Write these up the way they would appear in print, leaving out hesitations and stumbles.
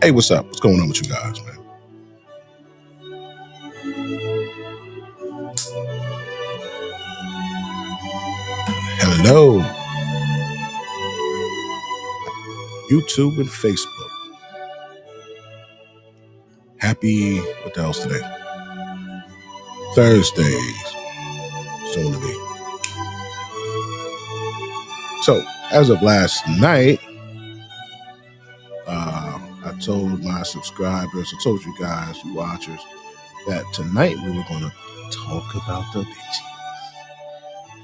Hey, what's up? What's going on with you guys, man? Hello, YouTube and Facebook. Happy, what the hell's today? Thursday, soon to be. So, as of last night, I told my subscribers, I told you guys, you watchers, that tonight we were going to talk about the bitches.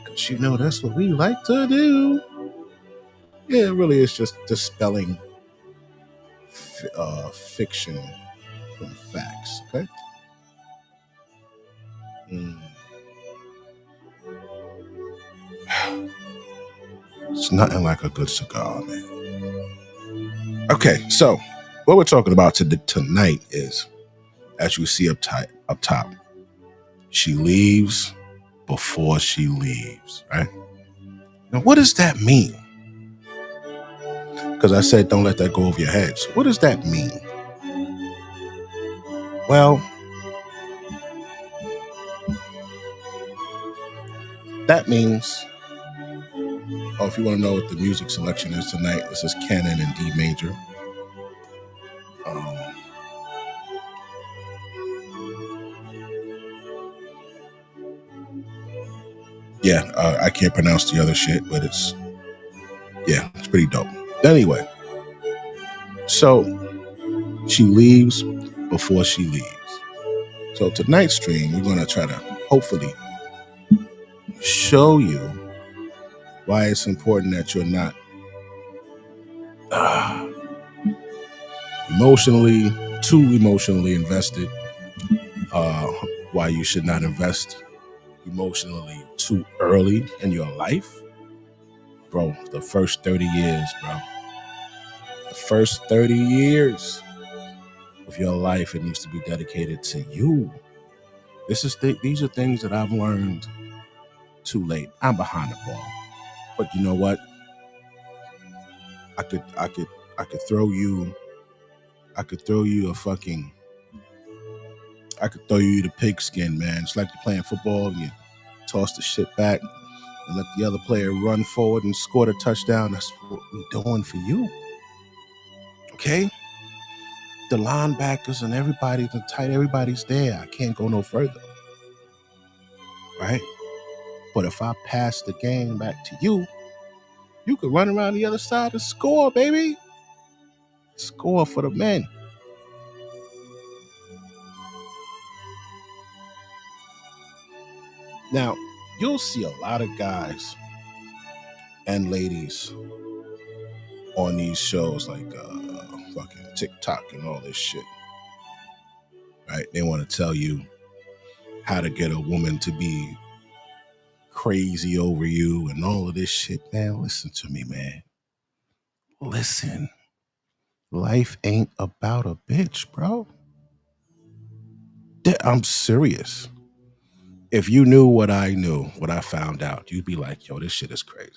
Because you know that's what we like to do. Yeah, it really is just dispelling fiction from facts, okay? It's nothing like a good cigar, man. Okay, so what we're talking about tonight is, as you see up top, she leaves before she leaves, right? Now, what does that mean? Because I said don't let that go over your head. So what does that mean? Well, that means, oh, if you want to know what the music selection is tonight, this is Canon in D major. I can't pronounce the other shit, but it's pretty dope. Anyway, so she leaves before she leaves. So tonight's stream, we're going to try to hopefully show you why it's important that you're not too emotionally invested, why you should not invest emotionally too early in your life. Bro, the first 30 years, bro. The first 30 years of your life, it needs to be dedicated to you. These are things that I've learned too late. I'm behind the ball. But you know what? I could throw you the pigskin, man. It's like you're playing football and you toss the shit back and let the other player run forward and score the touchdown. That's what we're doing for you. Okay? The linebackers and everybody, the tight, everybody's there. I can't go no further. Right? But if I pass the game back to you, you could run around the other side and score, baby. Score for the men. Now, you'll see a lot of guys and ladies on these shows like fucking TikTok and all this shit. Right? They want to tell you how to get a woman to be crazy over you and all of this shit. Man, listen to me, man. Listen. Life ain't about a bitch, bro. I'm serious. If you knew what I knew, what I found out, you'd be like, yo, this shit is crazy.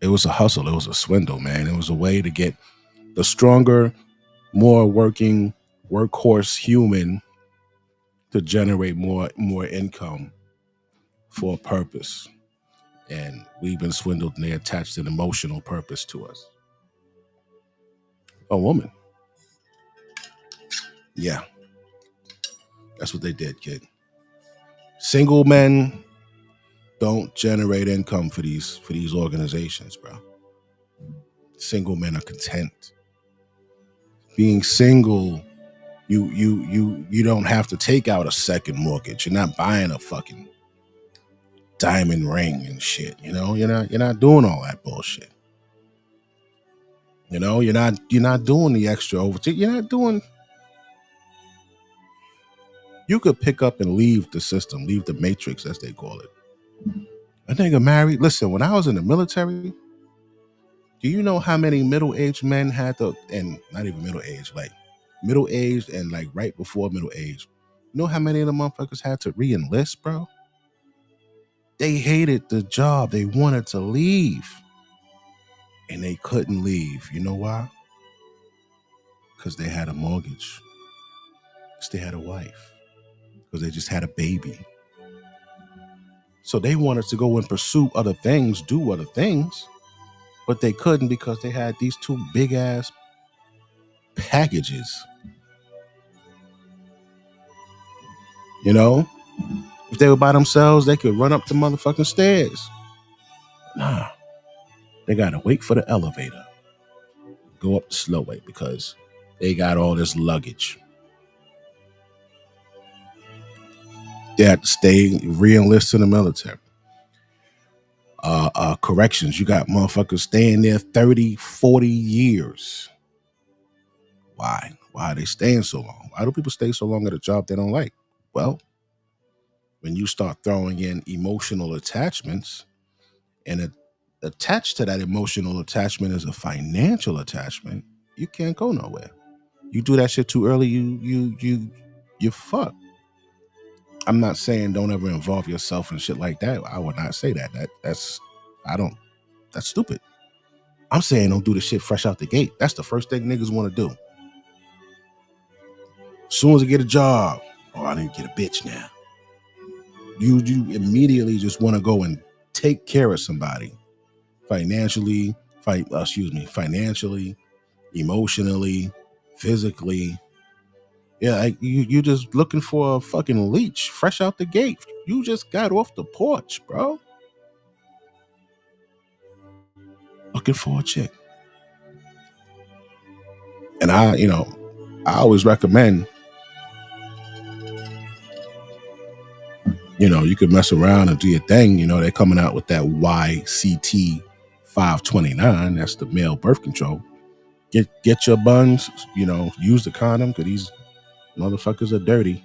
It was a hustle. It was a swindle, man. It was a way to get the stronger, more working workhorse human to generate more income for a purpose. And we've been swindled and they attached an emotional purpose to us. A woman. Yeah. That's what they did, kid. Single men don't generate income for these organizations, bro. Single men are content. Being single, you don't have to take out a second mortgage. You're not buying a fucking diamond ring and shit. You know, you're not doing all that bullshit. You know, you're not doing the extra overtime. You're not doing. You could pick up and leave the system, leave the matrix, as they call it. A nigga married. Listen, when I was in the military, do you know how many middle-aged men had to, and not even middle-aged, like middle-aged and like right before middle-aged, you know how many of the motherfuckers had to re-enlist, bro? They hated the job. They wanted to leave. and they couldn't leave. You know why? Because they had a mortgage. Because they had a wife. Because they just had a baby. So they wanted to go and pursue other things, do other things, but they couldn't because they had these two big ass packages. You know, if they were by themselves, they could run up the motherfucking stairs. Nah, they gotta wait for the elevator, go up the slow way because they got all this luggage. They had to stay re-enlist in the military. Corrections, you got motherfuckers staying there 30, 40 years. Why? Why are they staying so long? Why do people stay so long at a job they don't like? Well, when you start throwing in emotional attachments, and attached to that emotional attachment is a financial attachment, you can't go nowhere. You do that shit too early, you fuck. I'm not saying don't ever involve yourself in shit like that. I would not say that. That's stupid. I'm saying don't do the shit fresh out the gate. That's the first thing niggas want to do. As soon as I get a job, oh, I need to get a bitch now. You immediately just want to go and take care of somebody financially, financially, emotionally, physically. Yeah, like you just looking for a fucking leech fresh out the gate. You just got off the porch, bro. Looking for a chick. And I always recommend, you could mess around and do your thing. They're coming out with that YCT 529. That's the male birth control. Get your buns, use the condom because these motherfuckers are dirty.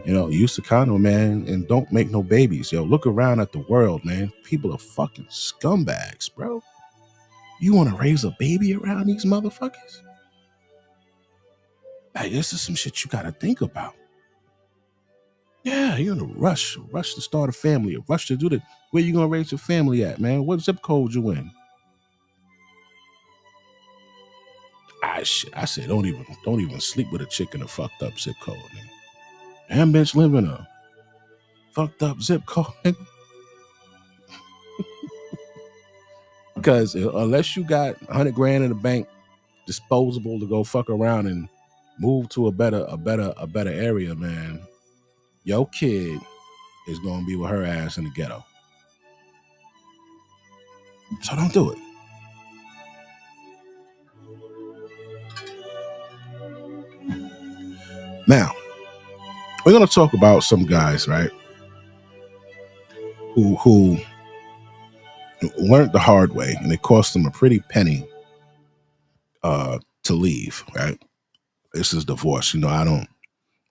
Use the condom, man, and don't make no babies. Look around at the world, man. People are fucking scumbags, bro. You want to raise a baby around these motherfuckers? Like, this is some shit you got to think about. Yeah, you're in a rush to start a family, a rush to do that. Where you gonna raise your family at, man? What zip code you in? I say don't even sleep with a chick in a fucked up zip code, man. That bitch live in a fucked up zip code, nigga. Because unless you got 100 grand in the bank, disposable to go fuck around and move to a better area, man, your kid is gonna be with her ass in the ghetto. So don't do it. Now, we're gonna talk about some guys, right? Who learned the hard way, and it cost them a pretty penny to leave, right? This is divorce. I don't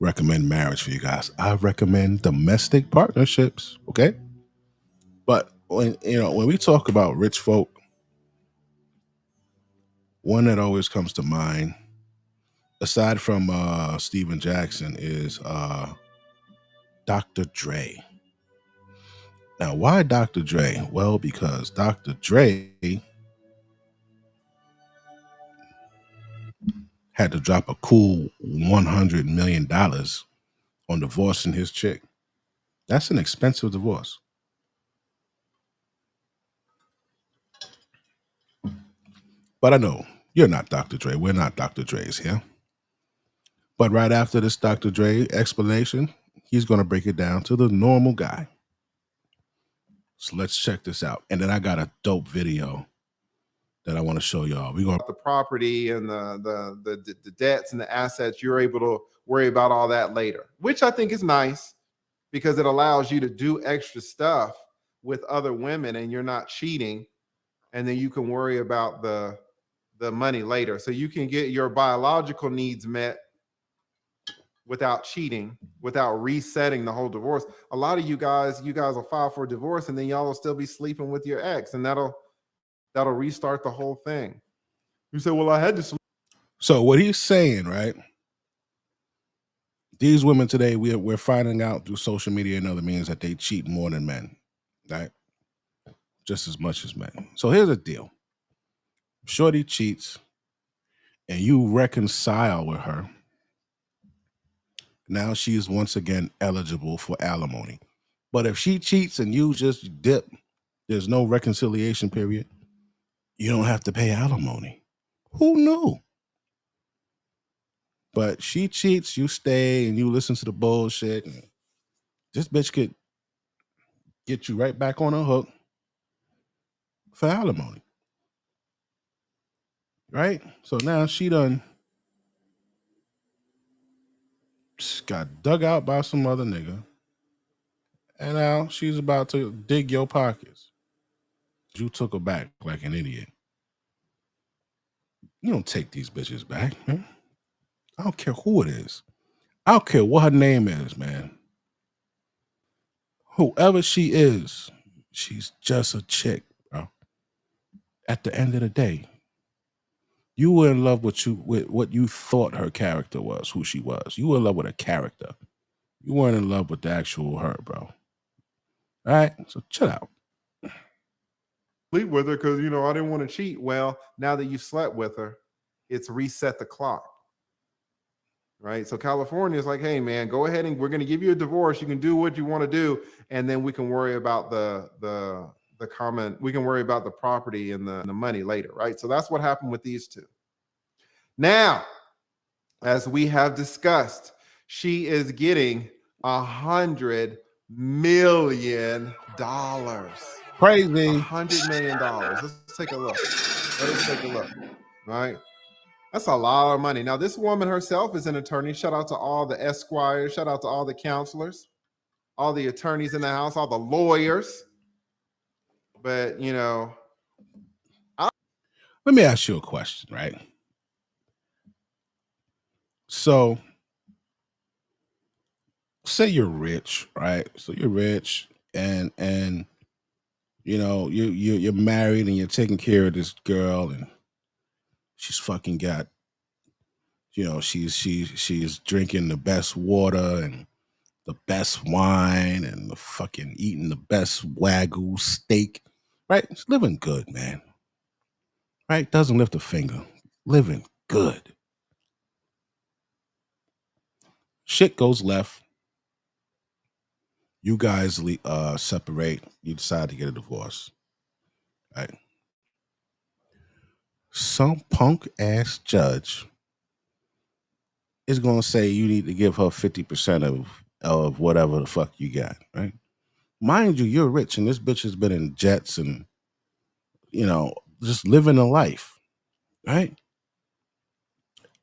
recommend marriage for you guys. I recommend domestic partnerships, okay? But when we talk about rich folk, one that always comes to mind, aside from Steven Jackson, is Dr. Dre. Now, why Dr. Dre? Well, because Dr. Dre had to drop a cool $100 million on divorcing his chick. That's an expensive divorce. But I know you're not Dr. Dre. We're not Dr. Dre's here. But right after this Dr. Dre explanation, he's going to break it down to the normal guy. So let's check this out. And then I got a dope video that I want to show y'all. We're going to the property and the debts and the assets. You're able to worry about all that later, which I think is nice because it allows you to do extra stuff with other women and you're not cheating. And then you can worry about the money later. So you can get your biological needs met without cheating, without resetting the whole divorce. A lot of you guys will file for divorce and then y'all will still be sleeping with your ex, and that'll restart the whole thing. You say, well, I had to sleep. So what he's saying, right? These women today, we're finding out through social media and other means that they cheat more than men, right? Just as much as men. So here's the deal. Shorty cheats and you reconcile with her. Now she is once again eligible for alimony. But if she cheats and you just dip, there's no reconciliation period, you don't have to pay alimony. Who knew? But she cheats, you stay and you listen to the bullshit. And this bitch could get you right back on the hook for alimony. Right? So now she done got dug out by some other nigga. And now she's about to dig your pockets. You took her back like an idiot. You don't take these bitches back, man. I don't care who it is. I don't care what her name is, man. Whoever she is, she's just a chick, bro. At the end of the day, you were in love with what you thought her character was, who she was. You were in love with her character. You weren't in love with the actual her, bro. All right, so chill out. Sleep with her because I didn't want to cheat. Well, now that you slept with her, it's reset the clock. Right. So California is like, hey man, go ahead and we're going to give you a divorce. You can do what you want to do, and then we can worry about the comment. We can worry about the property and the money later. Right. So that's what happened with these two. Now, as we have discussed, she is getting $100 million. Crazy. $100 million. Let's take a look. Let's take a look. Right. That's a lot of money. Now, this woman herself is an attorney. Shout out to all the esquires. Shout out to all the counselors, all the attorneys in the house, all the lawyers. But, let me ask you a question, right? So, say you're rich, right? So you're rich and you're married and you're taking care of this girl and she's fucking got she's drinking the best water and the best wine and the fucking eating the best Wagyu steak, right? It's living good, man. Right? Doesn't lift a finger. Living good. Shit goes left. You guys separate. You decide to get a divorce. Right? Some punk ass judge is gonna say you need to give her 50% of whatever the fuck you got, right? Mind you, you're rich and this bitch has been in jets and just living a life, right?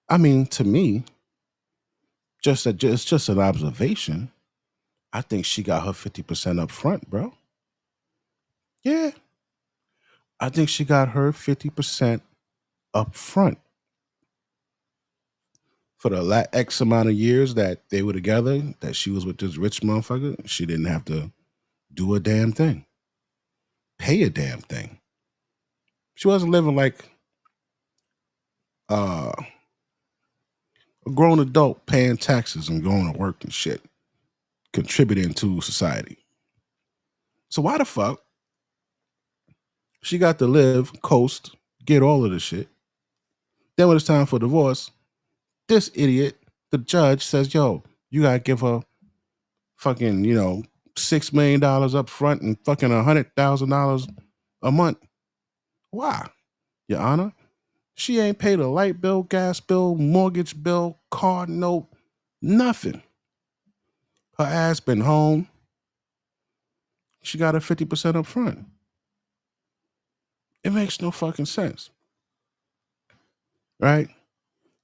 I mean, to me, it's just an observation. I think she got her 50% up front, bro. Yeah. I think she got her 50% up front. For the X amount of years that they were together, that she was with this rich motherfucker, she didn't have to do a damn thing. Pay a damn thing. She wasn't living like a grown adult paying taxes and going to work and shit, contributing to society. So why the fuck she got to live, coast, get all of this shit? Then when it's time for divorce, this idiot, the judge, says, yo, you gotta give her fucking, $6 million up front and fucking $100,000 a month. Why? Your Honor? She ain't paid a light bill, gas bill, mortgage bill, car note, nothing. Her ass been home. She got her 50% up front. It makes no fucking sense. Right?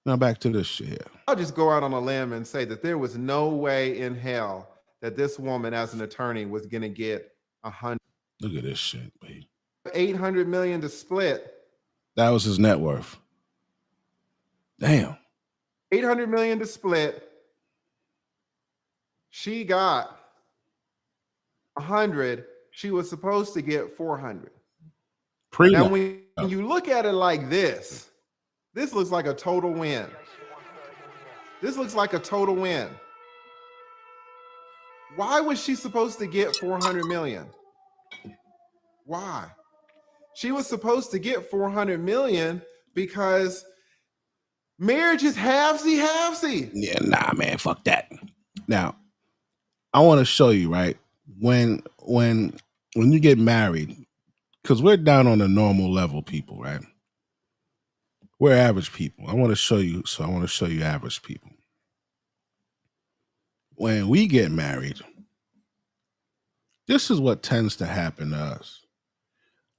Now back to this shit here. I'll just go out on a limb and say that there was no way in hell that this woman as an attorney was going to get 100. Look at this shit, baby. 800 million to split. That was his net worth. Damn. 800 million to split. She got 100. She was supposed to get 400. Now, when you look at it like this looks like a total win. This looks like a total win. Why was she supposed to get 400 million? Why? She was supposed to get 400 million because marriage is halvesy halvesy. Yeah, nah, man, fuck that. Now, I want to show you, right? When you get married, because we're down on the normal level people, right? We're average people. I want to show you, so I want to show you average people. When we get married, this is what tends to happen to us.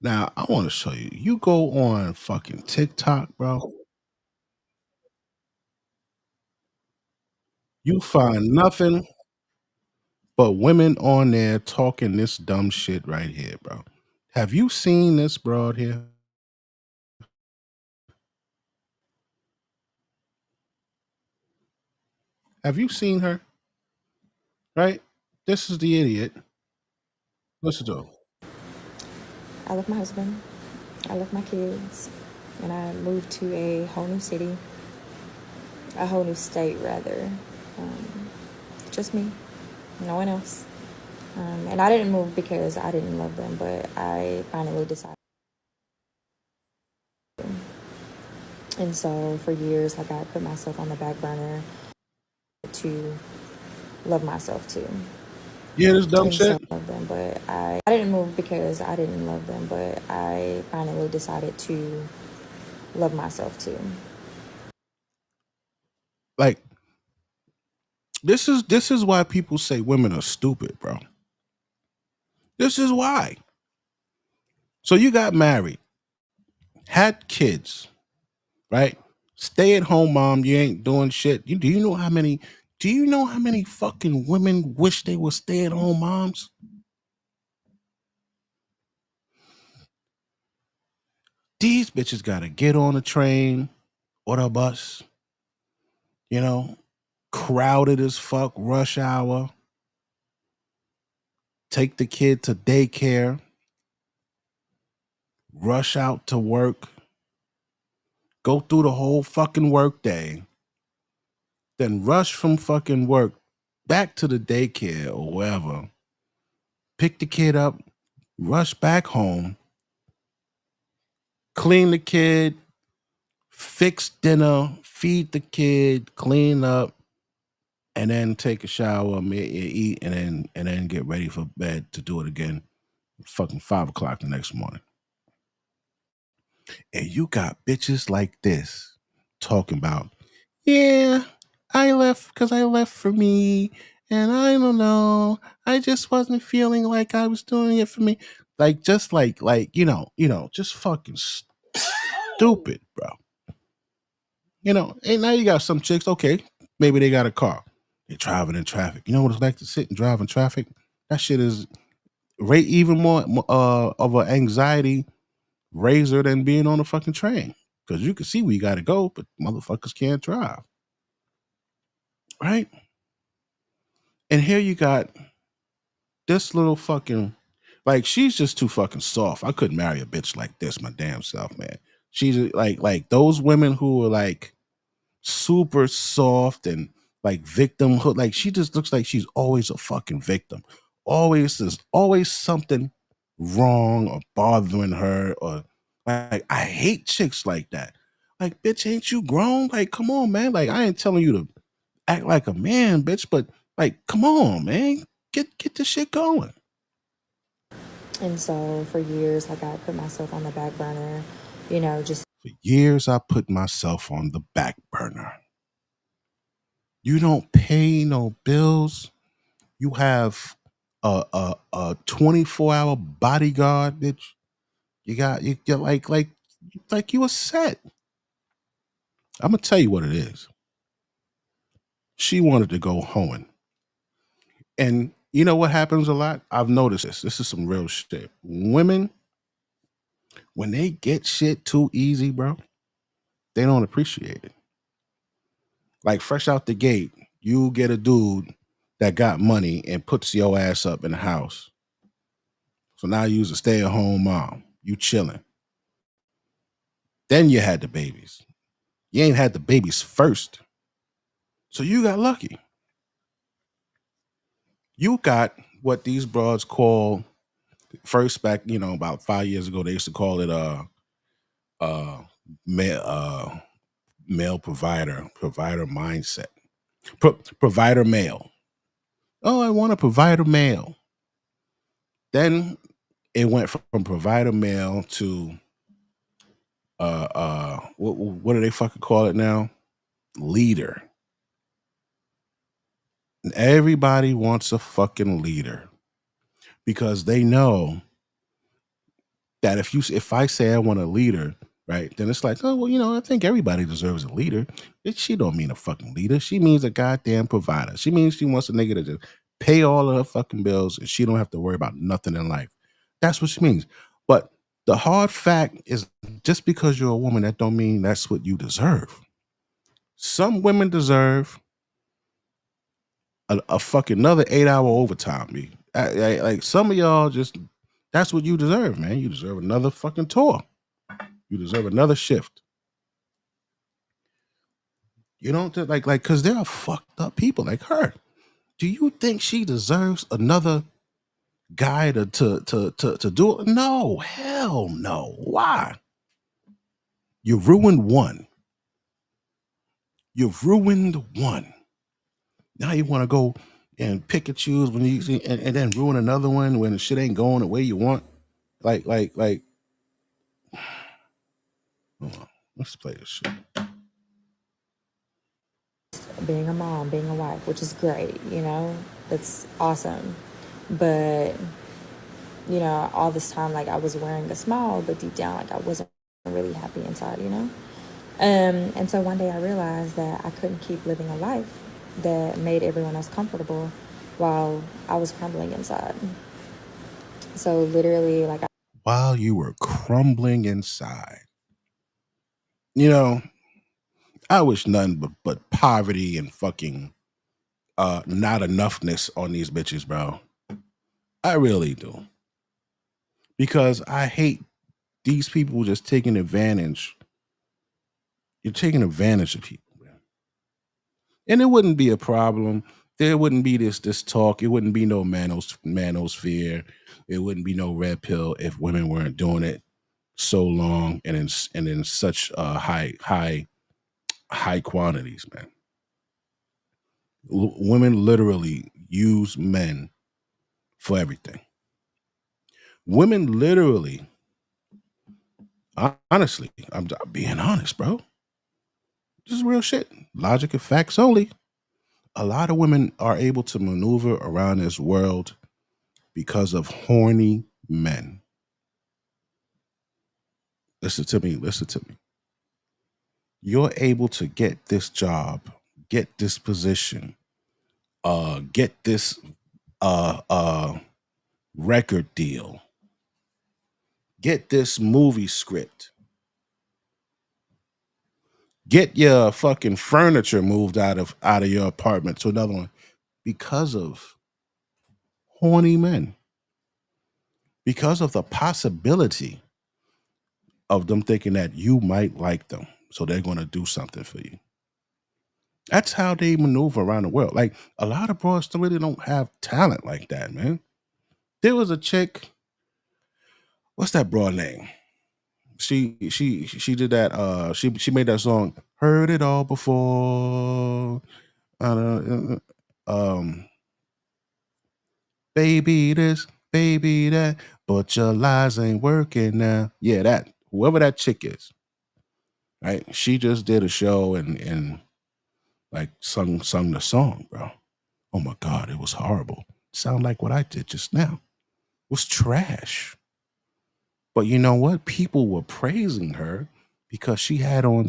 Now, I want to show you. You go on fucking TikTok, bro. You find nothing but women on there talking this dumb shit right here, bro. Have you seen this broad here? Have you seen her? Right? This is the idiot. Listen to him. I left my husband, I left my kids, and I moved to a whole new city, a whole new state, rather. Just me, no one else. And I didn't move because I didn't love them, but I finally decided. And so for years, like I put myself on the back burner to love myself too. Yeah, this dumb And so shit. I love them, but I didn't move because I didn't love them, but I finally decided to love myself too. Like, this is why people say women are stupid, bro. This is why. So you got married, had kids, right? Stay at home mom, you ain't doing shit. Do you know how many fucking women wish they were stay at home moms? These bitches gotta get on a train or the bus, you know, crowded as fuck, rush hour, take the kid to daycare, rush out to work, go through the whole fucking work day, then rush from fucking work back to the daycare or wherever, pick the kid up, rush back home, clean the kid, fix dinner, feed the kid, clean up, and then take a shower, eat, and then get ready for bed to do it again. Fucking 5 o'clock the next morning. And you got bitches like this talking about, yeah, I left because I left for me. And I don't know. I just wasn't feeling like I was doing it for me. Like, just just fucking stupid, bro. And now you got some chicks, okay, maybe they got a car. They're driving in traffic. You know what it's like to sit and drive in traffic? That shit is rate even more of an anxiety raiser than being on a fucking train. Because you can see where you got to go, but motherfuckers can't drive. Right? And here you got this little fucking, like, she's just too fucking soft. I couldn't marry a bitch like this, my damn self, man. She's like those women who are like super soft and like victimhood. Like, she just looks like she's always a fucking victim. There's always something wrong or bothering her, or like, I hate chicks like that. Like, bitch, ain't you grown? Like, come on, man. Like, I ain't telling you to act like a man, bitch, but like, come on, man. Get this shit going. And so for years, like I put myself on the back burner, just For years, I put myself on the back burner. You don't pay no bills. You have a 24-hour bodyguard, bitch. You get like you were set. I'm gonna tell you what it is. She wanted to go home. And you know what happens a lot? I've noticed this. This is some real shit. Women, when they get shit too easy, bro, they don't appreciate it. Like, fresh out the gate, you get a dude that got money and puts your ass up in the house. So now you's a stay-at-home mom. You chilling. Then you had the babies. You ain't had the babies first. So you got lucky. You got what these broads call First, back, about 5 years ago, they used to call it uh male male provider mindset. Provider male. Oh, I want a provider male. Then it went from provider male to what do they fucking call it now? Leader. And everybody wants a fucking leader because they know that if I say I want a leader, right, then it's like, oh well, I think everybody deserves a leader. She don't mean a fucking leader. She means a goddamn provider. She means she wants a nigga to just pay all of her fucking bills and she don't have to worry about nothing in life. That's what she means. But the hard fact is, just because you're a woman, that don't mean that's what you deserve. Some women deserve a fucking another 8-hour overtime. Me, like some of y'all just, that's what you deserve, man. You deserve another fucking tour. You deserve another shift. You don't like because there are fucked up people like her. Do you think she deserves another guy to do it? No, hell no. Why? You ruined one. You've ruined one. Now you want to go and pick and choose when you see, and then ruin another one when the shit ain't going the way you want. Like, hold on, let's play this shit. Being a mom, being a wife, which is great, that's awesome. But, all this time, like, I was wearing a smile, but deep down, like, I wasn't really happy inside, And so one day I realized that I couldn't keep living a life that made everyone else comfortable while I was crumbling inside. So literally, like, While you were crumbling inside, I wish nothing but poverty and fucking not enoughness on these bitches, bro. I really do. Because I hate these people just taking advantage. You're taking advantage of people, man. And it wouldn't be a problem. There wouldn't be this talk. It wouldn't be no manosphere. It wouldn't be no red pill if women weren't doing it so long and in such high quantities, man. Women literally use men for everything. Women literally, honestly, I'm being honest, bro. This is real shit. Logic and facts only. A lot of women are able to maneuver around this world because of horny men. Listen to me. You're able to get this job, get this position, get this record deal, get this movie script, get your fucking furniture moved out of your apartment to another one because of horny men. Because of the possibility of them thinking that you might like them. So they're going to do something for you. That's how they maneuver around the world. Like, a lot of broads really don't have talent like that, man. There was a chick, what's that broad name? She did that, she made that song, Heard It All Before. Baby this, baby that, but your lies ain't working now. Yeah, that, whoever that chick is, right? She just did a show and like sung the song, bro. Oh my God, it was horrible. Sound like what I did just now. It was trash. But you know what? People were praising her because she had on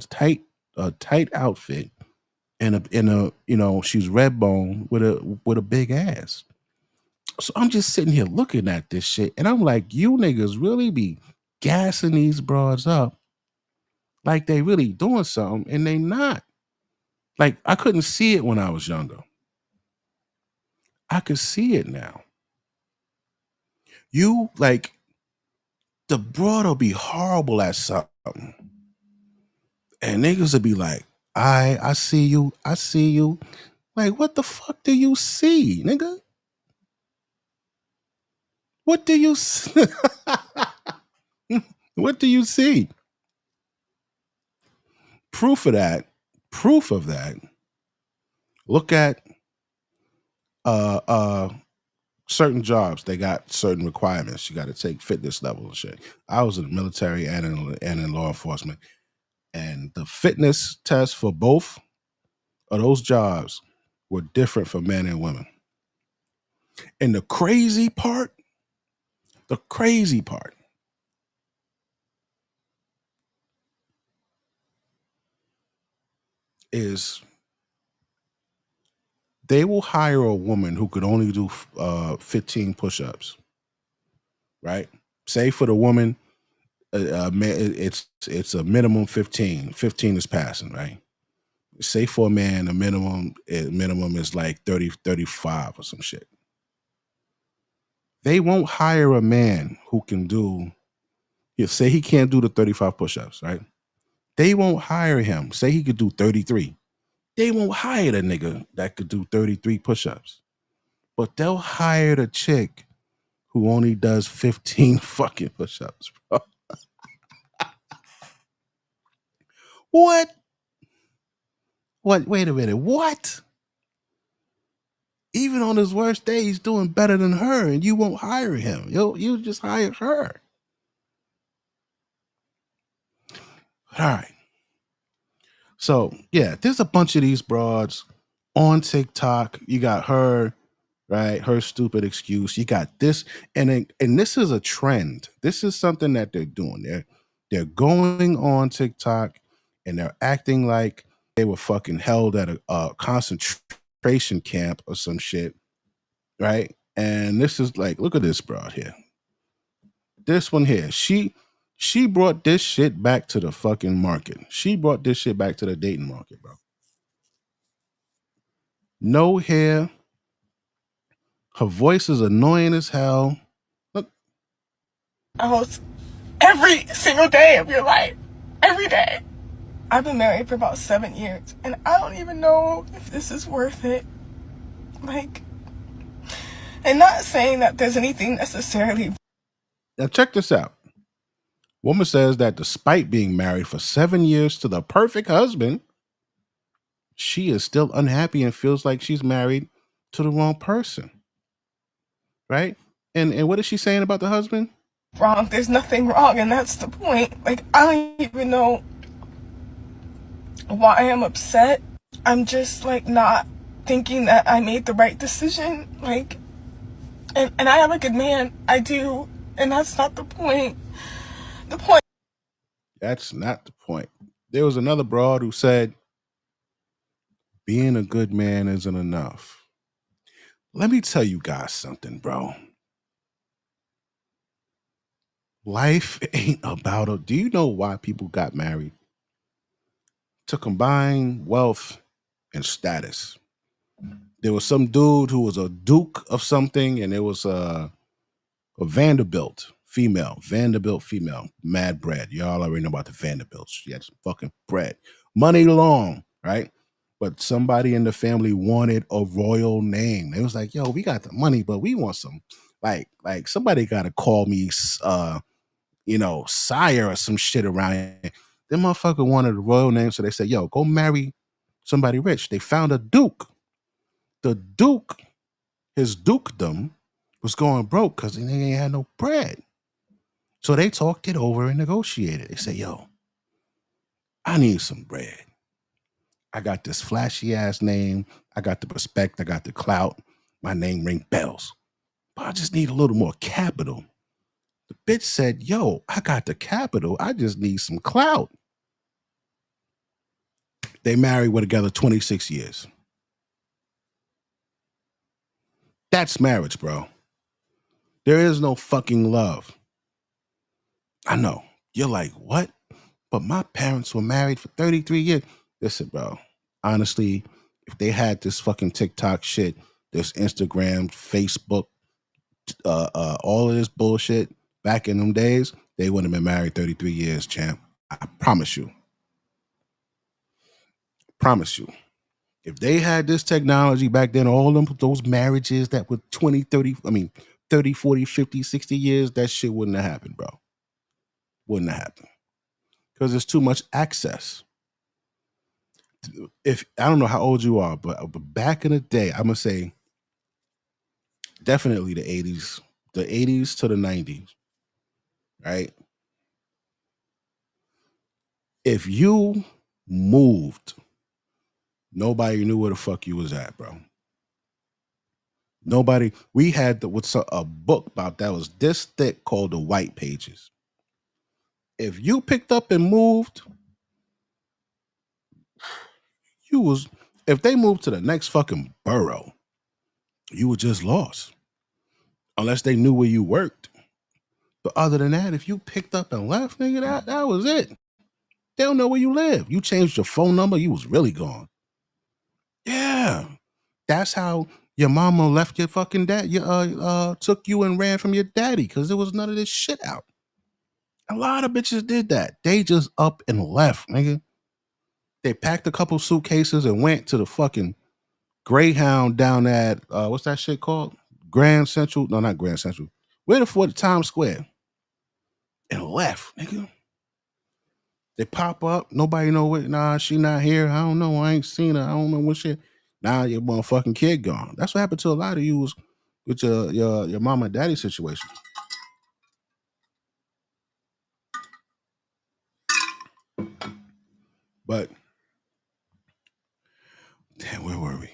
a tight outfit and she's red bone with a big ass. So I'm just sitting here looking at this shit and I'm like, you niggas really be gassing these broads up like they really doing something and they not. Like, I couldn't see it when I was younger. I could see it now. You, like, the broad will be horrible at something. And niggas will be like, I see you. I see you. Like, what the fuck do you see, nigga? What do you what do you see? Proof of that. Proof of that. Look at uh uh certain jobs. They got certain requirements. You got to take fitness level and shit. I was in the military and in law enforcement, and the fitness tests for both of those jobs were different for men and women. And the crazy part is they will hire a woman who could only do 15 push-ups, right? Say for the woman, it's a minimum 15. 15 is passing, right? Say for a man, a minimum is like 30, 35 or some shit. They won't hire a man who can do, say he can't do the 35 push-ups, right? They won't hire him. Say he could do 33. They won't hire the nigga that could do 33 push-ups. But they'll hire the chick who only does 15 fucking push-ups, bro. What? What? Wait a minute. What? Even on his worst day, he's doing better than her, and you won't hire him. You just hire her. All right. So yeah, there's a bunch of these broads on TikTok. You got her, right? Her stupid excuse. You got this, and this is a trend. This is something that they're doing. They're going on TikTok and they're acting like they were fucking held at a concentration camp or some shit, right? And this is like, look at this broad here. This one here, she brought this shit back to the fucking market. She brought this shit back to the dating market, bro. No hair. Her voice is annoying as hell. Look. Almost every single day of your life. Every day. I've been married for about 7 years, and I don't even know if this is worth it. Like, and not saying that there's anything necessarily. Now check this out. Woman says that despite being married for 7 years to the perfect husband, she is still unhappy and feels like she's married to the wrong person. Right? And what is she saying about the husband? Wrong. There's nothing wrong, and that's the point. Like, I don't even know why I'm upset. I'm just like not thinking that I made the right decision. Like, and I am a good man. I do. And that's not the point. The point. That's not the point. There was another broad who said, being a good man isn't enough. Let me tell you guys something, bro. Life ain't about it. Do you know why people got married? To combine wealth and status. There was some dude who was a duke of something, and there was a Vanderbilt female, mad bread. Y'all already know about the Vanderbilts. She had some fucking bread, money long, right? But somebody in the family wanted a royal name. It was like, yo, we got the money, but we want some, like somebody got to call me, sire or some shit around here. Them motherfucker wanted a royal name, so they said, yo, go marry somebody rich. They found a duke. The duke, his dukedom, was going broke because he ain't had no bread. So they talked it over and negotiated. They said, yo, I need some bread. I got this flashy ass name. I got the respect. I got the clout. My name ring bells. But I just need a little more capital. The bitch said, yo, I got the capital. I just need some clout. They married, were together 26 years. That's marriage, bro. There is no fucking love. I know. You're like, what? But my parents were married for 33 years. Listen, bro. Honestly, if they had this fucking TikTok shit, this Instagram, Facebook, all of this bullshit back in them days, they wouldn't have been married 33 years, champ. I promise you. Promise you. If they had this technology back then, all those marriages that were 20, 30, 30, 40, 50, 60 years, that shit wouldn't have happened, bro. Wouldn't have happened. Because there's too much access. If I don't know how old you are, but back in the day, I'm gonna say definitely the 80s to the 90s, right? If you moved, nobody knew where the fuck you was at, bro. Nobody. We had what's a book about that was this thick called the White Pages. If you picked up and moved, if they moved to the next fucking borough, you were just lost. Unless they knew where you worked. But other than that, if you picked up and left, nigga, that was it. They don't know where you live. You changed your phone number, you was really gone. Yeah. That's how your mama left your fucking dad. Took you and ran from your daddy because there was none of this shit out. A lot of bitches did that. They just up and left, nigga. They packed a couple suitcases and went to the fucking Greyhound down at what's that shit called? Grand Central? No, not Grand Central. Where the fuck Times Square? And left, nigga. They pop up. Nobody know what. Nah, she not here. I don't know. I ain't seen her. I don't know what shit. Now your motherfucking kid gone. That's what happened to a lot of you was with your mama and daddy situation. But damn, where were we?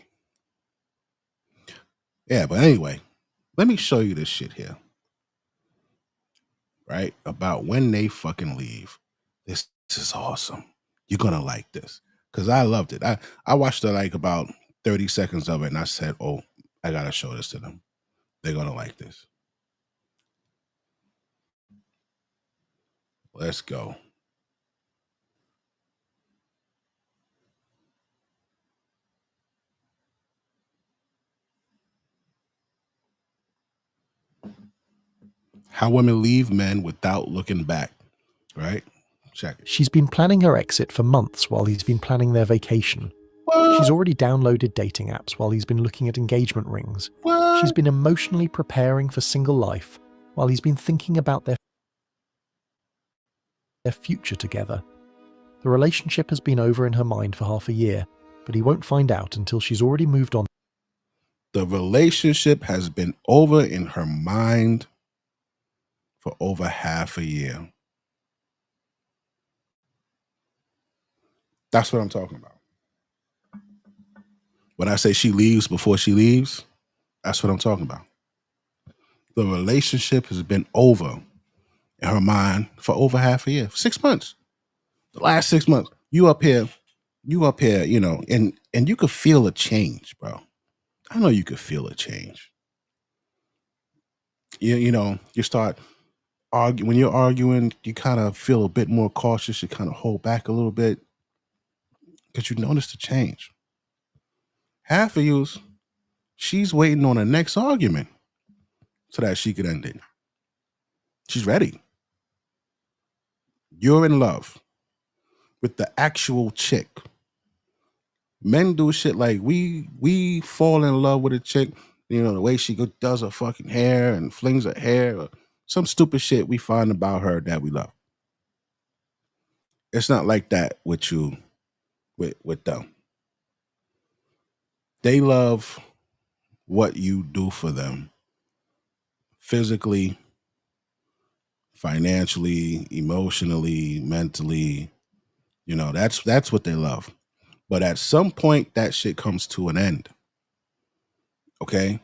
Yeah, but anyway, let me show you this shit here. Right? About when they fucking leave. This is awesome. You're gonna like this. Cause I loved it. I watched like about 30 seconds of it and I said, oh, I gotta show this to them. They're gonna like this. Let's go. How women leave men without looking back, right? Check it. She's been planning her exit for months while he's been planning their vacation. What? She's already downloaded dating apps while he's been looking at engagement rings. What? She's been emotionally preparing for single life while he's been thinking about their future together. The relationship has been over in her mind for half a year, but he won't find out until she's already moved on. The relationship has been over in her mind for over half a year. That's what I'm talking about. When I say she leaves before she leaves, that's what I'm talking about. The relationship has been over in her mind for over half a year, 6 months. The last 6 months, you up here, you know, and you could feel a change, bro. I know you could feel a change. You know, you start arguing. When you're arguing, you kind of feel a bit more cautious. You kind of hold back a little bit because you notice the change. Half of you, she's waiting on the next argument so that she could end it. She's ready. You're in love with the actual chick. Men do shit like we fall in love with a chick, you know, the way she does her fucking hair and flings her hair or some stupid shit we find about her that we love. It's not like that with you, with them. They love what you do for them physically, financially, emotionally, mentally. You know, that's what they love. But at some point, that shit comes to an end. Okay?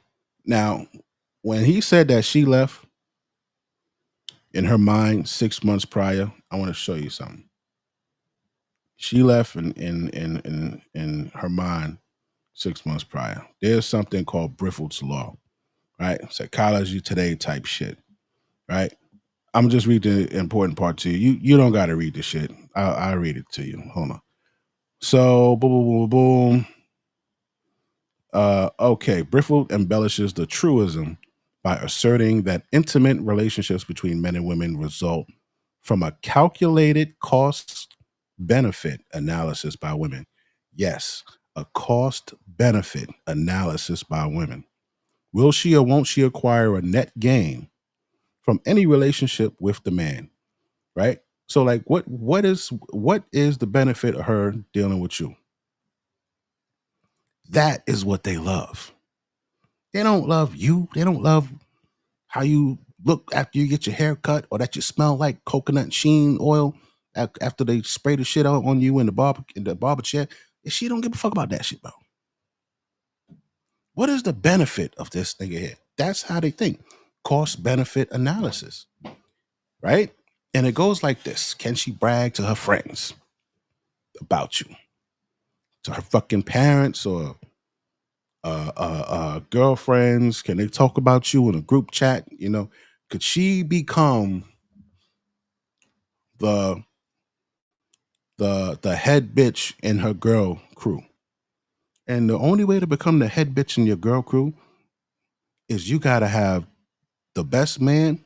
Now, when he said that she left in her mind 6 months prior, I want to show you something. She left in her mind 6 months prior. There's something called Briffelt's Law, right? Psychology today type shit, right? I'm just read the important part to you. You don't got to read the shit. I'll read it to you. Hold on. So, boom, boom, boom, boom. Okay, Briffelt embellishes the truism by asserting that intimate relationships between men and women result from a calculated cost-benefit analysis by women. Yes, a cost-benefit analysis by women. Will she or won't she acquire a net gain from any relationship with the man? Right? So like what is the benefit of her dealing with you? That is what they love. They don't love you. They don't love how you look after you get your hair cut, or that you smell like coconut sheen oil after they spray the shit out on you in the barber chair. She don't give a fuck about that shit, bro. What is the benefit of this nigga here? That's how they think. Cost benefit analysis, right? And it goes like this: can she brag to her friends about you, to her fucking parents or girlfriends? Can they talk about you in a group chat? You know, could she become the the head bitch in her girl crew? And the only way to become the head bitch in your girl crew is you gotta have the best man,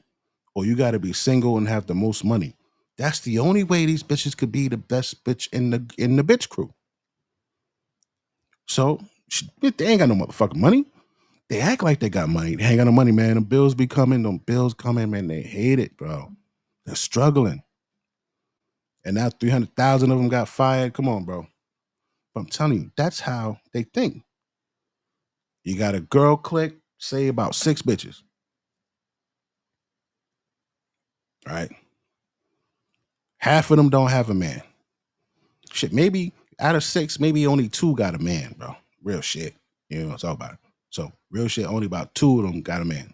or you gotta be single and have the most money. That's the only way these bitches could be the best bitch in the bitch crew. So they ain't got no motherfucking money. They act like they got money. They ain't got no money, man. Them bills be coming. Them bills coming, man. They hate it, bro. They're struggling. And now 300,000 of them got fired. Come on, bro. But I'm telling you, that's how they think. You got a girl clique, say about 6 bitches. Right? Half of them don't have a man. Shit, maybe out of 6, maybe only 2 got a man, bro. Real shit. You know, it's all about it. So, real shit, only about 2 of them got a man.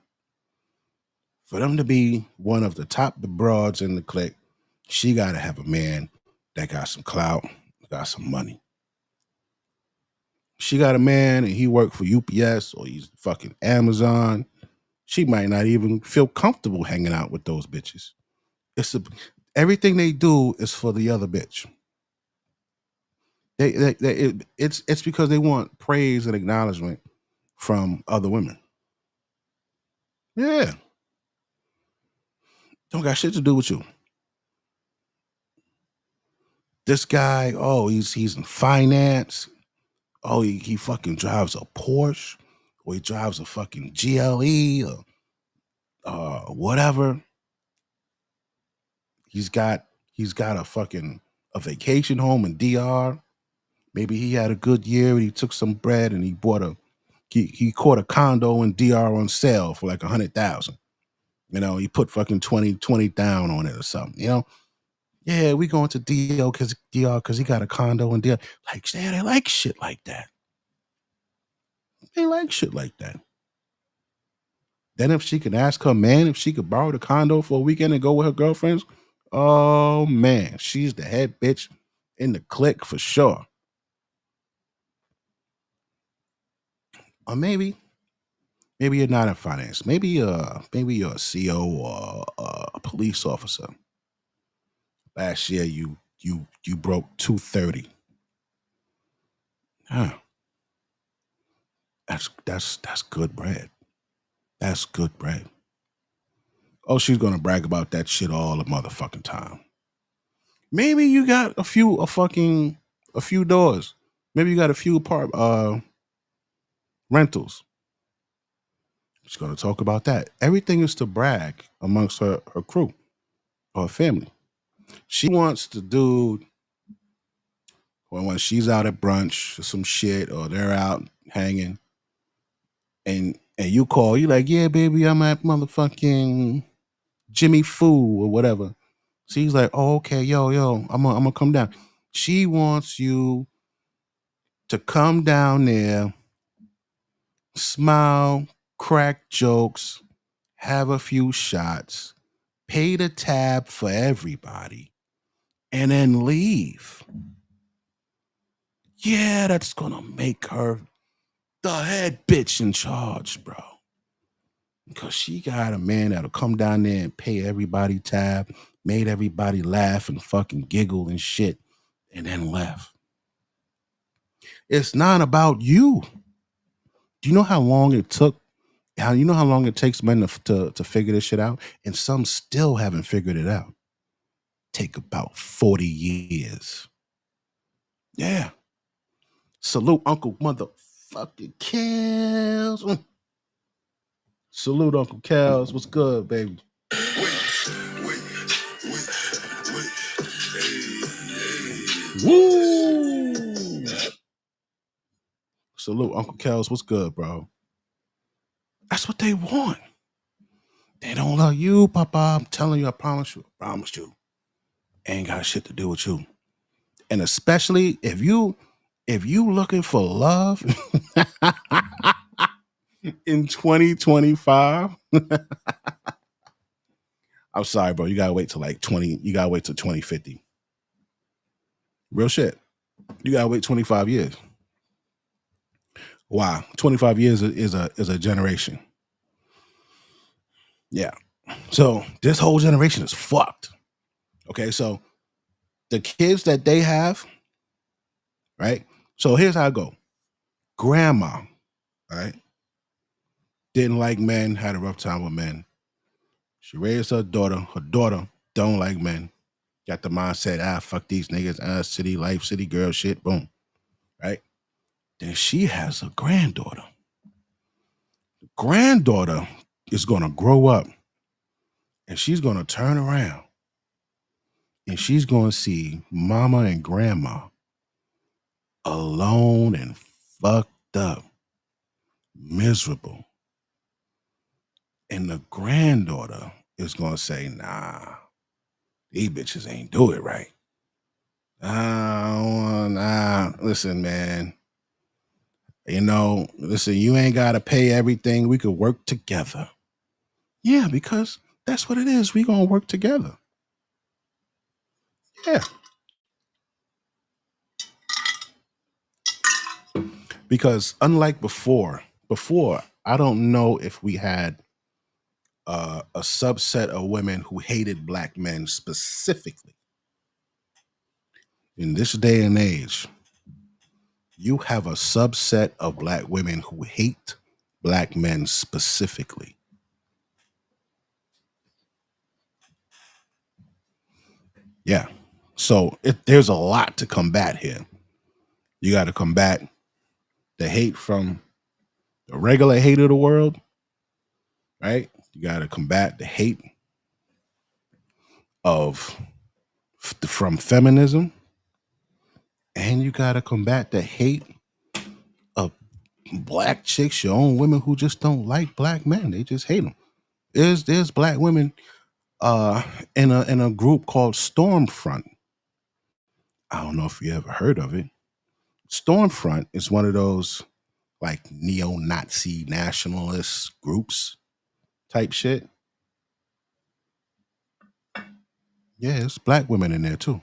For them to be one of the top broads in the clique, she got to have a man that got some clout, got some money. She got a man and he worked for UPS or he's fucking Amazon. She might not even feel comfortable hanging out with those bitches. Everything they do is for the other bitch. It's because they want praise and acknowledgement from other women. Yeah. Don't got shit to do with you. This guy, oh, he's in finance. Oh, he fucking drives a Porsche, or he drives a fucking GLE or whatever. He's got a vacation home in DR. Maybe he had a good year and he took some bread and he caught a condo in DR on sale for like 100,000. You know, he put fucking 20 down on it or something, you know? Yeah, we going to DR because he got a condo in DR. Like, yeah, they like shit like that. They like shit like that. Then if she could ask her man if she could borrow the condo for a weekend and go with her girlfriends, oh man, she's the head bitch in the clique for sure. Or maybe you're not in finance. Maybe you're a CO or a police officer. Last year you broke 230. Huh. That's good bread. That's good bread. Oh, she's gonna brag about that shit all the motherfucking time. Maybe you got a few doors. Maybe you got a few rentals. She's gonna talk about that. Everything is to brag amongst her crew or her family. She wants the dude when she's out at brunch or some shit, or they're out hanging, and you call, you like, yeah, baby, I'm at motherfucking Jimmy Foo or whatever. So he's like, oh, okay, yo, I'm gonna come down. She wants you to come down there, smile, crack jokes, have a few shots, pay the tab for everybody, and then leave. Yeah, that's gonna make her the head bitch in charge, bro. Because she got a man that'll come down there and pay everybody tab, made everybody laugh and fucking giggle and shit, and then left. It's not about you. Do you know how long it took? You know how long it takes men to figure this shit out? And some still haven't figured it out. Take about 40 years. Yeah. Salute Uncle Motherfucking Kills. Salute Uncle Kels. What's good, baby? Woo! Salute Uncle Kels. What's good, bro? That's what they want. They don't love you, Papa. I'm telling you, I promise you. I promise you. Ain't got shit to do with you. And especially if you looking for love in 2025. I'm sorry, bro. You gotta wait till like 20. You gotta wait till 2050. Real shit. You gotta wait 25 years. Wow, 25 years is a generation. Yeah. So this whole generation is fucked. Okay, so the kids that they have, right? So here's how I go. Grandma, right? Didn't like men, had a rough time with men. She raised her daughter. Her daughter don't like men. Got the mindset, fuck these niggas, city life, city girl shit, boom. Right? Then she has a granddaughter. The granddaughter is gonna grow up and she's gonna turn around and she's gonna see mama and grandma alone and fucked up, miserable. And the granddaughter is gonna say, nah, these bitches ain't do it right. Listen, man. Listen, you ain't gotta pay everything. We could work together. Yeah, because that's what it is. We gonna work together. Yeah. Because unlike before, I don't know if we had a subset of women who hated black men specifically. In this day and age, you have a subset of black women who hate black men specifically. Yeah. So there's a lot to combat here. You got to combat the hate from the regular hate of the world, right? You got to combat the hate from feminism, and you got to combat the hate of black chicks, your own women who just don't like black men. They just hate them. There's black women in a group called Stormfront. I don't know if you ever heard of it. Stormfront is one of those like neo-Nazi nationalist groups type shit. Yeah, it's black women in there too.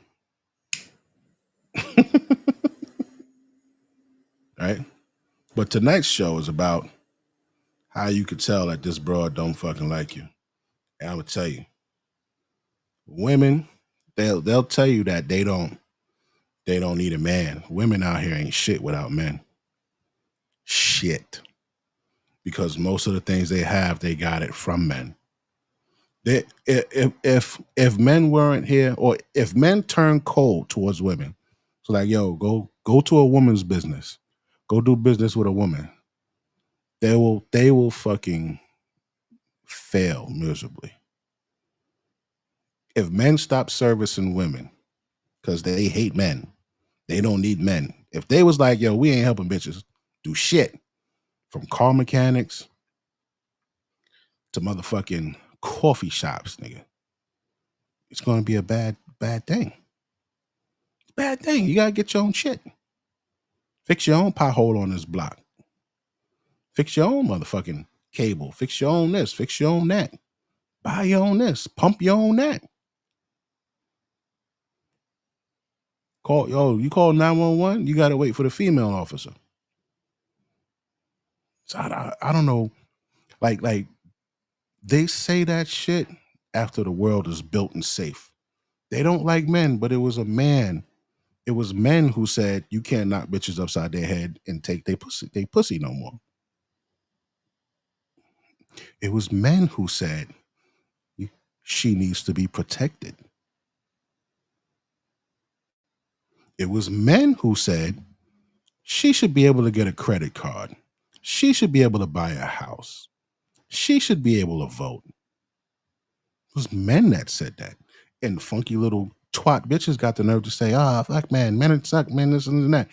Right? But tonight's show is about how you could tell that this broad don't fucking like you. And I'm gonna tell you, women, they'll tell you that they don't need a man. Women out here ain't shit without men. Shit. Because most of the things they have, they got it from men. If men weren't here, or if men turn cold towards women, so like, yo, go to a woman's business, go do business with a woman, they will fucking fail miserably. If men stop servicing women because they hate men, they don't need men. If they was like, yo, we ain't helping bitches do shit, from car mechanics to motherfucking coffee shops, nigga, it's gonna be a bad thing. Bad thing. You gotta get your own shit. Fix your own pothole on this block. Fix your own motherfucking cable. Fix your own this. Fix your own that. Buy your own this. Pump your own that. You call 911, you gotta wait for the female officer. So I don't know. Like they say that shit after the world is built and safe. They don't like men, but it was men who said you can't knock bitches upside their head and take their pussy no more. It was men who said she needs to be protected. It was men who said she should be able to get a credit card. She should be able to buy a house. she should be able to vote. It was men that said that. And funky little twat bitches got the nerve to say, fuck man, men suck, men, this and that.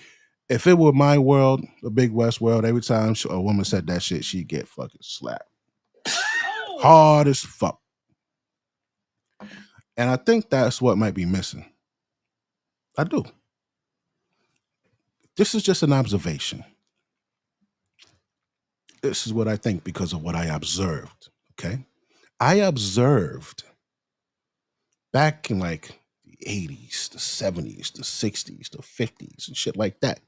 If it were my world, the big West world, every time a woman said that shit, she'd get fucking slapped. Hard as fuck. And I think that's what might be missing. I do. This is just an observation. This is what I think because of what I observed. Okay. I observed back in like the 80s, the 70s, the 60s, the 50s, and shit like that.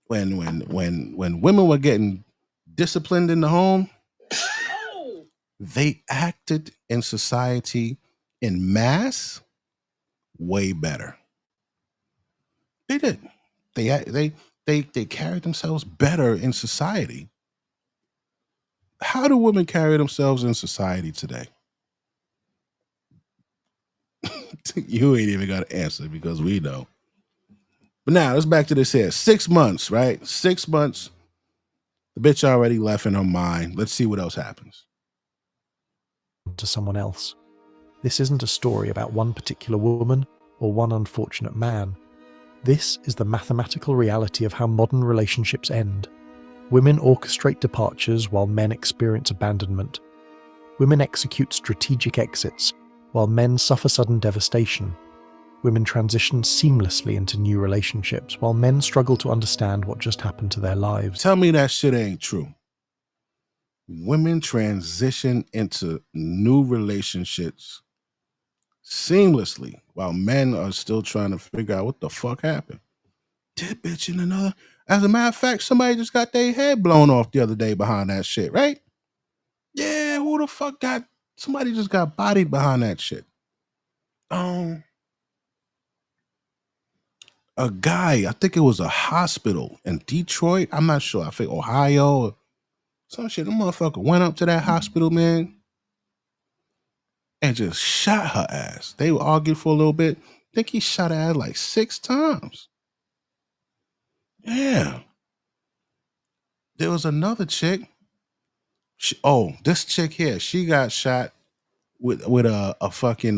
When women were getting disciplined in the home, they acted in society in mass way better. They did. They carried themselves better in society. How do women carry themselves in society today? You ain't even got to answer because we know. But now let's back to this here. 6 months, right? 6 months. The bitch already left in her mind. Let's see what else happens. To someone else. This isn't a story about one particular woman or one unfortunate man. This is the mathematical reality of how modern relationships end. Women orchestrate departures while men experience abandonment. Women execute strategic exits while men suffer sudden devastation. Women transition seamlessly into new relationships while men struggle to understand what just happened to their lives. Tell me that shit ain't true. Women transition into new relationships seamlessly while men are still trying to figure out what the fuck happened. That bitch in another. As a matter of fact, somebody just got their head blown off the other day behind that shit, right? Yeah, who the fuck got somebody just got bodied behind that shit? A guy, I think it was a hospital in Detroit. I'm not sure. I think Ohio or some shit. The motherfucker went up to that hospital, man, and just shot her ass. They argued for a little bit. I think he shot her ass like 6 times. Yeah. There was another chick. This chick here, she got shot with a fucking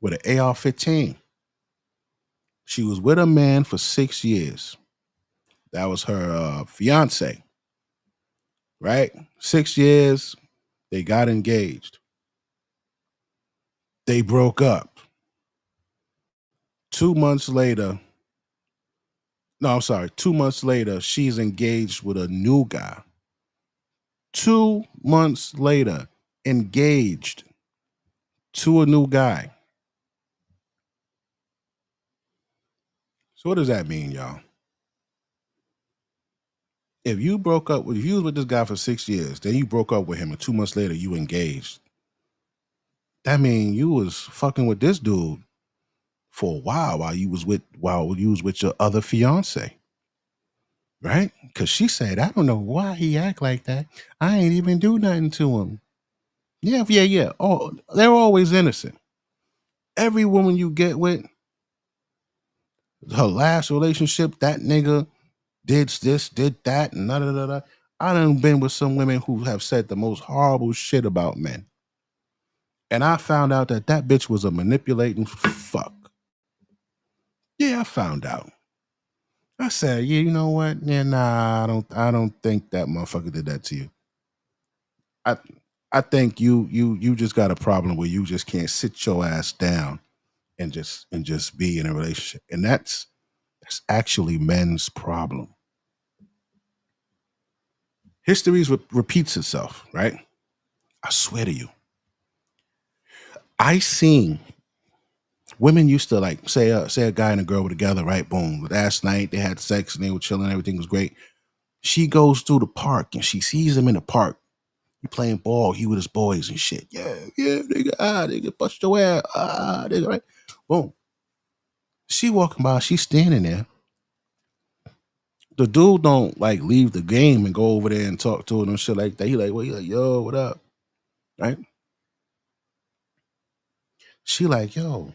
with an AR-15. She was with a man for 6 years. That was her fiance. Right? 6 years. They got engaged. They broke up. 2 months later. No, I'm sorry. 2 months later, she's engaged with a new guy. 2 months later, engaged to a new guy. So what does that mean, y'all? If you was with this guy for 6 years, then you broke up with him, and 2 months later you engaged, that means you was fucking with this dude for a while you was with your other fiance. Right? Because she said, I don't know why he act like that. I ain't even do nothing to him. Yeah. Oh, they're always innocent. Every woman you get with, her last relationship, that nigga did this, did that, and da. I done been with some women who have said the most horrible shit about men. And I found out that bitch was a manipulating fuck. Yeah, I found out. I said, yeah, you know what? Yeah, nah, I don't think that motherfucker did that to you. I think you just got a problem where you just can't sit your ass down and just be in a relationship. And that's actually men's problem. History repeats itself, right? I swear to you. I seen women used to like say a guy and a girl were together, right? Boom. Last night they had sex and they were chilling, everything was great. She goes through the park and she sees him in the park. He playing ball, he with his boys and shit. Yeah, nigga, nigga, bust your ass, nigga, right? Boom. She walking by, she's standing there. The dude don't like leave the game and go over there and talk to her and shit like that. He like, yo, what up? Right? She like, yo,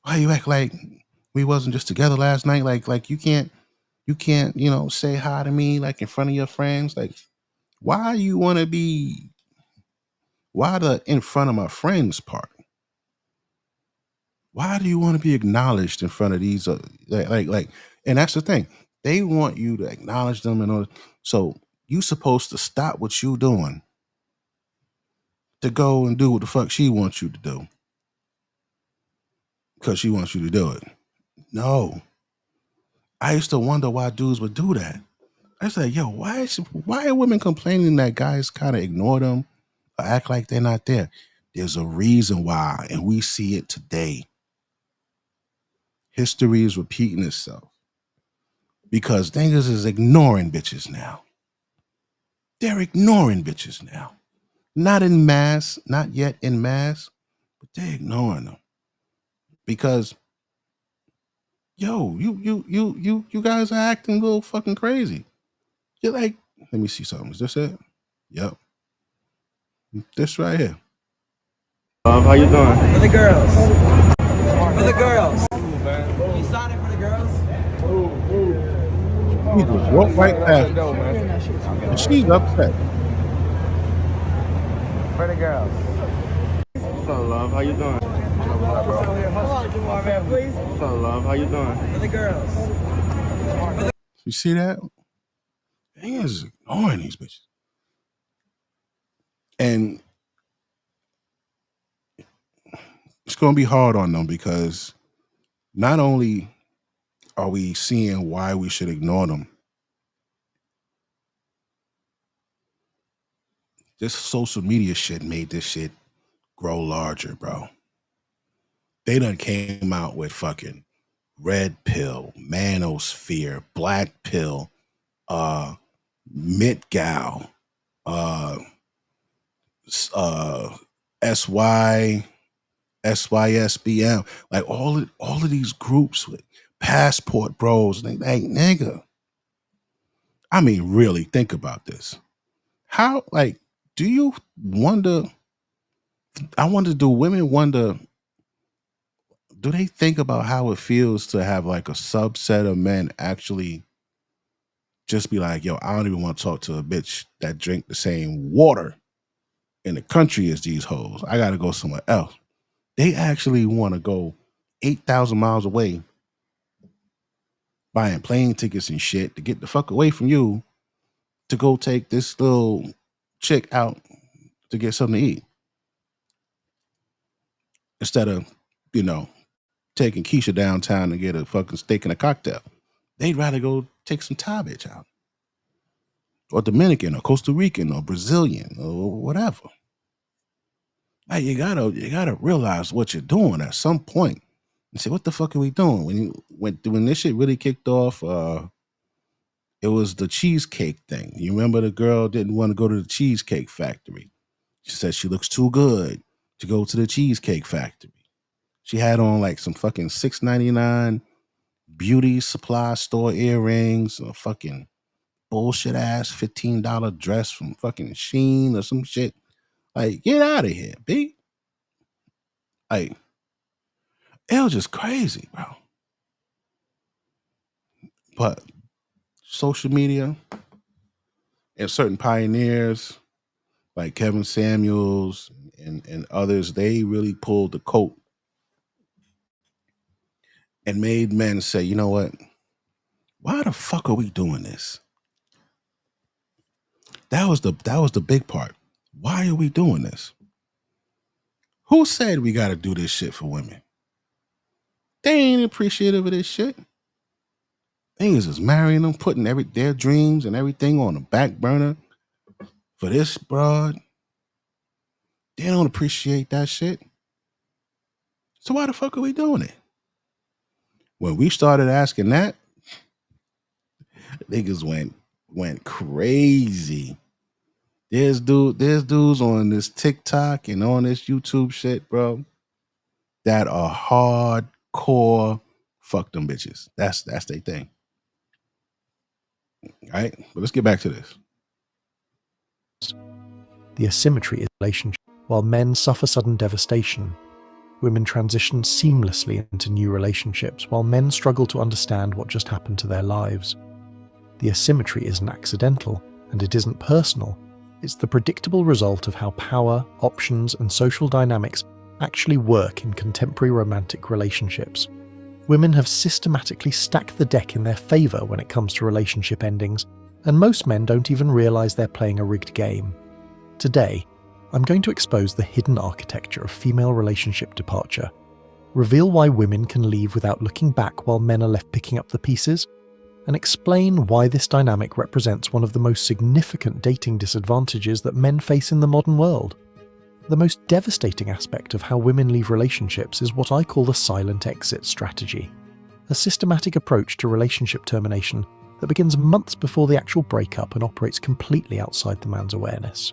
why you act like we wasn't just together last night? Like you can't, say hi to me like in front of your friends. Like Why you want to be? Why the in front of my friends part? Why do you want to be acknowledged in front of these? Like, and that's the thing. They want you to acknowledge them and all. So you supposed to stop what you doing to go and do what the fuck she wants you to do because she wants you to do it. No, I used to wonder why dudes would do that. I was like, yo, why are women complaining that guys kind of ignore them or act like they're not there? There's a reason why, and we see it today. History is repeating itself because niggas is ignoring bitches now. They're ignoring bitches now. Not in mass, not yet in mass, but they're ignoring them because, yo, you guys are acting a little fucking crazy. You're like, let me see something. Is this it? Yep. This right here. How you doing? For the girls. For the girls. You signed it for the girls? He just walked right past her. And she's upset. For the girls. What's up, love? How you doing? Please. What's up, love? How you doing? For the girls. You see that? He is ignoring these bitches. And it's going to be hard on them because not only are we seeing why we should ignore them, this social media shit made this shit grow larger, bro. They done came out with fucking red pill, manosphere, black pill, MITGAL, SYSBM, like all of these groups with passport bros. Like, nigga, I mean, really think about this. How, like, do you wonder? I wonder, do women wonder? Do they think about how it feels to have like a subset of men actually just be like, yo, I don't even want to talk to a bitch that drink the same water in the country as these hoes. I got to go somewhere else. They actually want to go 8,000 miles away buying plane tickets and shit to get the fuck away from you to go take this little chick out to get something to eat. Instead of, taking Keisha downtown to get a fucking steak and a cocktail. They'd rather go take some Thai bitch out. Or Dominican or Costa Rican or Brazilian or whatever. Like, you gotta realize what you're doing at some point and say, what the fuck are we doing? When this shit really kicked off, it was the cheesecake thing. You remember the girl didn't want to go to the Cheesecake Factory. She said she looks too good to go to the Cheesecake Factory. She had on like some fucking $6.99 beauty supply store earrings, a fucking bullshit ass $15 dress from fucking Shein or some shit. Like, get out of here, B. Like, it was just crazy, bro. But social media and certain pioneers like Kevin Samuels and others, they really pulled the coat and made men say, you know what? Why the fuck are we doing this? That was the big part. Why are we doing this? Who said we got to do this shit for women? They ain't appreciative of this shit. Niggas is marrying them, putting their dreams and everything on the back burner for this broad. They don't appreciate that shit. So why the fuck are we doing it? When we started asking that, niggas went crazy. There's dudes on this TikTok and on this YouTube shit, bro, that are hardcore fuck them bitches. That's their thing. All right, but let's get back to this. The asymmetry is relationship. While men suffer sudden devastation, women transition seamlessly into new relationships, while men struggle to understand what just happened to their lives. The asymmetry isn't accidental, and it isn't personal. It's the predictable result of how power, options, and social dynamics actually work in contemporary romantic relationships. Women have systematically stacked the deck in their favour when it comes to relationship endings, and most men don't even realise they're playing a rigged game. Today, I'm going to expose the hidden architecture of female relationship departure, reveal why women can leave without looking back while men are left picking up the pieces, and explain why this dynamic represents one of the most significant dating disadvantages that men face in the modern world. The most devastating aspect of how women leave relationships is what I call the silent exit strategy, a systematic approach to relationship termination that begins months before the actual breakup and operates completely outside the man's awareness.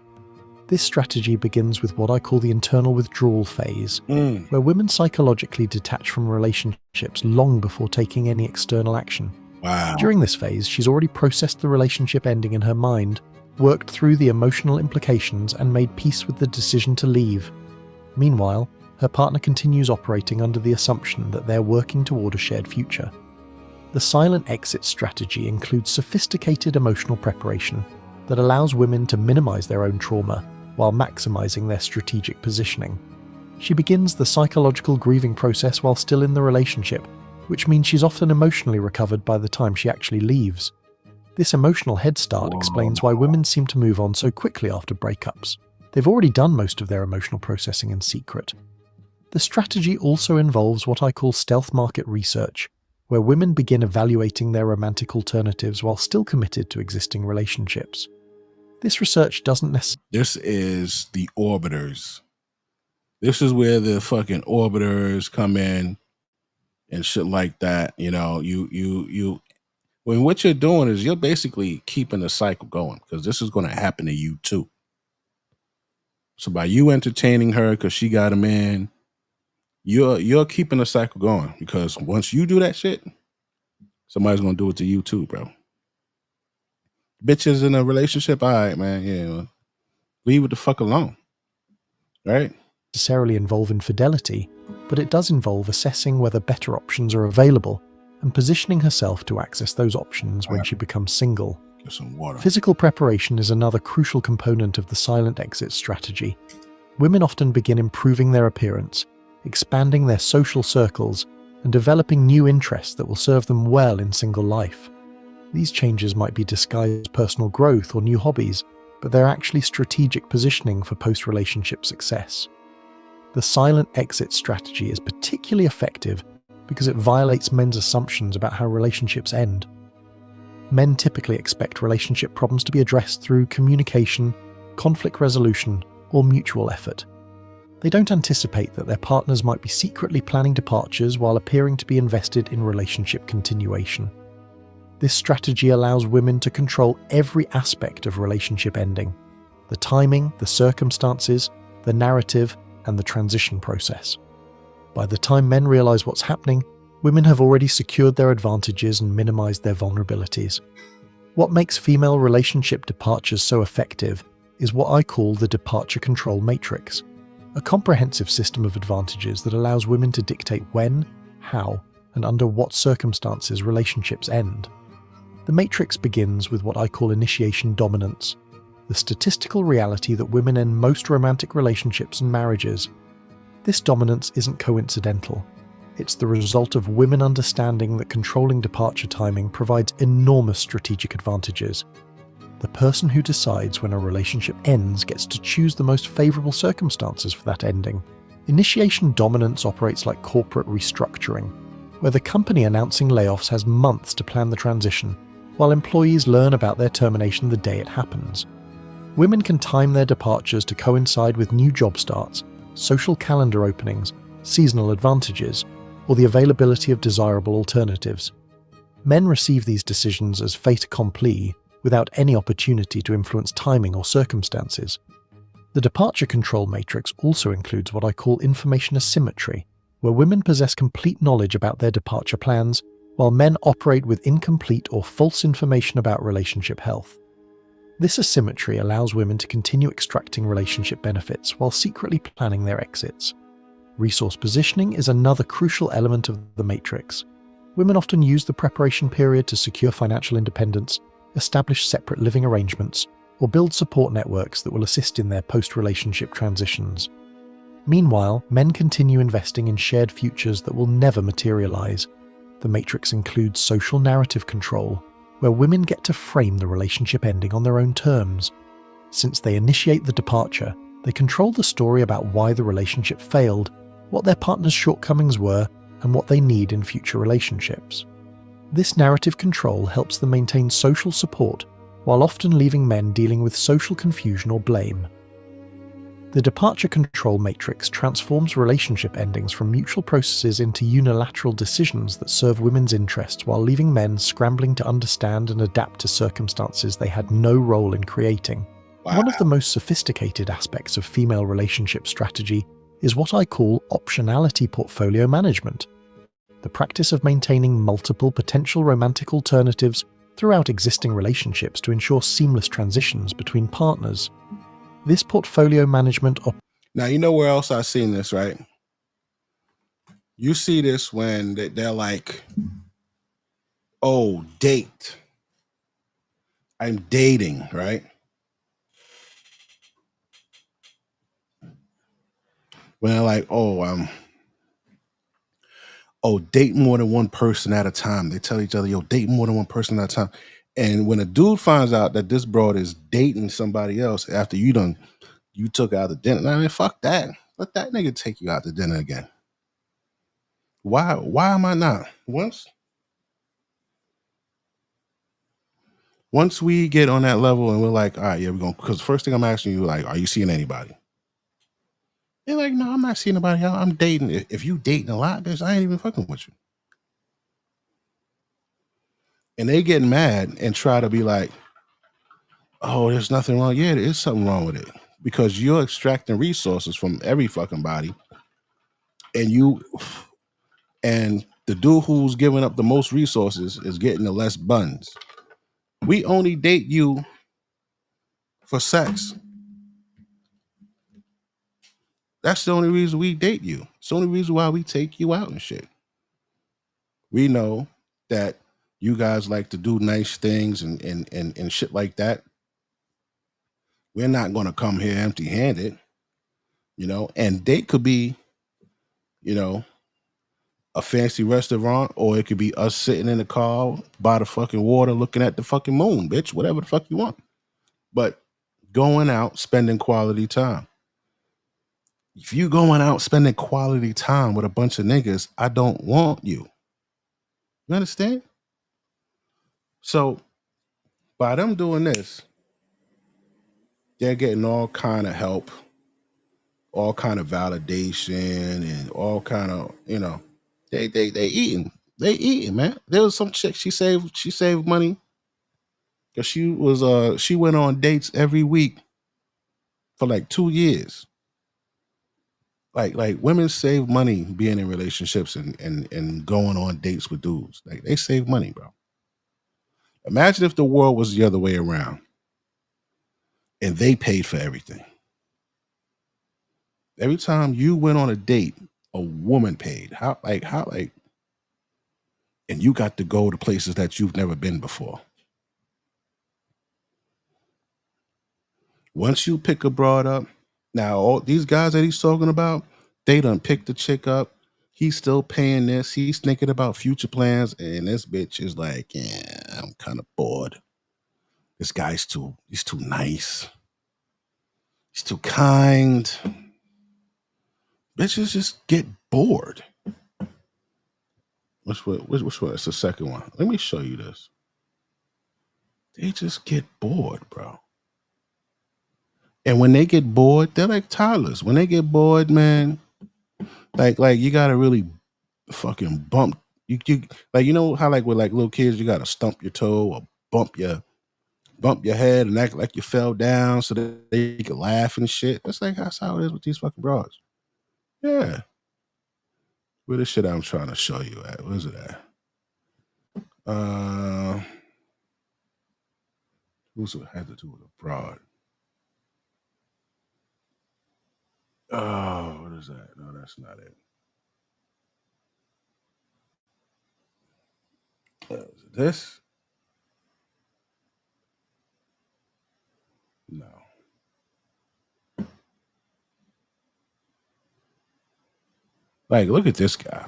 This strategy begins with what I call the internal withdrawal phase, where women psychologically detach from relationships long before taking any external action. Wow. During this phase, she's already processed the relationship ending in her mind, worked through the emotional implications, and made peace with the decision to leave. Meanwhile, her partner continues operating under the assumption that they're working toward a shared future. The silent exit strategy includes sophisticated emotional preparation that allows women to minimize their own trauma while maximizing their strategic positioning. She begins the psychological grieving process while still in the relationship, which means she's often emotionally recovered by the time she actually leaves. This emotional head start explains why women seem to move on so quickly after breakups. They've already done most of their emotional processing in secret. The strategy also involves what I call stealth market research, where women begin evaluating their romantic alternatives while still committed to existing relationships. This research doesn't necessarily... This is the orbiters. This is where the fucking orbiters come in and shit like that. You know, when what you're doing is you're basically keeping the cycle going, because this is going to happen to you too. So by you entertaining her because she got him in, you're keeping the cycle going, because once you do that shit, somebody's going to do it to you too, bro. Bitches in a relationship, all right, man, yeah, leave it the fuck alone, right? Necessarily involve infidelity, but it does involve assessing whether better options are available and positioning herself to access those options when she becomes single. Get some water. Physical preparation is another crucial component of the silent exit strategy. Women often begin improving their appearance, expanding their social circles, and developing new interests that will serve them well in single life. These changes might be disguised as personal growth or new hobbies, but they're actually strategic positioning for post-relationship success. The silent exit strategy is particularly effective because it violates men's assumptions about how relationships end. Men typically expect relationship problems to be addressed through communication, conflict resolution, or mutual effort. They don't anticipate that their partners might be secretly planning departures while appearing to be invested in relationship continuation. This strategy allows women to control every aspect of relationship ending: the timing, the circumstances, the narrative, and the transition process. By the time men realize what's happening, women have already secured their advantages and minimized their vulnerabilities. What makes female relationship departures so effective is what I call the departure control matrix, a comprehensive system of advantages that allows women to dictate when, how, and under what circumstances relationships end. The matrix begins with what I call initiation dominance, the statistical reality that women end most romantic relationships and marriages. This dominance isn't coincidental. It's the result of women understanding that controlling departure timing provides enormous strategic advantages. The person who decides when a relationship ends gets to choose the most favorable circumstances for that ending. Initiation dominance operates like corporate restructuring, where the company announcing layoffs has months to plan the transition, while employees learn about their termination the day it happens. Women can time their departures to coincide with new job starts, social calendar openings, seasonal advantages, or the availability of desirable alternatives. Men receive these decisions as fait accompli, without any opportunity to influence timing or circumstances. The departure control matrix also includes what I call information asymmetry, where women possess complete knowledge about their departure plans, while men operate with incomplete or false information about relationship health. This asymmetry allows women to continue extracting relationship benefits while secretly planning their exits. Resource positioning is another crucial element of the matrix. Women often use the preparation period to secure financial independence, establish separate living arrangements, or build support networks that will assist in their post-relationship transitions. Meanwhile, men continue investing in shared futures that will never materialize. The matrix includes social narrative control, where women get to frame the relationship ending on their own terms. Since they initiate the departure, they control the story about why the relationship failed, what their partner's shortcomings were, and what they need in future relationships. This narrative control helps them maintain social support, while often leaving men dealing with social confusion or blame. The departure control matrix transforms relationship endings from mutual processes into unilateral decisions that serve women's interests while leaving men scrambling to understand and adapt to circumstances they had no role in creating. Wow. One of the most sophisticated aspects of female relationship strategy is what I call optionality portfolio management, the practice of maintaining multiple potential romantic alternatives throughout existing relationships to ensure seamless transitions between partners. This portfolio management Now, you know where else I've seen this, right? You see this when they're like, oh, date. I'm dating, right? When they're like, date more than one person at a time. They tell each other, yo, date more than one person at a time. And when a dude finds out that this broad is dating somebody else after you took out to dinner, I mean, fuck that. Let that nigga take you out to dinner again. Why am I not? Once we get on that level and we're like, all right, yeah, we're going, because first thing I'm asking you, like, are you seeing anybody? They're like, no, I'm not seeing anybody. I'm dating. If you dating a lot, bitch, I ain't even fucking with you. And they get mad and try to be like, oh, there's nothing wrong. Yeah, there is something wrong with it. Because you're extracting resources from every fucking body. And the dude who's giving up the most resources is getting the less buns. We only date you for sex. That's the only reason we date you. It's the only reason why we take you out and shit. We know that you guys like to do nice things and shit like that. We're not going to come here empty-handed, and date could be, a fancy restaurant, or it could be us sitting in the car by the fucking water looking at the fucking moon, bitch, whatever the fuck you want. But going out, spending quality time. If you going out spending quality time with a bunch of niggas, I don't want you. You understand? So by them doing this, they're getting all kind of help, all kind of validation, and all kind of, they eating. They eating, man. There was some chick, she saved money because she went on dates every week for like 2 years. Like women save money being in relationships and going on dates with dudes. Like they save money, bro. Imagine if the world was the other way around and they paid for everything. Every time you went on a date, a woman paid. How, and you got to go to places that you've never been before. Once you pick a broad up, now all these guys that he's talking about, they done picked the chick up. He's still paying this. He's thinking about future plans, and this bitch is like, yeah, I'm kind of bored. This guy's he's too nice. He's too kind. Bitches just get bored. Which one? It's the second one. Let me show you this. They just get bored, bro. And when they get bored, they're like toddlers. When they get bored, man, like you gotta really fucking bump. You like, how like with like little kids, you gotta stump your toe or bump your head and act like you fell down so that they can laugh and shit. That's how it is with these fucking broads. Yeah. Where the shit I'm trying to show you at? Where's it at? Who's it had to do with a broad? Oh, what is that? No, that's not it. Is it this? Like, look at this guy.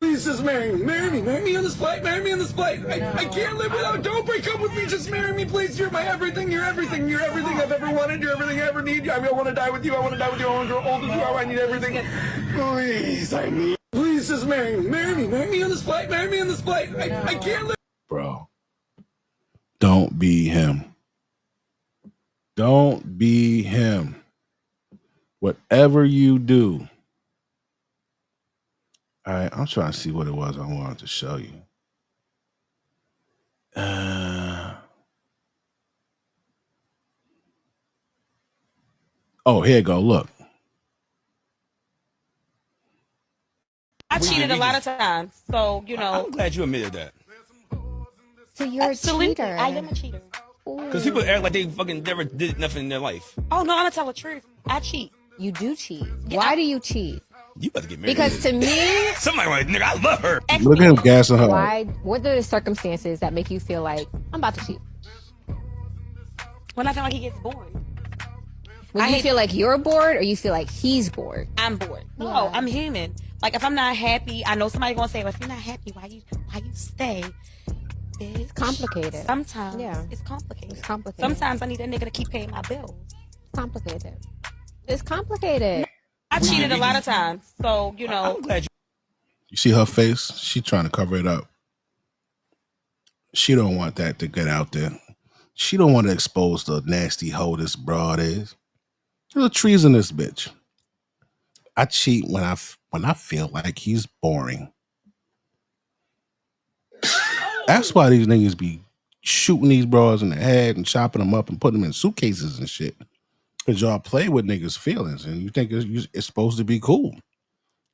Please just marry me. Marry me on this flight. Marry me on this flight. I can't live without. Don't break up with me. Just marry me, please. You're my everything. You're everything. You're everything I've ever wanted. You're everything I ever need. I want to die with you. I want to die with you. I want to grow old with you. I need everything. Please, I need. Please just marry me. Marry me on this flight. Marry me on this flight. I can't live. Bro, don't be him. Don't be him. Whatever you do. All right, I'm trying to see what it was I wanted to show you. Oh, here you go. Look. I cheated a lot of times, so I'm glad you admitted that. So you're a cheater. I am a cheater. Because people act like they fucking never did nothing in their life. Oh no, I'm gonna tell the truth. I cheat. You do cheat. Why do you cheat? You about to get married. Because to me, somebody like, nigga, I love her. Look at him gassing her. Why? What are the circumstances that make you feel like I'm about to cheat? When I feel like he gets bored. When you feel like you're bored, or you feel like he's bored? I'm bored. No, I'm human. Like if I'm not happy, I know somebody's gonna say, "Well, if you're not happy, why you stay?" It's complicated. Sometimes, it's complicated. It's complicated. Sometimes I need a nigga to keep paying my bills. Complicated. It's complicated. I cheated a lot of times, so I'm glad you see her face. She trying to cover it up. She don't want that to get out there. She don't want to expose the nasty hoe this broad is. There's a treasonous bitch. I cheat when I feel like he's boring. That's why these niggas be shooting these bras in the head and chopping them up and putting them in suitcases and shit. Because y'all play with niggas' feelings and you think it's supposed to be cool.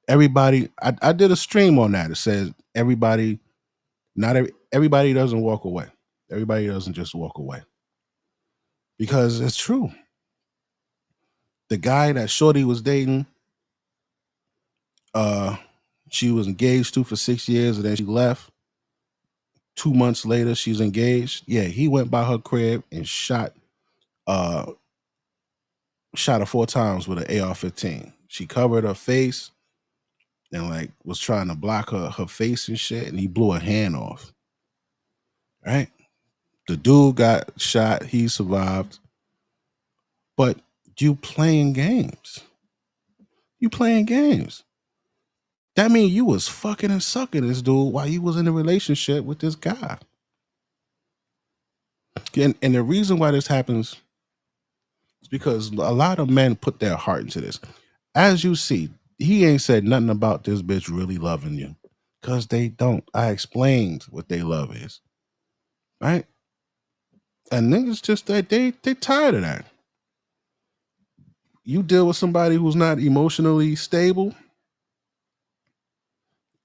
Everybody, I did a stream on that. It says everybody doesn't walk away. Everybody doesn't just walk away. Because it's true. The guy that Shorty was dating, she was engaged to for 6 years and then she left. 2 months later, she's engaged. Yeah, he went by her crib and shot her 4 times with an AR-15. She covered her face and like was trying to block her face and shit, and he blew her hand off. Right? The dude got shot, he survived. But you playing games. You playing games. That means you was fucking and sucking this dude while you was in a relationship with this guy. And the reason why this happens is because a lot of men put their heart into this. As you see, he ain't said nothing about this bitch really loving you. Because they don't. I explained what they love is. Right? And niggas just, they tired of that. You deal with somebody who's not emotionally stable,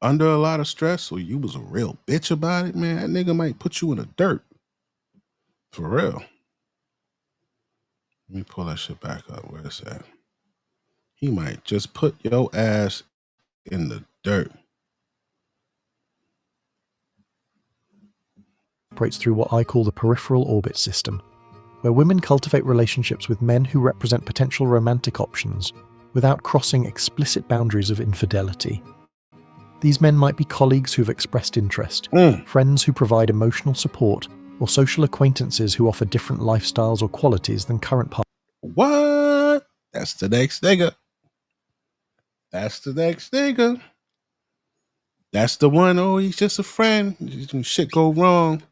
under a lot of stress, or you was a real bitch about it, man, that nigga might put you in the dirt. For real. Let me pull that shit back up. Where it's at? He might just put your ass in the dirt. Operates through what I call the peripheral orbit system, where women cultivate relationships with men who represent potential romantic options without crossing explicit boundaries of infidelity. These men might be colleagues who've expressed interest, friends who provide emotional support, or social acquaintances who offer different lifestyles or qualities than current partners. What? That's the next nigga. That's the next nigga. That's the one, oh, he's just a friend. Shit go wrong.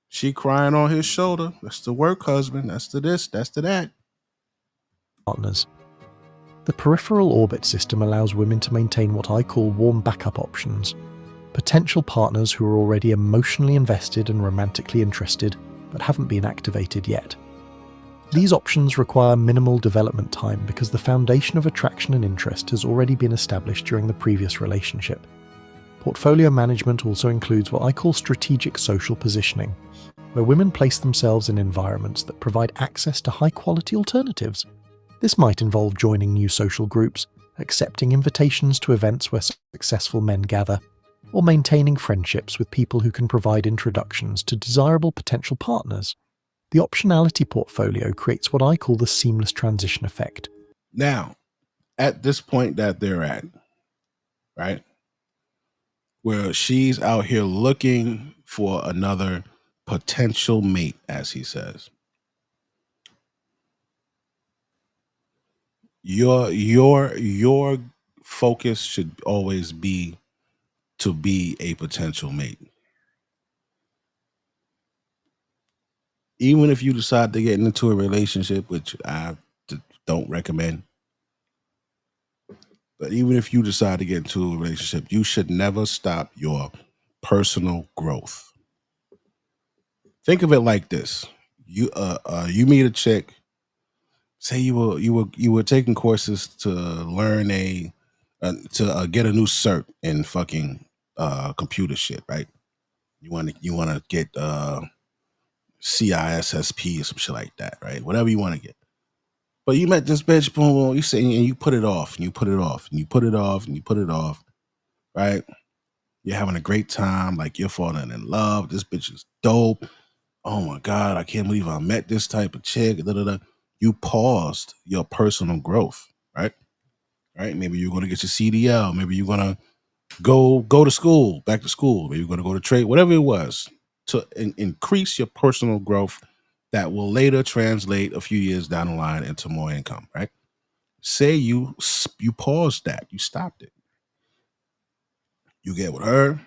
She crying on his shoulder. That's the work husband. That's the this, that's the that. Partners. The peripheral orbit system allows women to maintain what I call warm backup options. Potential partners who are already emotionally invested and romantically interested, but haven't been activated yet. These options require minimal development time because the foundation of attraction and interest has already been established during the previous relationship. Portfolio management also includes what I call strategic social positioning, where women place themselves in environments that provide access to high-quality alternatives. This might involve joining new social groups, accepting invitations to events where successful men gather, or maintaining friendships with people who can provide introductions to desirable potential partners. The optionality portfolio creates what I call the seamless transition effect. Now, at this point that they're at, right? Where she's out here looking for another potential mate, as he says. Your focus should always be to be a potential mate. Even if you decide to get into a relationship, which I don't recommend, but even if you decide to get into a relationship, you should never stop your personal growth. Think of it like this: you meet a chick. Say you were taking courses to learn to get a new cert in fucking computer shit, right? You want to get CISSP or some shit like that, right? Whatever you want to get. But you met this bitch, boom, boom, you say, and you put it off, and you put it off, and you put it off, and you put it off, right? You're having a great time, like you're falling in love. This bitch is dope. Oh my God, I can't believe I met this type of chick. Da, da, da. You paused your personal growth, right? Right? Maybe you're going to get your CDL. Maybe you're going to go to school, back to school. Maybe you're going to go to trade, whatever it was, to increase your personal growth that will later translate a few years down the line into more income, right? Say you paused that, you stopped it. You get with her.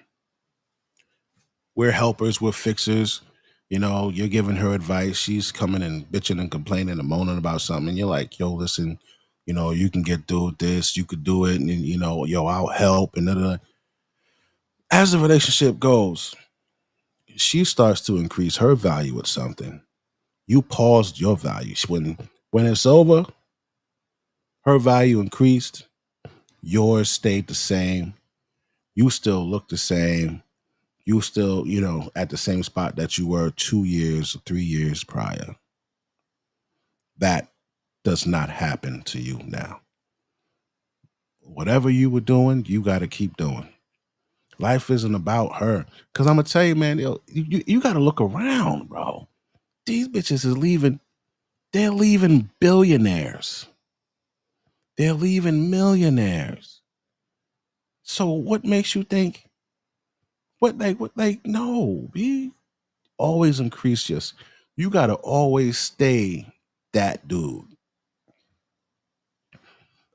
We're helpers, we're fixers. You know, you're giving her advice. She's coming and bitching and complaining and moaning about something. And you're like, yo, listen, you know, you can get through this. You could do it. And, you know, yo, I'll help. And da-da-da. As the relationship goes, she starts to increase her value with something. You paused your value. When it's over, her value increased. Yours stayed the same. You still look the same. You still, you know, at the same spot that you were 2 years, 3 years prior. That does not happen to you now. Whatever you were doing, you got to keep doing. Life isn't about her. Because I'm going to tell you, man, you got to look around, bro. These bitches is leaving. They're leaving billionaires. They're leaving millionaires. So what makes you think, no, be always increase your, you got to always stay that dude.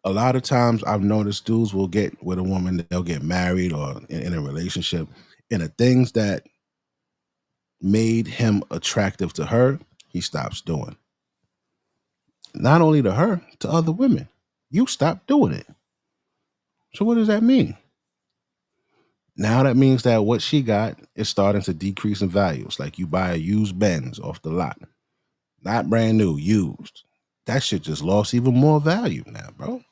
A lot of times I've noticed dudes will get with a woman, they'll get married or in a relationship, and the things that made him attractive to her, he stops doing. Not only to her, to other women. You stop doing it. So what does that mean? Now that means that what she got is starting to decrease in value. It's like you buy a used Benz off the lot. Not brand new, used. That shit just lost even more value now, bro.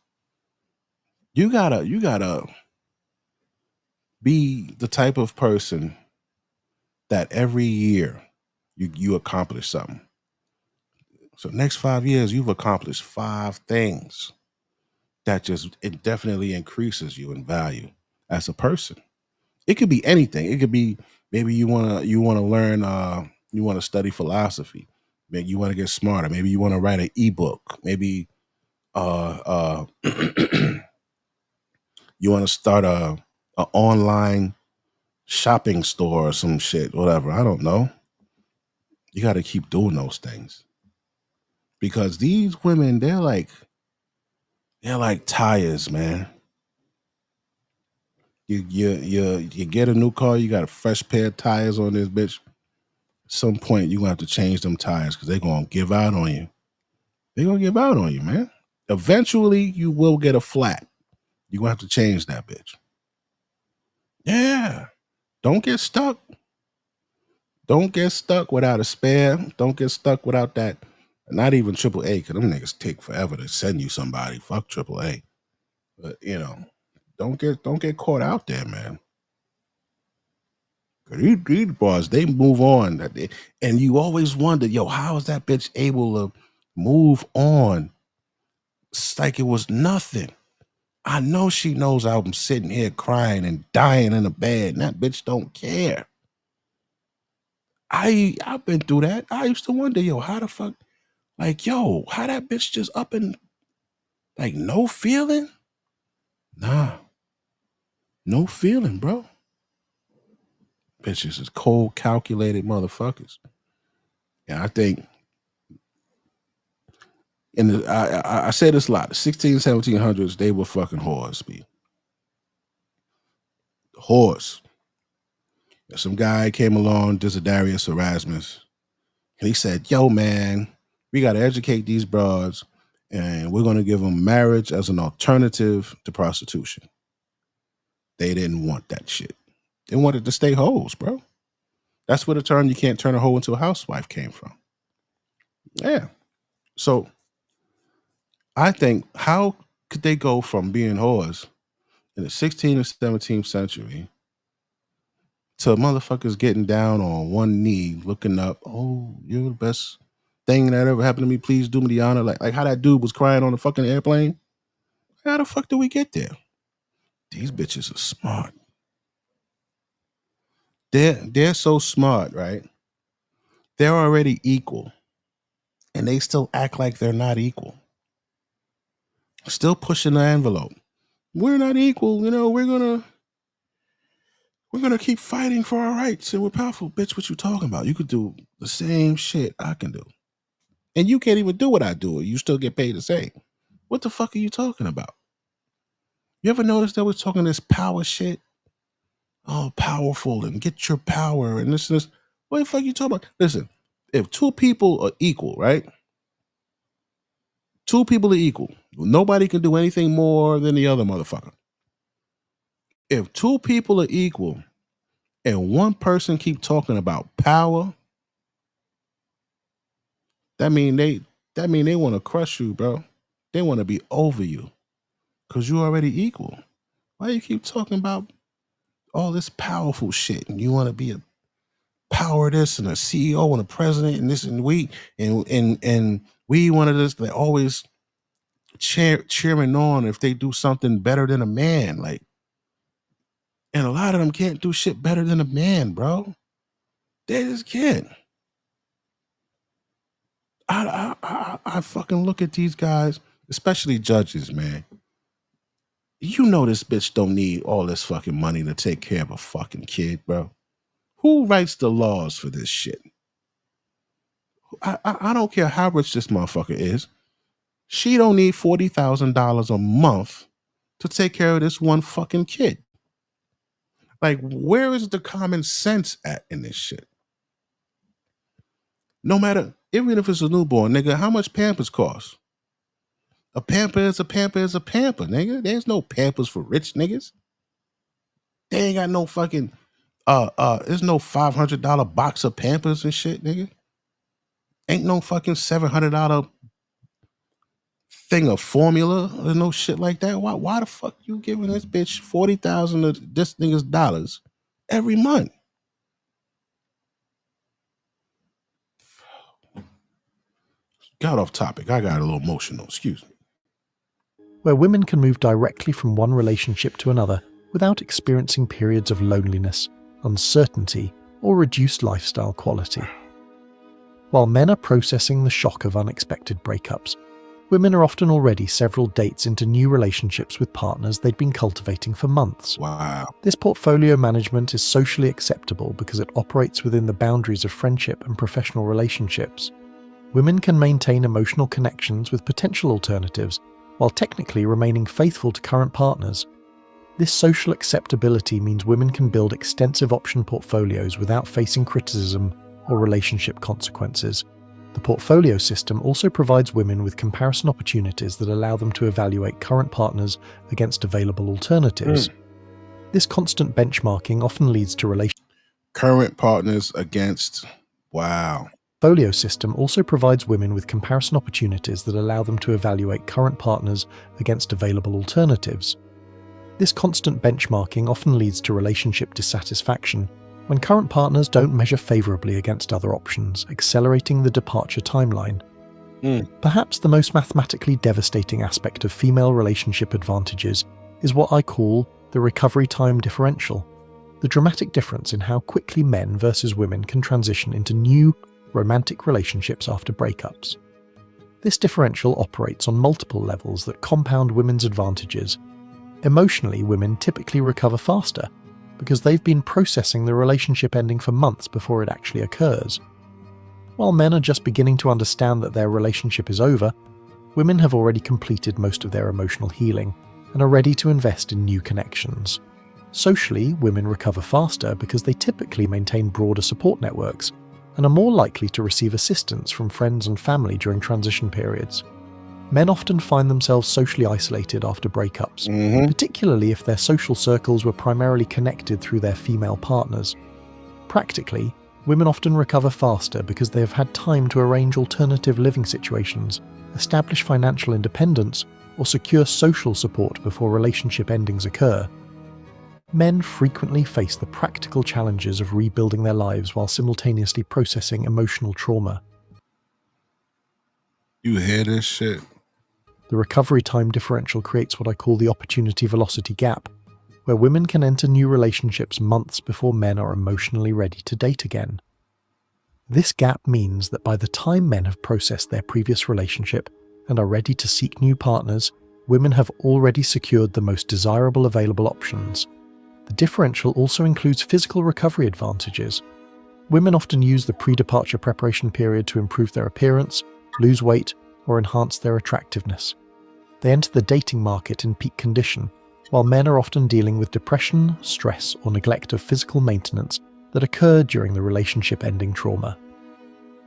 You gotta be the type of person that every year you accomplish something. So next 5 years, you've accomplished 5 things that just, it definitely increases you in value as a person. It could be anything. It could be maybe you wanna learn, you wanna study philosophy. Maybe you wanna get smarter. Maybe you wanna write an ebook. Maybe you wanna start a online shopping store or some shit, whatever. I don't know. You got to keep doing those things because these women, they're like tires, man. You get a new car, you got a fresh pair of tires on this bitch. At some point, you're gonna have to change them tires because they're gonna give out on you. They're gonna give out on you, man. Eventually, you will get a flat. You're gonna have to change that bitch. Yeah. Don't get stuck. Don't get stuck without a spare. Don't get stuck without that. Not even AAA, because them niggas take forever to send you somebody. Fuck AAA. But you know, don't get caught out there, man. These bars, they move on. And you always wonder, yo, how is that bitch able to move on? It's like it was nothing. I know she knows I'm sitting here crying and dying in the bed, and that bitch don't care. I've been through that. I used to wonder, yo, how the fuck, like, yo, how that bitch just up and Like, no feeling? Nah. No feeling, bro. Bitches is cold, calculated motherfuckers. And I think, I say this a lot, the 1700s, they were fucking whores, B. Whores. And some guy came along, Desiderius Erasmus, and he said, yo, man, we got to educate these broads, and we're going to give them marriage as an alternative to prostitution. They didn't want that shit. They wanted to stay hoes, bro. That's where the term "you can't turn a hoe into a housewife" came from. Yeah. So I think, how could they go from being whores in the 16th and 17th century to motherfuckers getting down on one knee, looking up, oh, you're the best thing that ever happened to me. Please do me the honor. Like how that dude was crying on the fucking airplane. How the fuck did we get there? These bitches are smart. They're so smart, right? They're already equal, and they still act like they're not equal. Still pushing the envelope. We're not equal, you know. We're gonna keep fighting for our rights, and we're powerful. Bitch, what you talking about? You could do the same shit I can do, and you can't even do what I do. You still get paid the same. What the fuck are you talking about? You ever notice that we're talking this power shit? Oh, powerful, and get your power, and this and this. What the fuck are you talking about? Listen, if two people are equal, right? Two people are equal. Nobody can do anything more than the other motherfucker. If two people are equal and one person keep talking about power, that mean they want to crush you, bro. They want to be over you because you already equal. Why you keep talking about all this powerful shit and you want to be a power this and a CEO and a president and this and we one of this? They always cheering on if they do something better than a man, like. And a lot of them can't do shit better than a man, bro. They just can't. I fucking look at these guys, especially judges, man. You know this bitch don't need all this fucking money to take care of a fucking kid, bro. Who writes the laws for this shit? I don't care how rich this motherfucker is. She don't need $40,000 a month to take care of this one fucking kid. Like, where is the common sense at in this shit? No matter, even if it's a newborn, nigga, how much Pampers cost? A Pamper is a Pamper is a Pamper, nigga. There's no Pampers for rich niggas. They ain't got no fucking, there's no $500 box of Pampers and shit, nigga. Ain't no fucking $700 thing of formula. There's no shit like that. Why the fuck you giving this bitch $40,000 of this nigga's dollars every month? Got off topic. I got a little emotional. Excuse me. Where women can move directly from one relationship to another without experiencing periods of loneliness, uncertainty, or reduced lifestyle quality. While men are processing the shock of unexpected breakups, women are often already several dates into new relationships with partners they'd been cultivating for months. Wow. This portfolio management is socially acceptable because it operates within the boundaries of friendship and professional relationships. Women can maintain emotional connections with potential alternatives while technically remaining faithful to current partners. This social acceptability means women can build extensive option portfolios without facing criticism or relationship consequences. The portfolio system also provides women with comparison opportunities that allow them to evaluate current partners against available alternatives. This constant benchmarking often leads to current partners against, wow. Portfolio system also provides women with comparison opportunities that allow them to evaluate current partners against available alternatives. This constant benchmarking often leads to relationship dissatisfaction when current partners don't measure favorably against other options, accelerating the departure timeline. Perhaps the most mathematically devastating aspect of female relationship advantages is what I call the recovery time differential, the dramatic difference in how quickly men versus women can transition into new, romantic relationships after breakups. This differential operates on multiple levels that compound women's advantages. Emotionally, women typically recover faster because they've been processing the relationship ending for months before it actually occurs. While men are just beginning to understand that their relationship is over, women have already completed most of their emotional healing and are ready to invest in new connections. Socially, women recover faster because they typically maintain broader support networks and are more likely to receive assistance from friends and family during transition periods. Men often find themselves socially isolated after breakups, particularly if their social circles were primarily connected through their female partners. Practically, women often recover faster because they have had time to arrange alternative living situations, establish financial independence, or secure social support before relationship endings occur. Men frequently face the practical challenges of rebuilding their lives while simultaneously processing emotional trauma. You hear this shit? The recovery time differential creates what I call the opportunity velocity gap, where women can enter new relationships months before men are emotionally ready to date again. This gap means that by the time men have processed their previous relationship and are ready to seek new partners, women have already secured the most desirable available options. The differential also includes physical recovery advantages. Women often use the pre-departure preparation period to improve their appearance, lose weight, or enhance their attractiveness. They enter the dating market in peak condition, while men are often dealing with depression, stress, or neglect of physical maintenance that occurred during the relationship-ending trauma.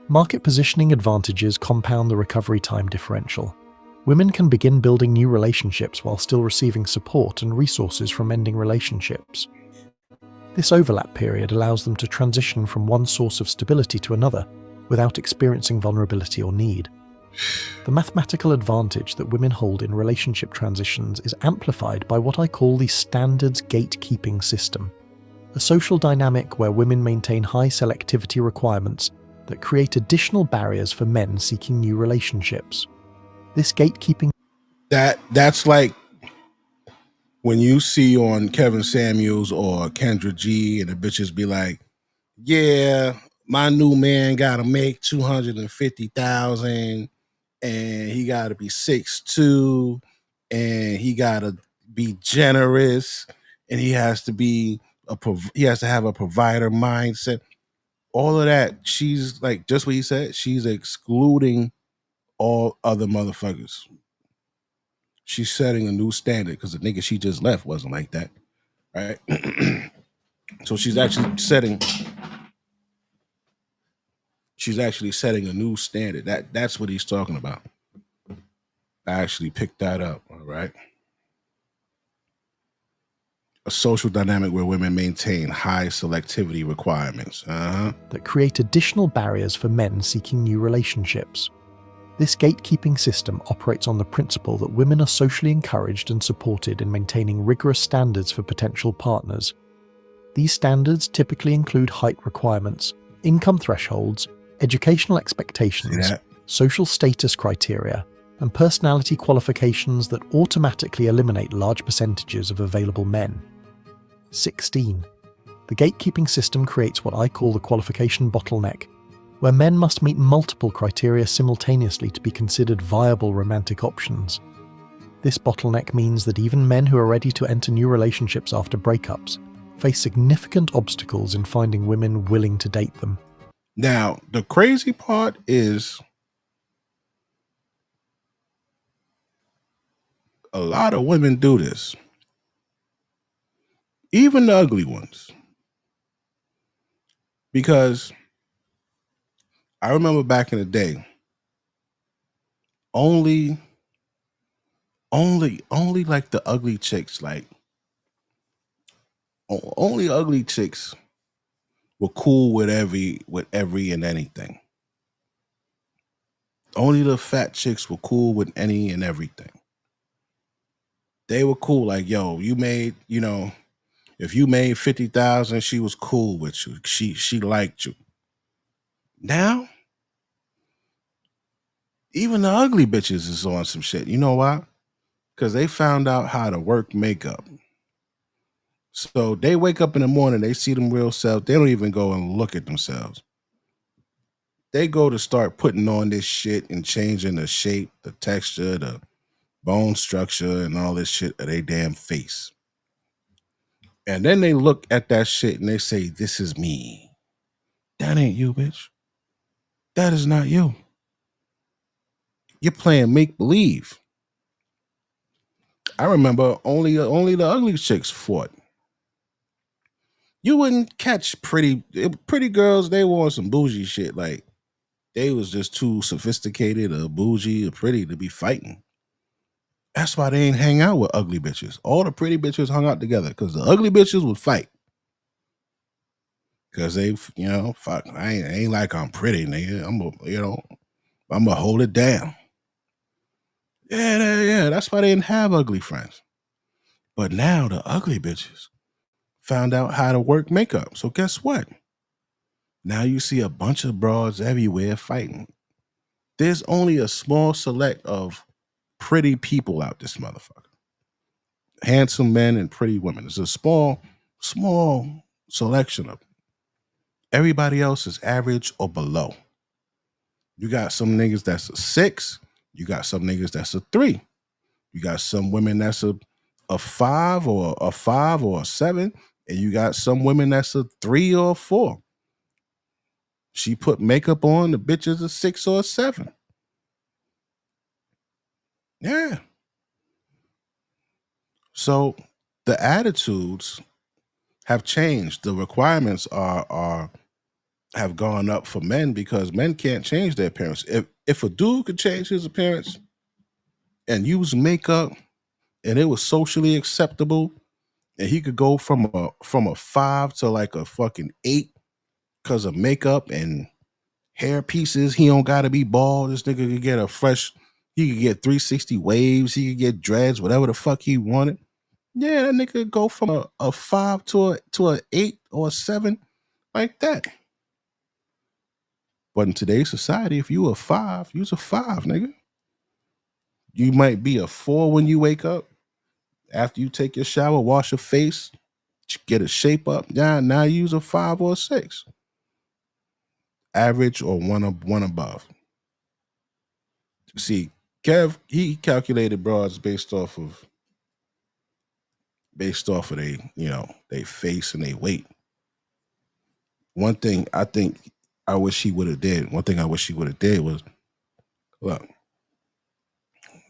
Market positioning advantages compound the recovery time differential. Women can begin building new relationships while still receiving support and resources from ending relationships. This overlap period allows them to transition from one source of stability to another without experiencing vulnerability or need. The mathematical advantage that women hold in relationship transitions is amplified by what I call the standards gatekeeping system, a social dynamic where women maintain high selectivity requirements that create additional barriers for men seeking new relationships. This gatekeeping... That's like when you see on Kevin Samuels or Kendra G and the bitches be like, yeah, my new man gotta make $250,000 and he gotta be 6'2" and he gotta be generous and he has to have a provider mindset. All of that, she's like, just what he said, she's excluding all other motherfuckers. She's setting a new standard because the nigga she just left wasn't like that, right? So she's actually setting a new standard. That's what he's talking about. I actually picked that up, all right? A social dynamic where women maintain high selectivity requirements. That create additional barriers for men seeking new relationships. This gatekeeping system operates on the principle that women are socially encouraged and supported in maintaining rigorous standards for potential partners. These standards typically include height requirements, income thresholds, educational expectations, social status criteria, and personality qualifications that automatically eliminate large percentages of available men. 16. The gatekeeping system creates what I call the qualification bottleneck, where men must meet multiple criteria simultaneously to be considered viable romantic options. This bottleneck means that even men who are ready to enter new relationships after breakups face significant obstacles in finding women willing to date them. Now, the crazy part is a lot of women do this. Even the ugly ones. Because I remember back in the day, only like the ugly chicks, like only ugly chicks were cool with every and anything. Only the fat chicks were cool with any and everything. They were cool, like, yo, you made, if you made 50,000, she was cool with you. She liked you. Now, even the ugly bitches is on some shit. You know why? Because they found out how to work makeup. So they wake up in the morning, they see them real self. They don't even go and look at themselves. they go to start putting on this shit and changing the shape, the texture, the bone structure, and all this shit of their damn face. And then they look at that shit and they say, "This is me." That ain't you, bitch. That is not you. You're playing make believe. I remember only the ugly chicks fought. You wouldn't catch pretty girls. They wore some bougie shit. Like they was just too sophisticated or bougie or pretty to be fighting. That's why they ain't hang out with ugly bitches. All the pretty bitches hung out together because the ugly bitches would fight. Cause they, fuck. I ain't like I'm pretty, nigga. I'm gonna hold it down. Yeah. That's why they didn't have ugly friends. But now the ugly bitches found out how to work makeup. So guess what? Now you see a bunch of broads everywhere fighting. There's only a small select of pretty people out this motherfucker. Handsome men and pretty women. It's a small selection of them. Everybody else is average or below. You got some niggas that's a 6. You got some niggas that's a 3. You got some women that's a 5 or a 7. And you got some women that's a 3 or a 4. She put makeup on, the bitch is a 6 or a 7. Yeah. So the attitudes have changed. The requirements have gone up for men because men can't change their appearance. If a dude could change his appearance and use makeup and it was socially acceptable and he could go from a 5 to like a fucking 8 because of makeup and hair pieces, he don't gotta be bald. This nigga could get he could get 360 waves, he could get dreads, whatever the fuck he wanted. Yeah, that nigga could go from a 5 to a 8 or a 7 like that. But in today's society, if you a 5, you's a 5, nigga. You might be a 4 when you wake up. After you take your shower, wash your face, get a shape up. Yeah, now you's a 5 or a 6. Average or one above. See, Kev, he calculated broads based off of they face and they weight. One thing I think I wish he would have did was, look,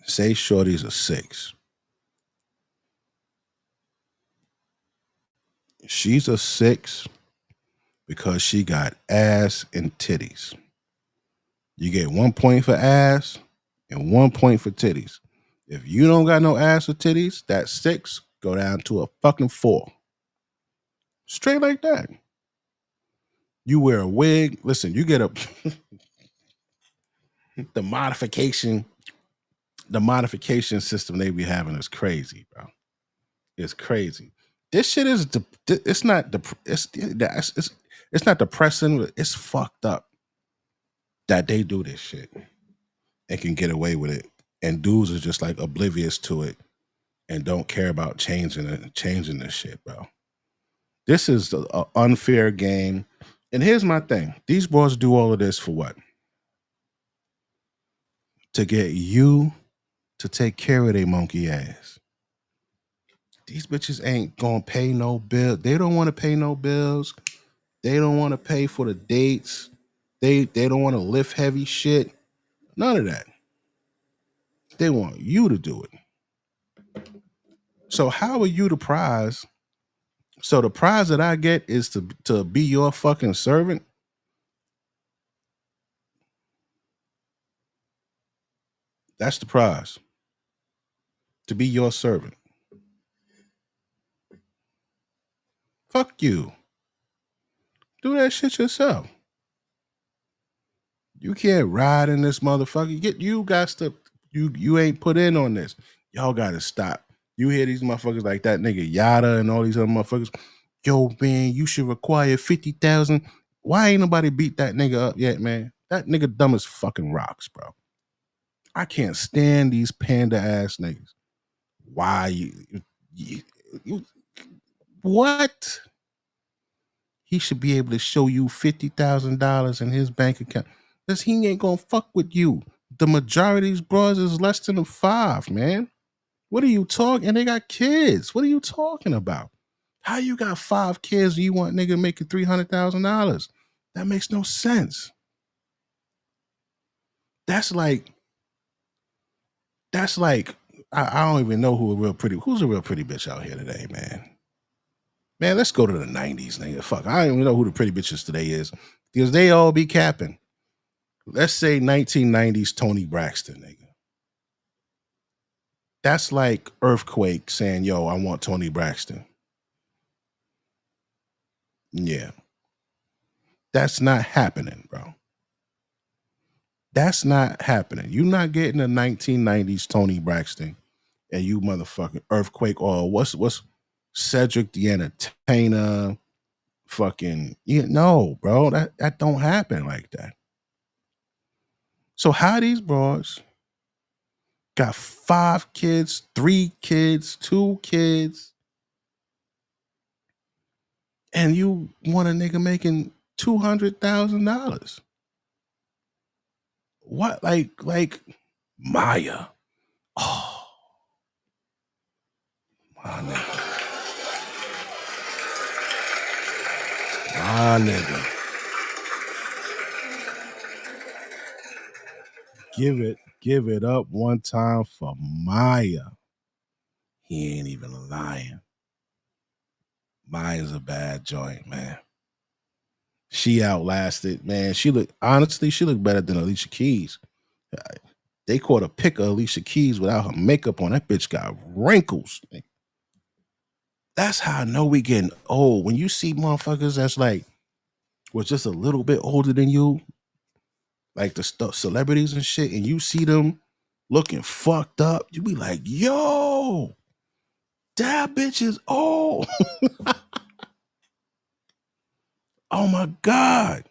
say shorty's a 6. She's a 6 because she got ass and titties. You get 1 point for ass and 1 point for titties. If you don't got no ass or titties, that 6 go down to a fucking 4. Straight like that. You wear a wig. Listen, you get the modification system they be having is crazy, bro. It's crazy. This shit is it's not depressing. It's fucked up that they do this shit and can get away with it, and dudes are just like oblivious to it and don't care about changing this shit, bro. This is an unfair game. And here's my thing: these boys do all of this for what? To get you to take care of their monkey ass. These bitches ain't gonna pay no bill. They don't want to pay no bills. They don't want to pay for the dates. They don't want to lift heavy shit. None of that. They want you to do it. So how are you the prize? So the prize that I get is to be your fucking servant. That's the prize. To be your servant. Fuck you. Do that shit yourself. You can't ride in this motherfucker. You ain't put in on this. Y'all gotta stop. You hear these motherfuckers like that nigga Yada and all these other motherfuckers. Yo, man, you should require 50,000. Why ain't nobody beat that nigga up yet, man? That nigga dumb as fucking rocks, bro. I can't stand these panda ass niggas. Why you what? He should be able to show you $50,000 in his bank account. Because he ain't gonna fuck with you. The majority of these bros is less than a 5, man. What are you talking? And they got kids. What are you talking about? How you got 5 kids and you want nigga making $300,000? That makes no sense. That's like I don't even know who's a real pretty bitch out here today, man. Man, let's go to the 90s, nigga. Fuck, I don't even know who the pretty bitches today is because they all be capping. Let's say 1990s Tony Braxton, nigga. That's like Earthquake saying, yo, I want Tony Braxton. Yeah. That's not happening, bro. That's not happening. You're not getting a 1990s Tony Braxton and you motherfucking Earthquake or what's Cedric the Entertainer fucking, no, bro. That don't happen like that. So how these bros got 5 kids, 3 kids, 2 kids, and you want a nigga making $200,000? What, like Maya? Oh, my nigga, my nigga. Give it up one time for Maya. He ain't even lying. Maya's a bad joint, man. She outlasted, man. She looked better than Alicia Keys. They caught a pic of Alicia Keys without her makeup on. That bitch got wrinkles. That's how I know we getting old. When you see motherfuckers that's like, was just a little bit older than you, like the celebrities and shit, and you see them looking fucked up, you be like, yo, that bitch is old. Oh my God.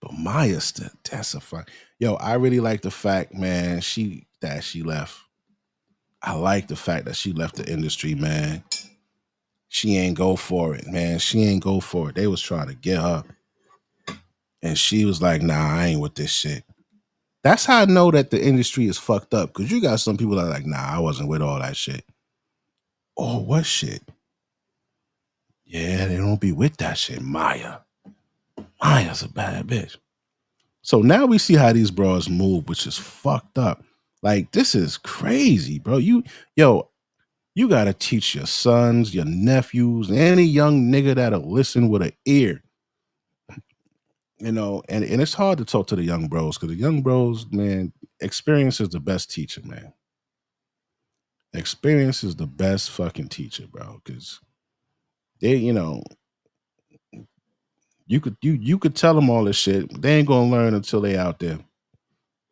But Maya still, that's a fun. Yo, I really like the fact, man, she left. I like the fact that she left the industry, man. She ain't go for it, man. She ain't go for it. They was trying to get her. And she was like, nah, I ain't with this shit. That's how I know that the industry is fucked up. Because you got some people that are like, nah, I wasn't with all that shit. Oh, what shit? Yeah, they don't be with that shit. Maya's a bad bitch. So now we see how these bros move, which is fucked up. Like, this is crazy, bro. You gotta teach your sons, your nephews, any young nigga that'll listen with an ear. You know, and it's hard to talk to the young bros because the young bros, man, experience is the best teacher, man. Experience is the best fucking teacher, bro. Because they, you could tell them all this shit. They ain't gonna learn until they out there,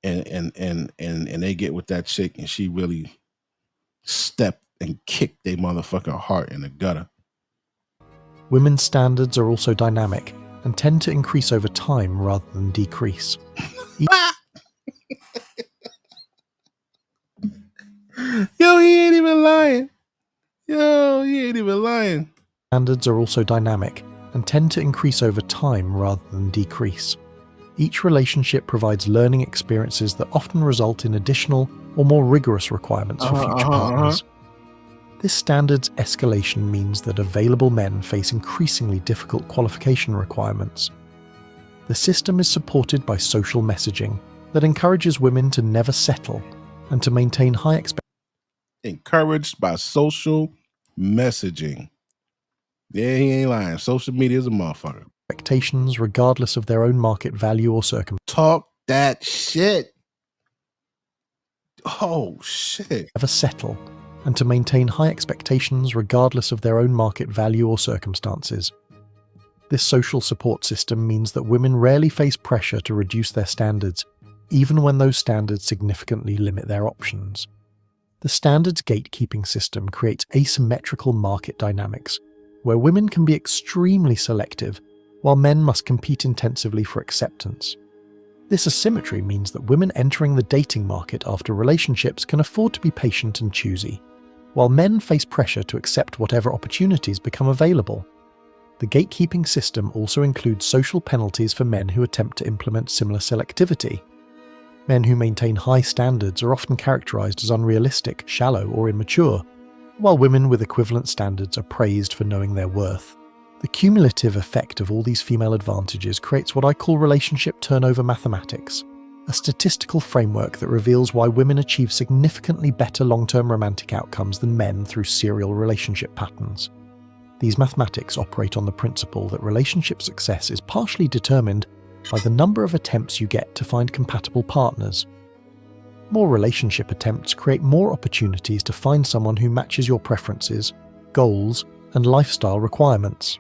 and they get with that chick, and she really stepped and kicked their motherfucking heart in the gutter. Women's standards are also dynamic and tend to increase over time rather than decrease. Yo, he ain't even lying. Standards are also dynamic and tend to increase over time rather than decrease. Each relationship provides learning experiences that often result in additional or more rigorous requirements for future partners. This standards escalation means that available men face increasingly difficult qualification requirements. The system is supported by social messaging that encourages women to never settle and to maintain high expectations. Encouraged by social messaging. Yeah, he ain't lying. Social media is a motherfucker. Expectations regardless of their own market value or circumstances. Talk that shit. Oh, shit. Never settle and to maintain high expectations regardless of their own market value or circumstances. This social support system means that women rarely face pressure to reduce their standards, even when those standards significantly limit their options. The standards gatekeeping system creates asymmetrical market dynamics, where women can be extremely selective, while men must compete intensively for acceptance. This asymmetry means that women entering the dating market after relationships can afford to be patient and choosy, while men face pressure to accept whatever opportunities become available. The gatekeeping system also includes social penalties for men who attempt to implement similar selectivity. Men who maintain high standards are often characterized as unrealistic, shallow, or immature, while women with equivalent standards are praised for knowing their worth. The cumulative effect of all these female advantages creates what I call relationship turnover mathematics, a statistical framework that reveals why women achieve significantly better long-term romantic outcomes than men through serial relationship patterns. These mathematics operate on the principle that relationship success is partially determined by the number of attempts you get to find compatible partners. More relationship attempts create more opportunities to find someone who matches your preferences, goals, and lifestyle requirements.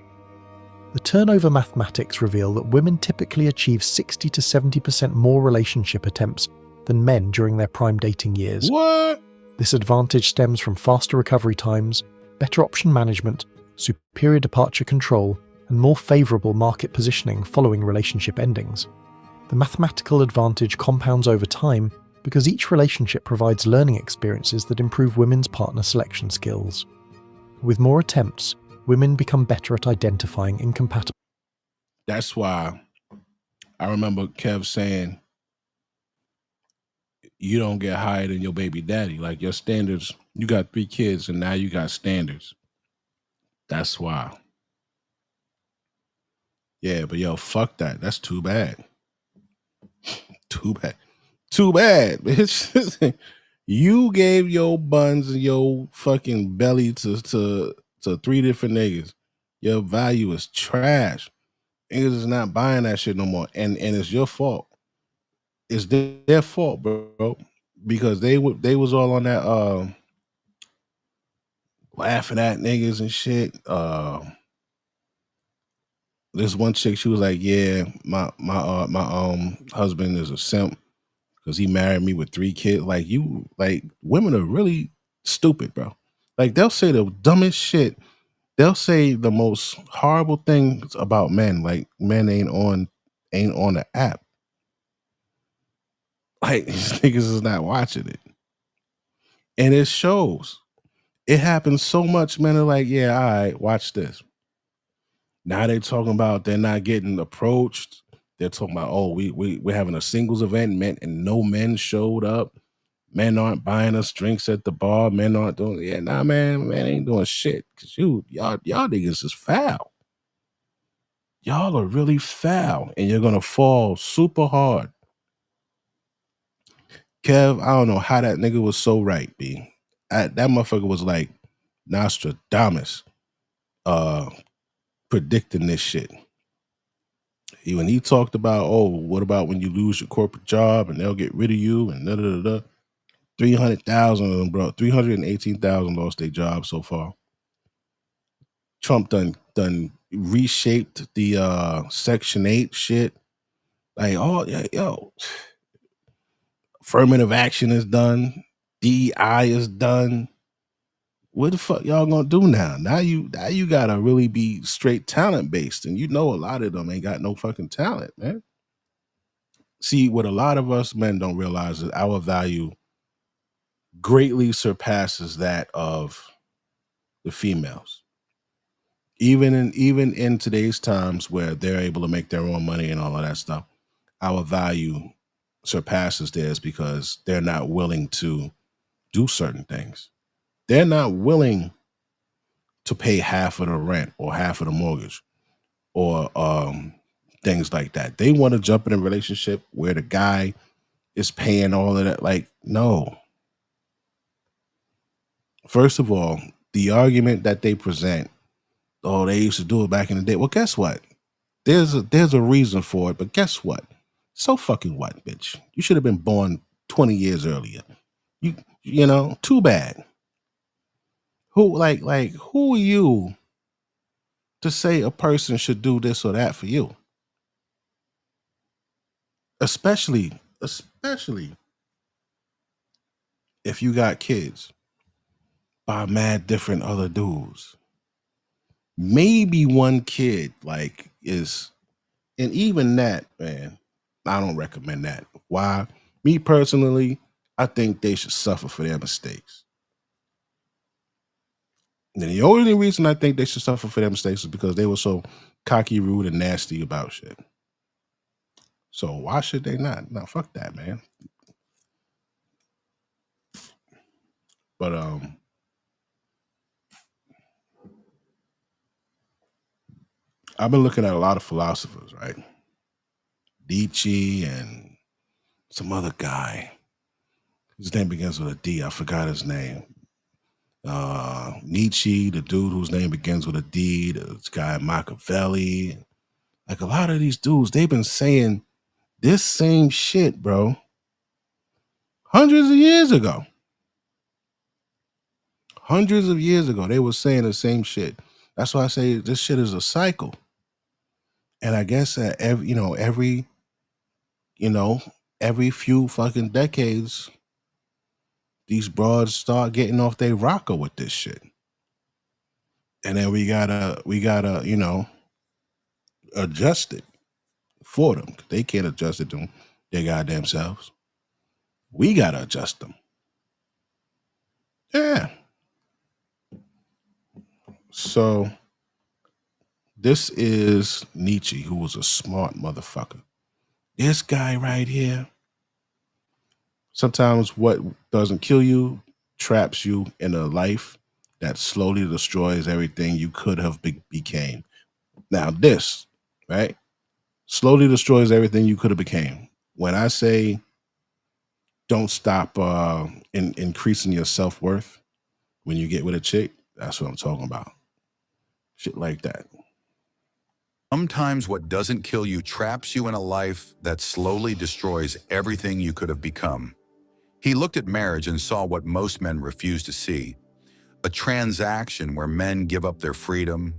The turnover mathematics reveal that women typically achieve 60 to 70% more relationship attempts than men during their prime dating years. What? This advantage stems from faster recovery times, better option management, superior departure control, and more favourable market positioning following relationship endings. The mathematical advantage compounds over time because each relationship provides learning experiences that improve women's partner selection skills. With more attempts, women become better at identifying incompatible. That's why I remember Kev saying, you don't get higher than your baby daddy. Like your standards, you got 3 kids and now you got standards. That's why. Yeah, but yo, fuck that. That's too bad. Too bad. Too bad, bitch. You gave your buns and your fucking belly to 3 different niggas. Your value is trash. Niggas is not buying that shit no more. And it's your fault. It's their fault, bro. Because they was all on that laughing at niggas and shit. This one chick, she was like, yeah, my husband is a simp because he married me with 3 kids. Like women are really stupid, bro. Like they'll say the dumbest shit. They'll say the most horrible things about men. Like men ain't on the app. Like these niggas is not watching it. And it shows. It happens so much. Men are like, yeah, all right, watch this. Now they're talking about they're not getting approached. They're talking about, oh, we're having a singles event, and no men showed up. Men aren't buying us drinks at the bar. Men aren't doing, yeah, nah, man ain't doing shit. Cause y'all niggas is foul. Y'all are really foul, and you're gonna fall super hard. Kev, I don't know how that nigga was so right, B. That motherfucker was like Nostradamus, predicting this shit. When he talked about, oh, what about when you lose your corporate job and they'll get rid of you and 300,000 of them, bro. 318,000 lost their jobs so far. Trump done reshaped the Section 8 shit. Like, oh, yeah, yo. Affirmative action is done. DEI is done. What the fuck y'all gonna do now? Now you gotta really be straight talent based, and you know a lot of them ain't got no fucking talent, man. See, what a lot of us men don't realize is our value greatly surpasses that of the females. Even in today's times where they're able to make their own money and all of that stuff, our value surpasses theirs because they're not willing to do certain things. They're not willing to pay half of the rent or half of the mortgage or things like that. They want to jump in a relationship where the guy is paying all of that. Like, no. First of all, the argument that they present, oh, they used to do it back in the day. Well, guess what? There's a reason for it, but guess what? So fucking what, bitch? You should have been born 20 years earlier. You know, too bad. Who who are you to say a person should do this or that for you? Especially if you got kids by mad different other dudes. Maybe one kid is, and even that, man, I don't recommend that. Why? Me personally, I think they should suffer for their mistakes. And the only reason I think they should suffer for their mistakes is because they were so cocky, rude, and nasty about shit. So why should they not? No, fuck that, man. But I've been looking at a lot of philosophers, right? Nietzsche and some other guy. His name begins with a D. I forgot his name. Nietzsche, the dude whose name begins with a D, this guy Machiavelli. Like a lot of these dudes, they've been saying this same shit, bro. Hundreds of years ago. Hundreds of years ago, they were saying the same shit. That's why I say this shit is a cycle. And I guess that every few fucking decades, these broads start getting off their rocker with this shit. And then we gotta, adjust it for them. They can't adjust it to their goddamn selves. We gotta adjust them. Yeah. So this is Nietzsche, who was a smart motherfucker. This guy right here. Sometimes what doesn't kill you traps you in a life that slowly destroys everything you could have became. Now this, right, slowly destroys everything you could have became. When I say don't stop increasing your self-worth when you get with a chick, that's what I'm talking about. Shit like that. Sometimes what doesn't kill you traps you in a life that slowly destroys everything you could have become. He looked at marriage and saw what most men refuse to see: a transaction where men give up their freedom,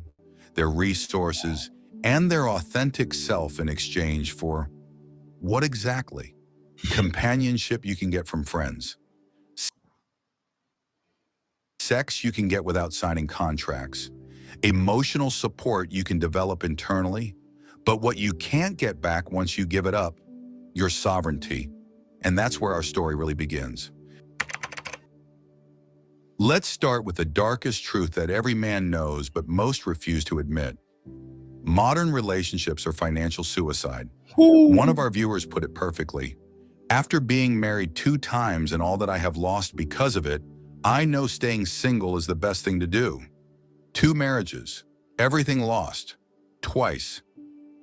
their resources, and their authentic self in exchange for what exactly? Companionship you can get from friends. Sex you can get without signing contracts. Emotional support you can develop internally. But what you can't get back once you give it up, your sovereignty. And that's where our story really begins. Let's start with the darkest truth that every man knows, but most refuse to admit. Modern relationships are financial suicide. One of our viewers put it perfectly. After being married 2 times and all that I have lost because of it, I know staying single is the best thing to do. 2 marriages, everything lost, twice.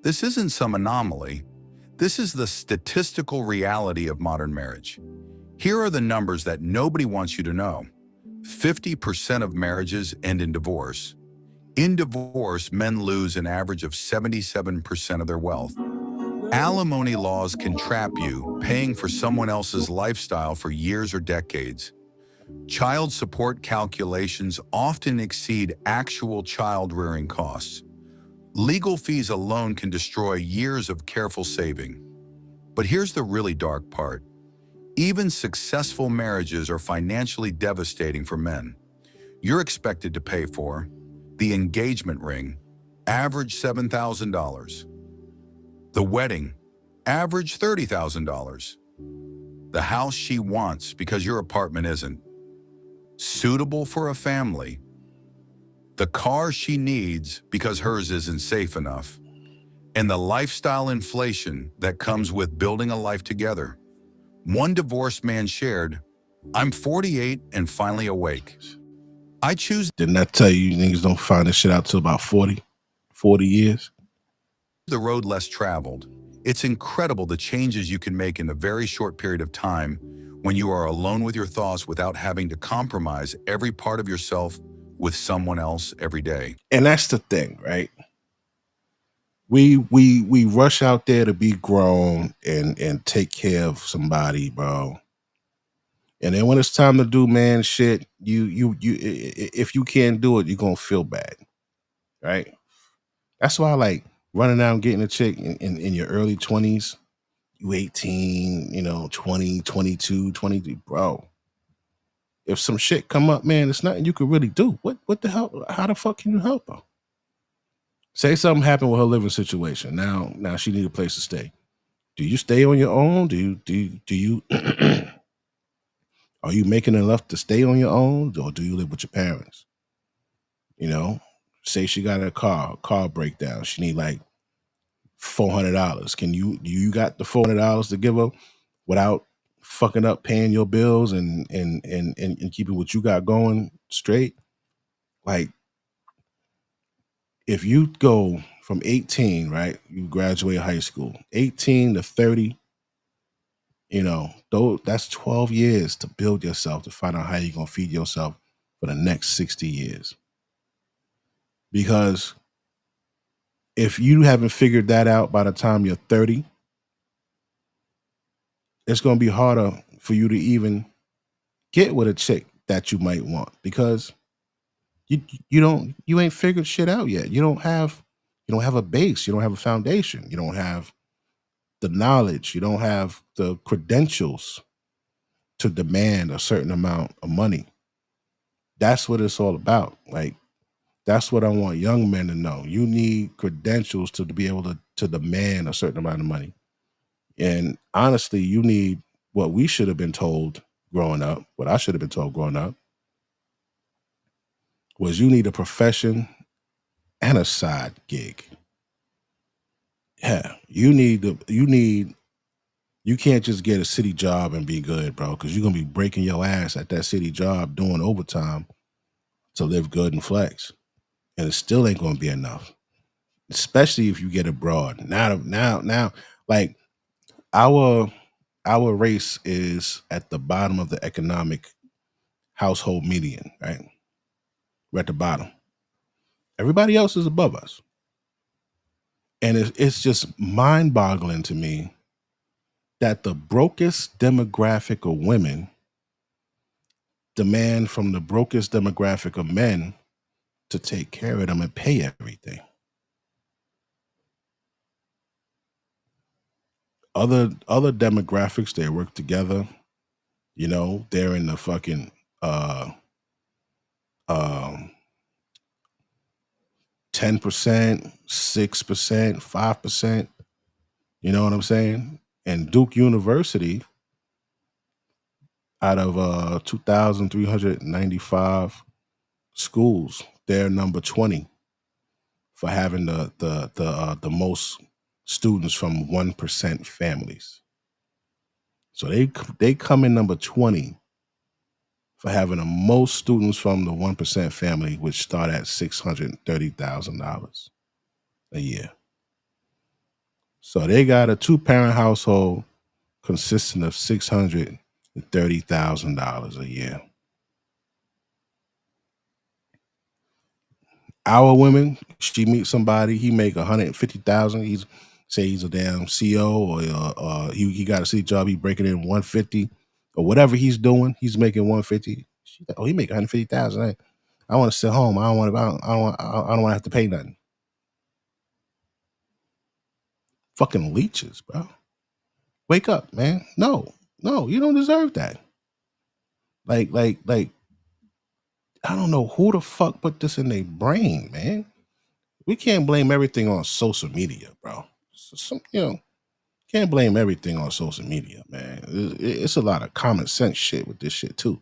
This isn't some anomaly. This is the statistical reality of modern marriage. Here are the numbers that nobody wants you to know. 50% of marriages end in divorce. In divorce, men lose an average of 77% of their wealth. Alimony laws can trap you, paying for someone else's lifestyle for years or decades. Child support calculations often exceed actual child-rearing costs. Legal fees alone can destroy years of careful saving. But here's the really dark part. Even successful marriages are financially devastating for men. You're expected to pay for the engagement ring, average $7,000. The wedding, average $30,000. The house she wants because your apartment isn't suitable for a family. The car she needs because hers isn't safe enough. And the lifestyle inflation that comes with building a life together. One divorced man shared, "I'm 48 and finally awake. I choose..." Didn't I tell you niggas don't find this shit out till about 40 years? The road less traveled. It's incredible the changes you can make in a very short period of time when you are alone with your thoughts without having to compromise every part of yourself with someone else every day. And that's the thing, right? We rush out there to be grown and take care of somebody, bro. And then when it's time to do man shit, you if you can't do it, you're gonna feel bad, right? That's why I like running out and getting a chick in your early 20s, you 18, 20, 22, 23, bro. If some shit come up, man, it's nothing you could really do. What the hell? How the fuck can you help her? Say something happened with her living situation. Now she need a place to stay. Do you stay on your own? Do you are you making enough to stay on your own, or do you live with your parents? You know, say she got a car breakdown. She need like $400. Do you got the $400 to give her without fucking up paying your bills and keeping what you got going straight? Like, if you go from 18, right? You graduate high school, 18 to 30, that's 12 years to build yourself, to find out how you're gonna feed yourself for the next 60 years. Because if you haven't figured that out by the time you're 30, it's gonna be harder for you to even get with a chick that you might want, because you ain't figured shit out yet. You don't have a base, you don't have a foundation, you don't have the knowledge, you don't have the credentials to demand a certain amount of money. That's what it's all about. Like, that's what I want young men to know. You need credentials to be able to demand a certain amount of money. And honestly, you need what we should have been told growing up, what I should have been told growing up, was you need a profession and a side gig. Yeah, you can't just get a city job and be good, bro, because you're gonna be breaking your ass at that city job doing overtime to live good and flex. And it still ain't gonna be enough. Especially if you get abroad. Now, like our race is at the bottom of the economic household median, right? We're at the bottom. Everybody else is above us. And it's just mind-boggling to me that the brokest demographic of women demand from the brokest demographic of men to take care of them and pay everything. Other demographics, they work together. They're in the fucking 10%, 6%, 5%. You know what I'm saying? And Duke University, out of 2,395 schools, they're number 20 for having the most students from 1% families. So they come in number 20 for having the most students from the 1% family, which start at $630,000 a year. So they got a 2-parent household consisting of $630,000 a year. Our women, she meets somebody, he make $150,000. He's a damn CEO, or he got a city job, he breaking in 150, or whatever he's doing, he's making 150. She's like, oh, he make 150,000. I want to sit home. I don't want to have to pay nothing. Fucking leeches, bro. Wake up, man. No, you don't deserve that. Like, I don't know who the fuck put this in their brain, man. We can't blame everything on social media, bro. Can't blame everything on social media, man. It's a lot of common sense shit with this shit too.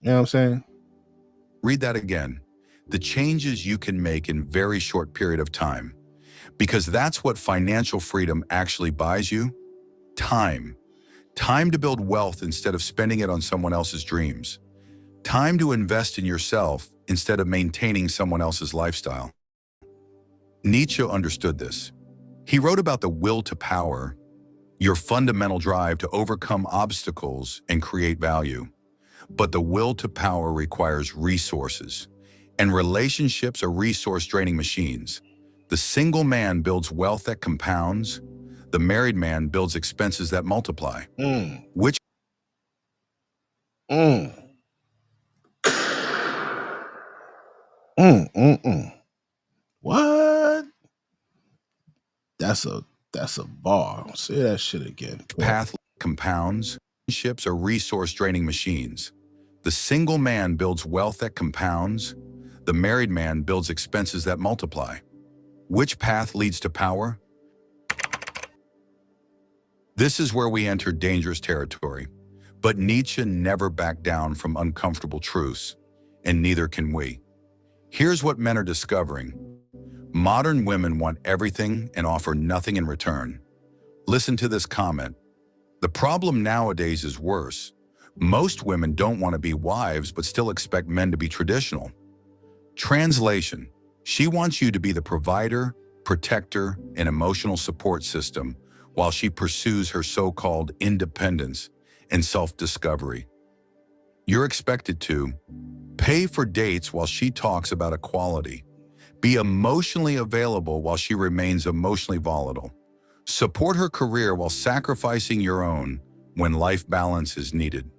You know what I'm saying? Read that again. The changes you can make in very short period of time. Because that's what financial freedom actually buys you. Time. Time to build wealth instead of spending it on someone else's dreams. Time to invest in yourself instead of maintaining someone else's lifestyle. Nietzsche understood this. He wrote about the will to power, your fundamental drive to overcome obstacles and create value. But the will to power requires resources, and relationships are resource-draining machines. The single man builds wealth that compounds. The married man builds expenses that multiply. Which What? That's a bar. Say that shit again. path compounds? Relationships are resource-draining machines. The single man builds wealth that compounds. The married man builds expenses that multiply. Which path leads to power? This is where we enter dangerous territory. But Nietzsche never backed down from uncomfortable truths, and neither can we. Here's what men are discovering. Modern women want everything and offer nothing in return. Listen to this comment. The problem nowadays is worse. Most women don't want to be wives but still expect men to be traditional. Translation: she wants you to be the provider, protector, and emotional support system while she pursues her so-called independence and self-discovery. You're expected to pay for dates while she talks about equality, be emotionally available while she remains emotionally volatile, support her career while sacrificing your own when life balance is needed.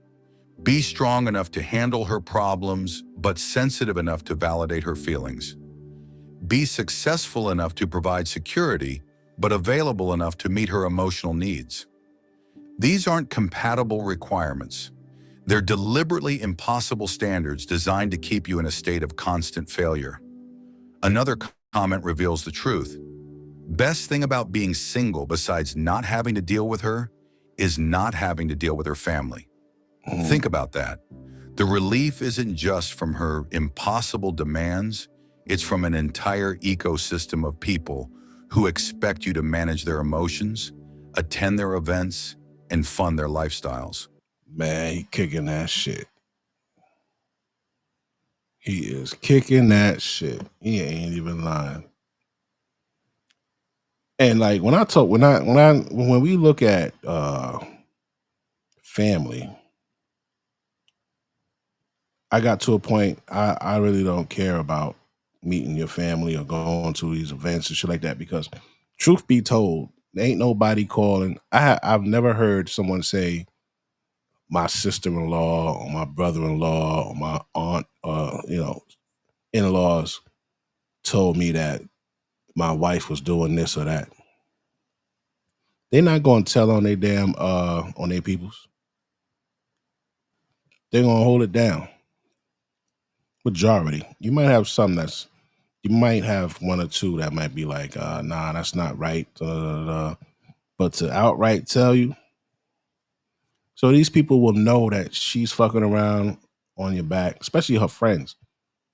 Be strong enough to handle her problems, but sensitive enough to validate her feelings. Be successful enough to provide security, but available enough to meet her emotional needs. These aren't compatible requirements. They're deliberately impossible standards designed to keep you in a state of constant failure. Another comment reveals the truth. Best thing about being single, besides not having to deal with her, is not having to deal with her family. Think about that. The relief isn't just from her impossible demands, it's from an entire ecosystem of people who expect you to manage their emotions, attend their events, and fund their lifestyles. Man, he kicking that shit. He is kicking that shit. He ain't even lying. And like when we look at family, I got to a point I really don't care about meeting your family or going to these events and shit like that, because truth be told, there ain't nobody calling. I've never heard someone say my sister-in-law or my brother-in-law or my aunt in-laws told me that my wife was doing this or that. They're not going to tell on their damn on their peoples. They're going to hold it down. Majority. You might have some you might have one or two that might be like, nah, that's not right. But to outright tell you, so these people will know that she's fucking around on your back, especially her friends.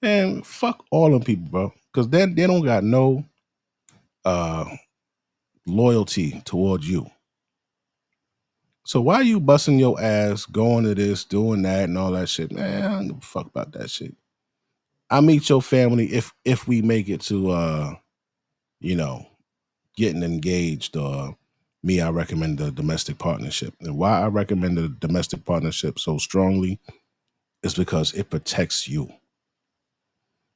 And fuck all them people, bro. Because they don't got no loyalty towards you. So why you busting your ass, going to this, doing that, and all that shit? Man, I don't give a fuck about that shit. I meet your family if we make it to getting engaged, or me, I recommend the domestic partnership. And why I recommend the domestic partnership so strongly is because it protects you.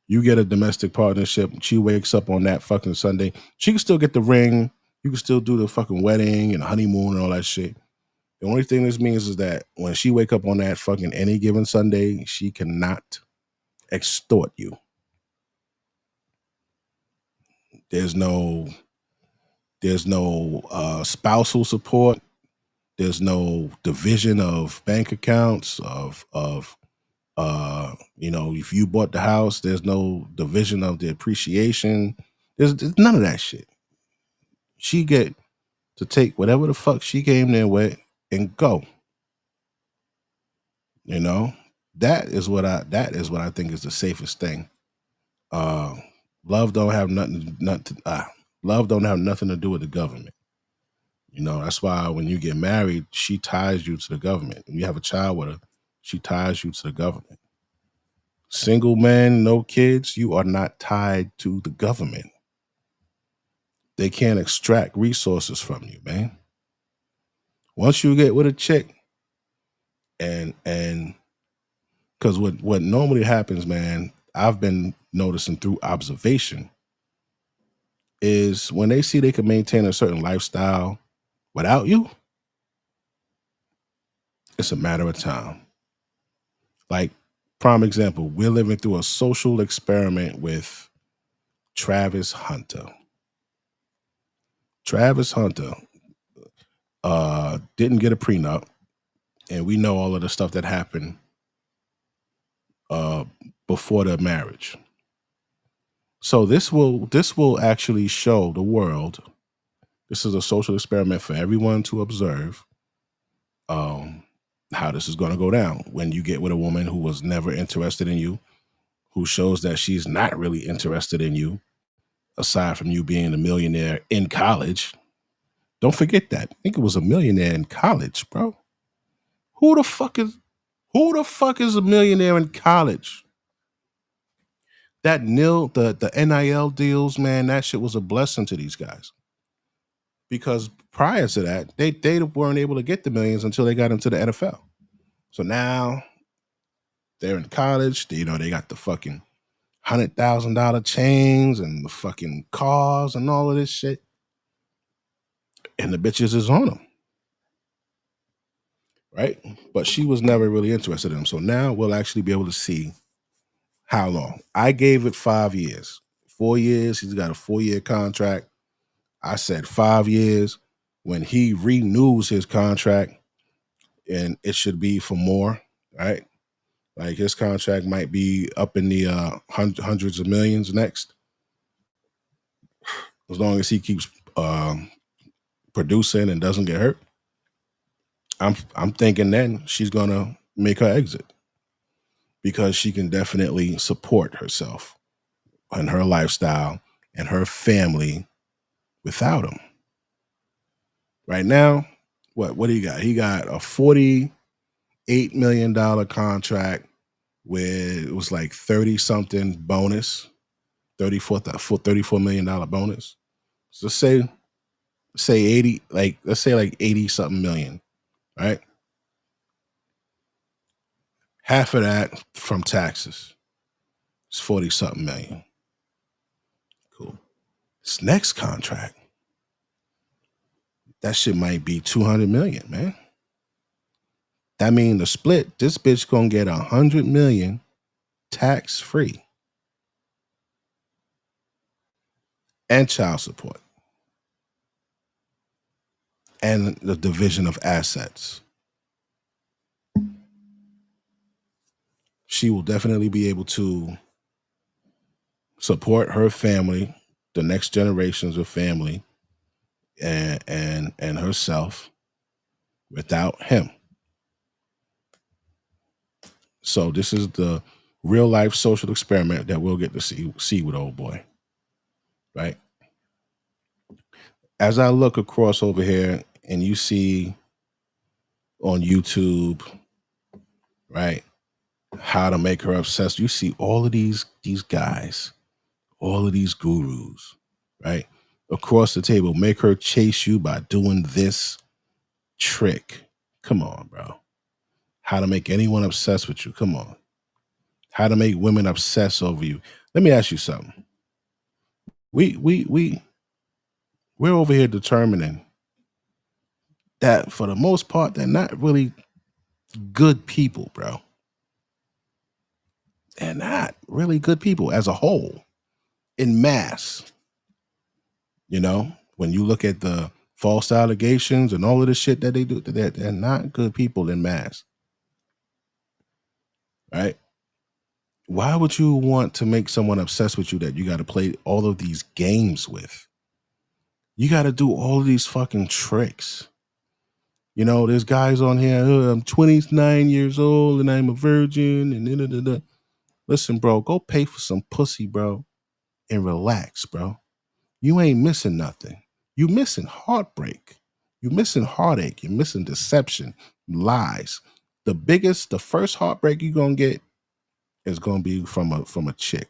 You get a domestic partnership, she wakes up on that fucking Sunday, she can still get the ring, you can still do the fucking wedding and honeymoon and all that shit. The only thing this means is that when she wake up on that fucking any given Sunday, she cannot extort you. There's no spousal support. There's no division of bank accounts if you bought the house, there's no division of the appreciation. There's none of that shit. She get to take whatever the fuck she came there with and go. That is what I think is the safest thing. Love don't have nothing to do with the government. That's why when you get married, she ties you to the government. When you have a child with her, she ties you to the government. Single man, no kids, you are not tied to the government. They can't extract resources from you, man. Once you get with a chick, and because what normally happens, man, I've been noticing through observation, is when they see they can maintain a certain lifestyle without you, it's a matter of time. Like, prime example, we're living through a social experiment with Travis Hunter. Travis Hunter didn't get a prenup, and we know all of the stuff that happened before the marriage. So this will actually show the world. This is a social experiment for everyone to observe how this is going to go down when you get with a woman who was never interested in you, who shows that she's not really interested in you, aside from you being a millionaire in college. Don't forget that. I think it was a millionaire in college, bro. Who the fuck is a millionaire in college? That the NIL deals, man, that shit was a blessing to these guys. Because prior to that, they weren't able to get the millions until they got into the NFL. So now they're in college, they got the fucking $100,000 chains and the fucking cars and all of this shit. And the bitches is on them. Right? But she was never really interested in him. So now we'll actually be able to see how long. I gave it 5 years. 4 years. He's got a 4-year contract. I said 5 years. When he renews his contract, and it should be for more, right? Like his contract might be up in the hundreds of millions next, as long as he keeps producing and doesn't get hurt. I'm thinking then she's gonna make her exit because she can definitely support herself and her lifestyle and her family without him. Right now, what do you got? He got a $48 million contract with, it was like 30 something bonus, $34 million bonus. So say 80, like let's say like 80 something million, right? Half of that from taxes. It's 40 something million. Cool. This next contract, that shit might be 200 million, man. That mean the split, this bitch gonna get 100 million tax free and child support and the division of assets. She will definitely be able to support her family, the next generations of family, and herself without him. So this is the real life social experiment that we'll get to see with old boy, right? As I look across over here and you see on YouTube, right, how to make her obsessed, you see all of these guys, all of these gurus, right, across the table, make her chase you by doing this trick. Come on, bro. How to make anyone obsessed with you. Come on. How to make women obsess over you. Let me ask you something. We're over here determining that for the most part, they're not really good people, bro. They're not really good people as a whole, in mass. You know, when you look at the false allegations and all of the shit that they do, they're not good people in mass. Right? Why would you want to make someone obsessed with you that you got to play all of these games with? You got to do all of these fucking tricks. You know, there's guys on here, oh, I'm 29 years old and I'm a virgin and da-da-da-da. Listen, bro, go pay for some pussy, bro, and relax, bro. You ain't missing nothing. You missing heartbreak. You missing heartache. You're missing deception, lies. The first heartbreak you're gonna get is gonna be from a chick.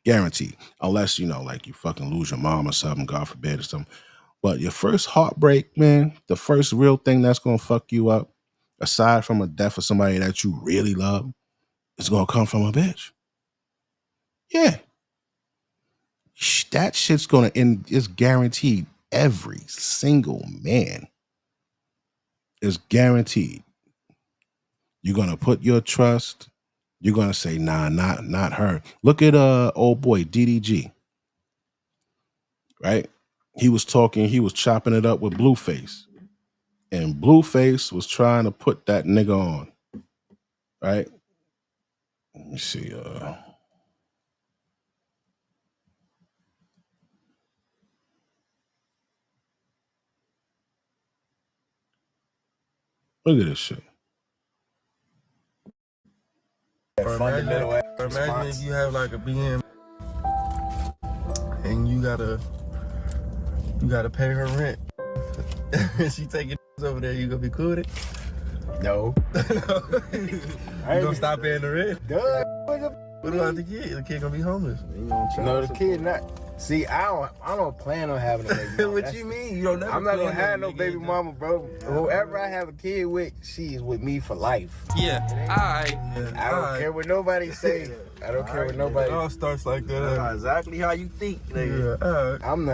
Guaranteed. Unless, like you fucking lose your mom or something, God forbid or something. But your first heartbreak, man, the first real thing that's gonna fuck you up, aside from a death of somebody that you really love, is gonna come from a bitch. Yeah. That shit's gonna end, it's guaranteed. Every single man is guaranteed. You're gonna put your trust, you're gonna say, nah, not her. Look at old boy DDG, right? He was chopping it up with Blueface. And Blueface was trying to put that nigga on. Right? Let me see. Look at this shit. Imagine if you have like a BM and you gotta pay her rent. She taking over there, you gonna be cool with it? No. You gonna stop paying the rent? Duh. What about the kid? The kid gonna be homeless. No, the kid not. See, I don't plan on having a baby mama. What you mean? You don't never I'm not gonna plan have on no it, baby nigga. mama, bro. Whoever I have a kid with, she is with me for life. Yeah, alright. I don't care what nobody say. I don't care what nobody. It all starts like that. That's exactly how you think, nigga. Yeah, alright. I'm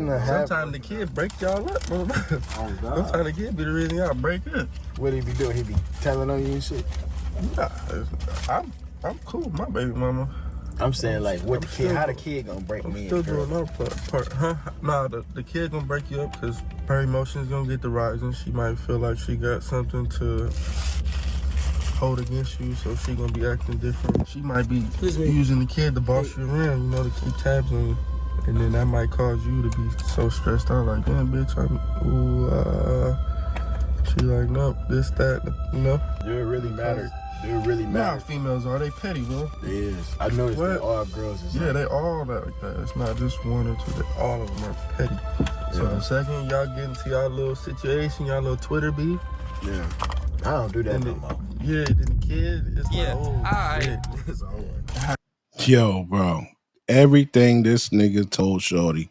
not Sometimes the kid break y'all up, bro. Sometimes the kid be the reason y'all break up. What he be doing? He be telling on you and shit. Nah, I'm cool with my baby mama. I'm saying like, what the kid? How the kid gonna break me? Still doing our part, huh? Nah, the kid gonna break you up because her emotions gonna get to rising. She might feel like she got something to hold against you, so she gonna be acting different. She might be using the kid to boss you around, you know, to keep tabs on you. And then that might cause you to be so stressed out, like, damn, bitch, she like, nope, this, that, you know? Do it really matter? Do it really Nah, matter? females are, they petty, bro. It is. I noticed that all girls is Yeah, they all like that. It's not just one or two. All of them are petty. So the second y'all get into y'all little situation, y'all little Twitter beef. Yeah. I don't do that no more. Yeah, then the kid, it's Yeah, like, oh, alright. shit. It's over. Yo, bro, everything this nigga told Shorty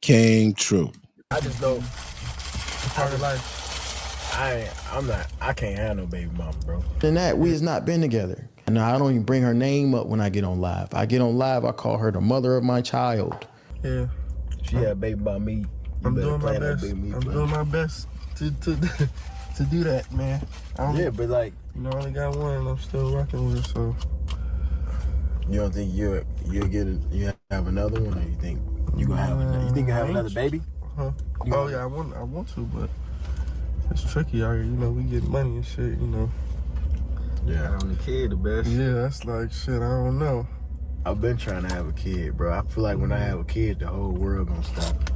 came true. I just know It's part of life. I can't have no baby mama, bro. Than that, we has not been together. And I don't even bring her name up when I get on live. I get on live, I call her the mother of my child. Yeah. She had a baby by me. I'm doing my best. I'm doing my best to do that, man. Yeah, but like, you know, I only got one and I'm still rocking with her, so. You don't think you have another one, or you think you gonna have you think you have another baby? Huh? Oh yeah, I want to, but it's tricky out here. You know, we get money and shit. You know. Yeah, on the kid the best. Yeah, that's like shit. I don't know. I've been trying to have a kid, bro. I feel like when I have a kid, the whole world gonna stop.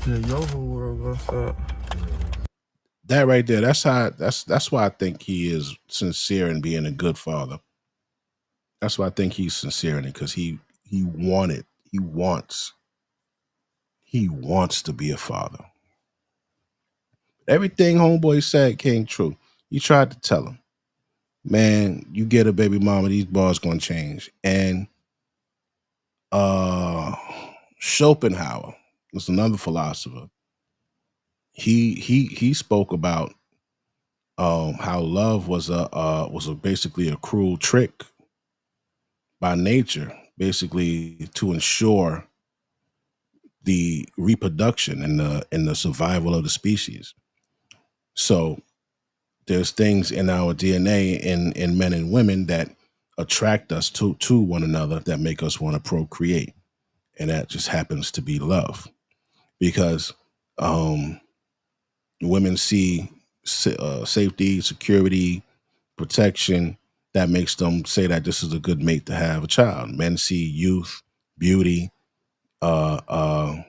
Yeah, your whole world gonna stop. That right there, that's why I think he is sincere in being a good father. That's why I think he's sincere in it, because he wants to be a father. Everything homeboy said came true. You tried to tell him, man, you get a baby mama, these bars gonna change. And Schopenhauer was another philosopher. He spoke about how love was basically a cruel trick by nature, basically to ensure the reproduction and the survival of the species. So there's things in our DNA in men and women that attract us to one another, that make us want to procreate. And that just happens to be love, because women see safety, security, protection, that makes them say that this is a good mate to have a child. Men see youth, beauty, and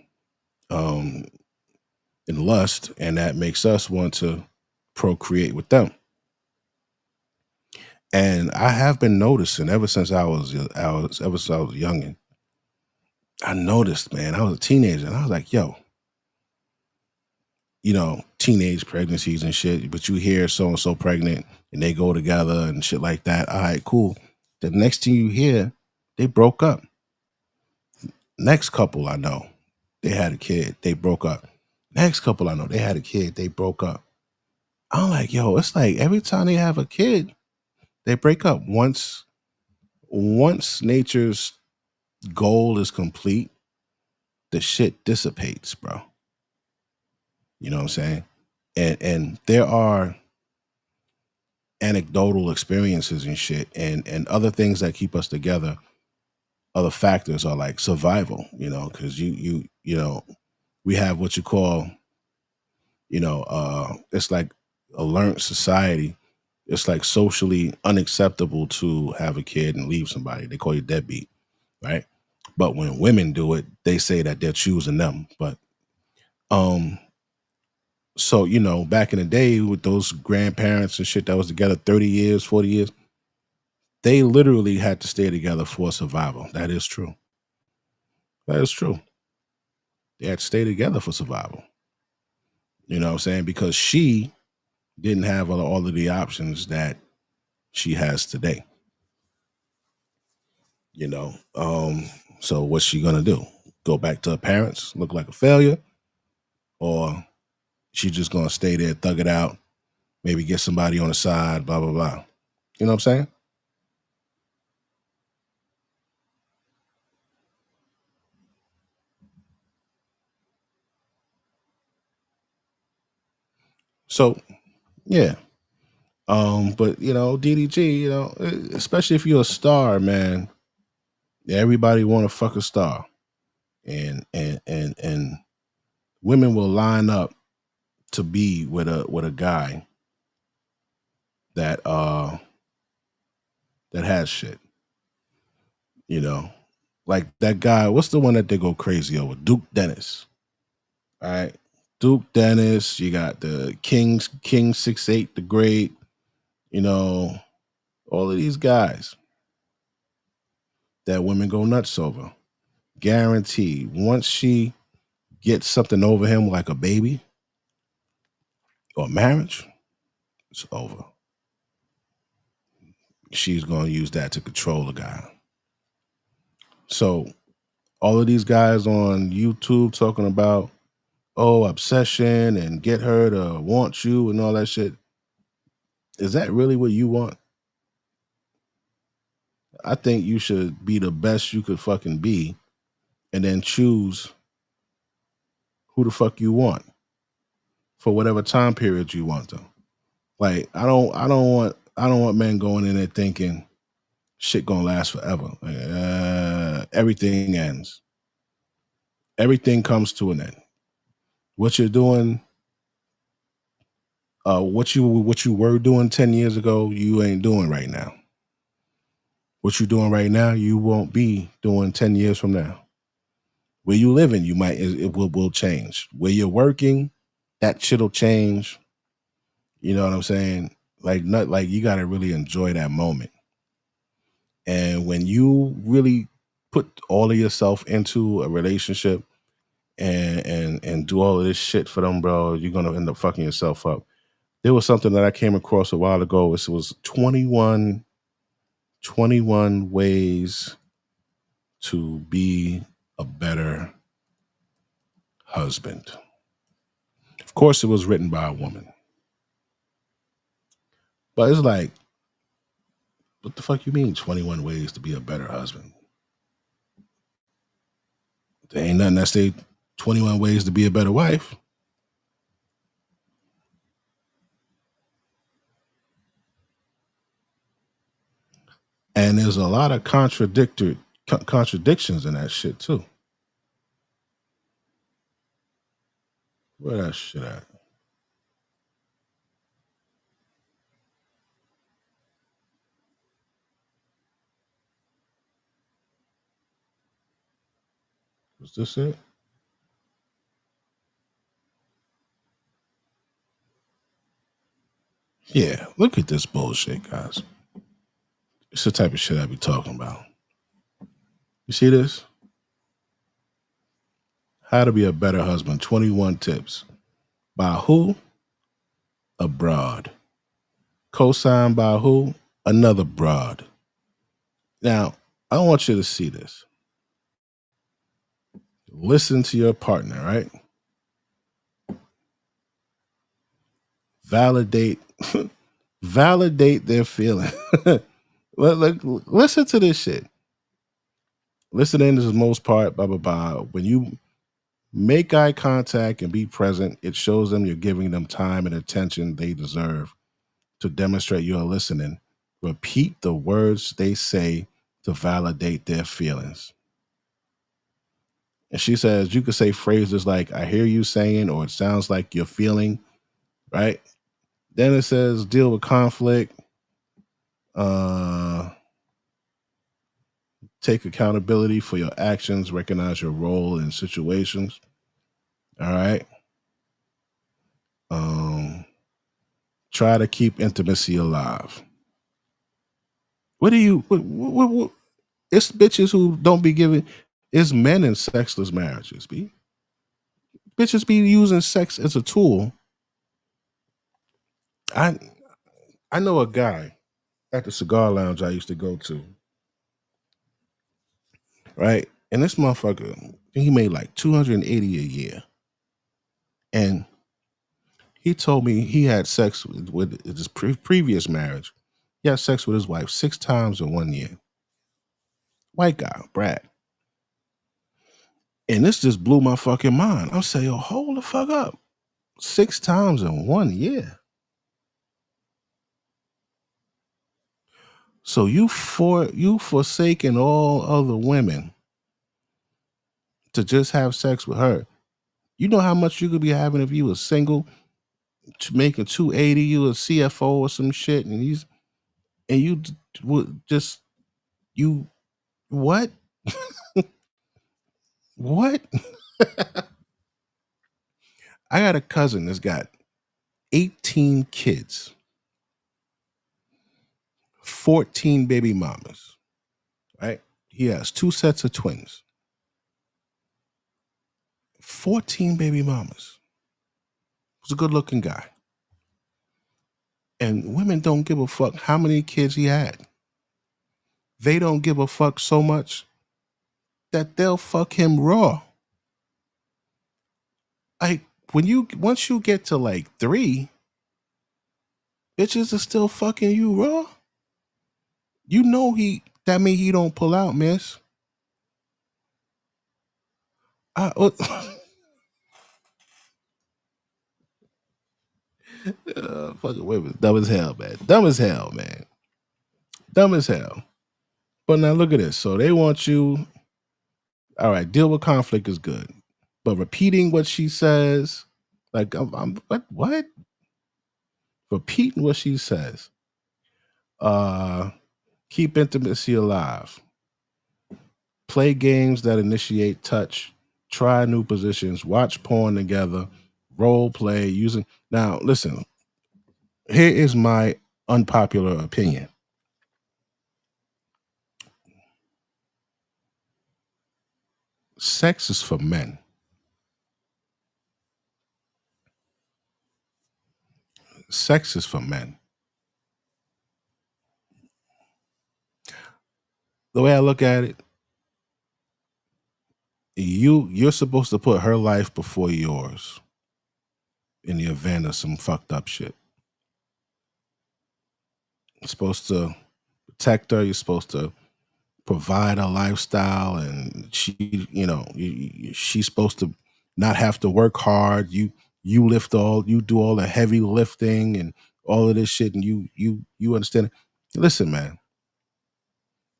lust, and that makes us want to procreate with them. And I have been noticing ever since I was youngin'. I noticed, man, I was a teenager, and I was like, yo, you know, teenage pregnancies and shit, but you hear so-and-so pregnant and they go together and shit like that. All right, cool. The next thing you hear, they broke up. Next couple I know, they had a kid, they broke up. Next couple I know, they had a kid, they broke up. I'm like, yo, it's like every time they have a kid, they break up. Once nature's goal is complete, the shit dissipates, bro. You know what I'm saying? And there are anecdotal experiences and shit, and other things that keep us together. Other factors are like survival, you know, because you know, we have what you call, you know, it's like a learned society. It's like socially unacceptable to have a kid and leave somebody. They call you deadbeat, right? But when women do it, they say that they're choosing them. But so, you know, back in the day with those grandparents and shit that was together 30 years, 40 years, They literally had to stay together for survival. That is true. That is true. They had to stay together for survival. You know what I'm saying? Because she didn't have all of the options that she has today. You know, so what's she gonna do? Go back to her parents, look like a failure, or she just gonna stay there, thug it out, maybe get somebody on the side, blah blah blah. You know what I'm saying? So yeah. But you know, DDG, you know, especially if you're a star, man, everybody want to fuck a star. And women will line up to be with a guy that that has shit. You know, like that guy. What's the one that they go crazy over? Duke Dennis. All right, Duke Dennis. You got the King 6'8", the Great. You know, all of these guys that women go nuts over. Guaranteed. Once she gets something over him, like a baby or marriage, it's over. She's going to use that to control the guy. So all of these guys on YouTube talking about, oh, obsession and get her to want you and all that shit. Is that really what you want? I think you should be the best you could fucking be and then choose who the fuck you want for whatever time period you want them. Like I don't want men going in there thinking shit gonna last forever. Everything ends. Everything comes to an end. What you're doing, what you were doing 10 years ago, you ain't doing right now. What you're doing right now, you won't be doing 10 years from now. Where you living, you might it will change. Where you're working, that shit'll change. You know what I'm saying? Like not like you gotta really enjoy that moment. And when you really put all of yourself into a relationship and do all of this shit for them, bro, you're gonna end up fucking yourself up. There was something that I came across a while ago. It was 21 ways to be a better husband. Of course, it was written by a woman. But it's like, what the fuck you mean 21 ways to be a better husband? There ain't nothing that say 21 ways to be a better wife. And there's a lot of contradictions in that shit too. Where that shit at? Was this it? Yeah, look at this bullshit, guys. It's the type of shit I be talking about. You see this? How to be a better husband, 21 tips. By who? A broad. Co-signed by who? Another broad. Now, I want you to see this. Listen to your partner, right? Validate their feeling. Listen to this shit. Listening is the most part, blah, blah, blah. When you make eye contact and be present, it shows them you're giving them time and attention they deserve. To demonstrate you're listening, repeat the words they say to validate their feelings. And she says, you could say phrases like, I hear you saying, or it sounds like you're feeling, right? Then it says, deal with conflict. Take accountability for your actions, recognize your role in situations. All right. Try to keep intimacy alive. What do you? It's bitches who don't be giving. It's men in sexless marriages. Bitches be using sex as a tool. I know a guy at the cigar lounge I used to go to. Right, and this motherfucker, he made like $280 a year, and he told me he had sex with his previous marriage. He had sex with his wife 6 times in 1 year. White guy, Brad. And this just blew my fucking mind. I'm saying, yo, hold the fuck up. 6 times in 1 year. So you forsaken all other women to just have sex with her. You know how much you could be having if you was single, making 280, you a CFO or some shit, and you would just you what? What? I got a cousin that's got 18 kids, 14 baby mamas, right? He has 2 sets of twins, 14 baby mamas. He's a good looking guy. And women don't give a fuck how many kids he had. They don't give a fuck so much that they'll fuck him raw. Like once you get to like 3, bitches are still fucking you raw. You know that mean he don't pull out, miss. Fucking women, dumb as hell, man. Dumb as hell, man. Dumb as hell. But now look at this. So they want you. All right, deal with conflict is good, but repeating what she says, like I'm what? Repeating what she says. Keep intimacy alive. Play games that initiate touch. Try new positions. Watch porn together. Role play using. Now listen. Here is my unpopular opinion. Sex is for men. Sex is for men. The way I look at it, you're supposed to put her life before yours in the event of some fucked up shit. You're supposed to protect her. You're supposed to provide a lifestyle, and she's supposed to not have to work hard. You do all the heavy lifting and all of this shit, and you understand. Listen, man,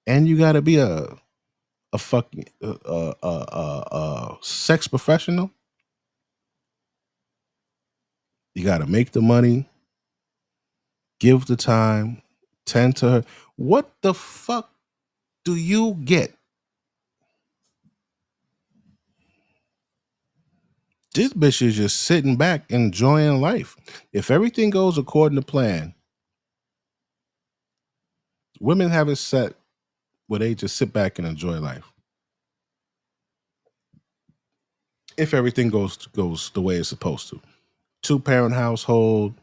and you got to be a fucking sex professional. You got to make the money, give the time, tend to her. What the fuck do you get? This bitch is just sitting back enjoying life. If everything goes according to plan, women have it set where they just sit back and enjoy life. If everything goes the way it's supposed to. 2-parent household,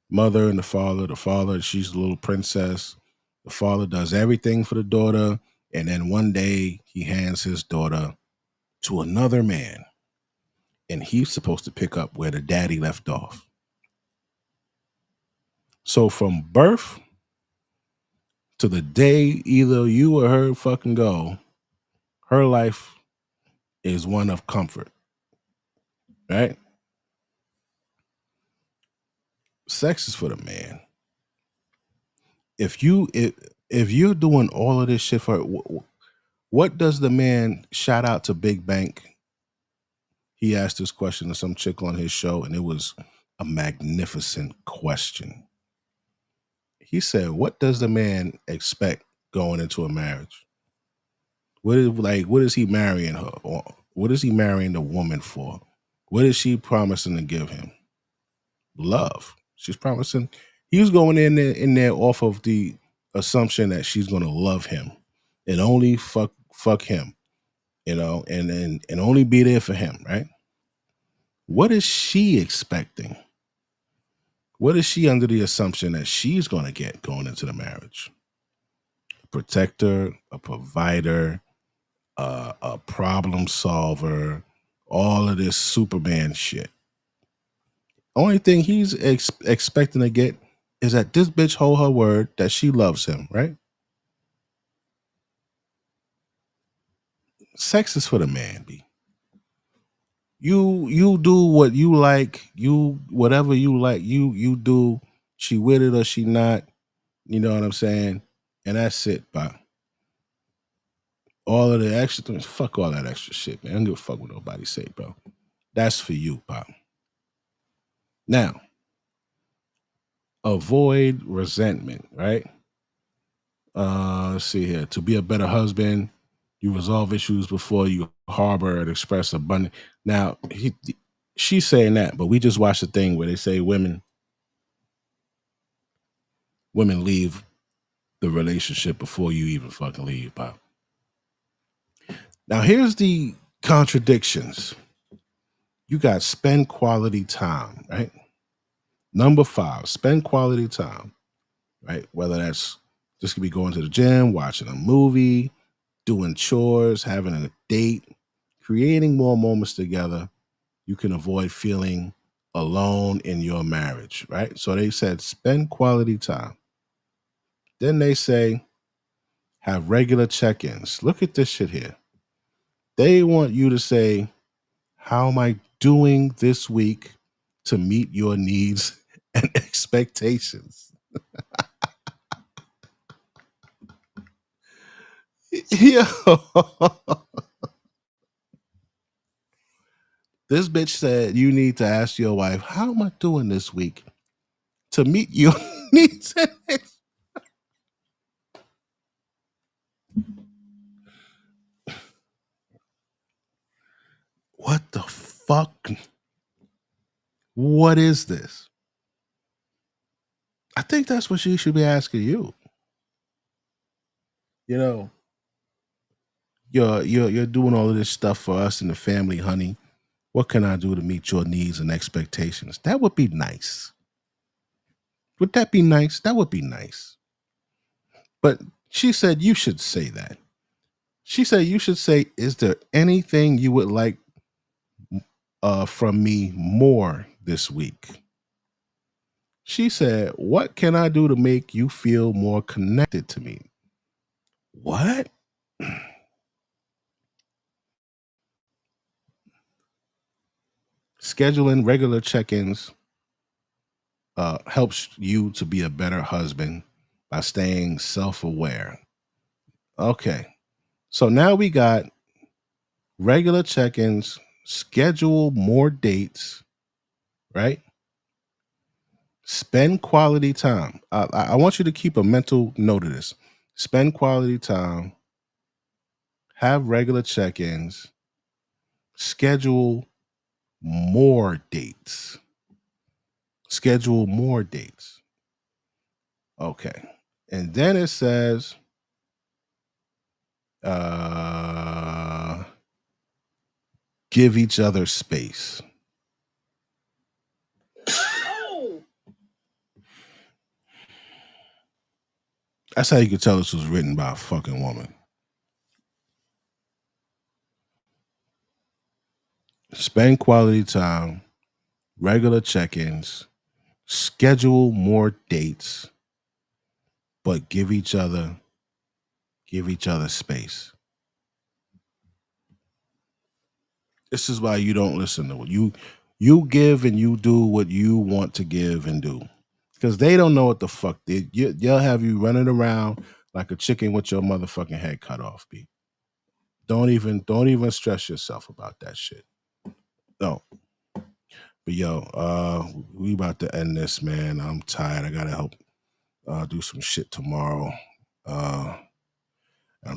mother and the father, she's a little princess. The father does everything for the daughter, and then one day he hands his daughter to another man, and he's supposed to pick up where the daddy left off. So from birth to the day either you or her fucking go, her life is one of comfort, right? Sex is for the man. If you're doing all of this shit for what does the man? Shout out to Big Bank. He asked this question to some chick on his show, and it was a magnificent question. He said, "What does the man expect going into a marriage? What is he marrying her, or what is he marrying the woman for? What is she promising to give him? Love. She's promising." He was going in there off of the assumption that she's gonna love him and only fuck him, you know, and only be there for him, right? What is she expecting? What is she under the assumption that she's gonna get going into the marriage? A protector, a provider, a problem solver, all of this Superman shit. Only thing he's expecting to get is that this bitch hold her word that she loves him, right? Sex is for the man, B. You do what you like, you whatever you like, you do. She with it or she not, you know what I'm saying? And that's it, bro. All of the extra things, fuck all that extra shit, man. I don't give a fuck what nobody say, bro. That's for you, pop. Now, avoid resentment, right? Let's see here. To be a better husband, you resolve issues before you harbor and express abundance. Now, she's saying that, but we just watched a thing where they say women leave the relationship before you even fucking leave, pop. Now, here's the contradictions. You got spend quality time, right? Number 5, spend quality time, right? Whether that's this could be going to the gym, watching a movie, doing chores, having a date, creating more moments together. You can avoid feeling alone in your marriage, right? So they said spend quality time. Then they say have regular check-ins. Look at this shit here. They want you to say, how am I doing this week to meet your needs and expectations? Yo. This bitch said you need to ask your wife, how am I doing this week to meet your needs and expectations? What the fuck? What is this? I think that's what she should be asking you. You know, you're doing all of this stuff for us and the family, honey. What can I do to meet your needs and expectations? That would be nice. Would that be nice? That would be nice. But she said you should say that. She said you should say, is there anything you would like from me more this week? She said, what can I do to make you feel more connected to me? What? Scheduling regular check-ins helps you to be a better husband by staying self-aware. Okay. So now we got regular check-ins, schedule more dates, right? Spend quality time. I want you to keep a mental note of this. Spend quality time, have regular check-ins, schedule more dates. Schedule more dates. Okay. And then it says, give each other space. That's how you can tell this was written by a fucking woman. Spend quality time, regular check-ins, schedule more dates, but give each other space. This is why you don't listen to what you give and you do what you want to give and do. Because they don't know what the fuck they'll have you running around like a chicken with your motherfucking head cut off, B. Don't even stress yourself about that shit. No. But yo, we about to end this, man. I'm tired. I gotta help do some shit tomorrow. I'm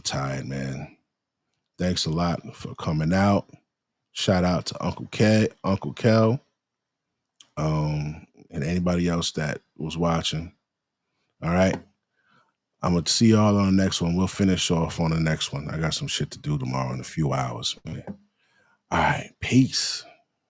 tired, man. Thanks a lot for coming out. Shout out to Uncle Kel, and anybody else that was watching. All right. I'm gonna see y'all on the next one. We'll finish off on the next one. I got some shit to do tomorrow in a few hours, man. All right, peace.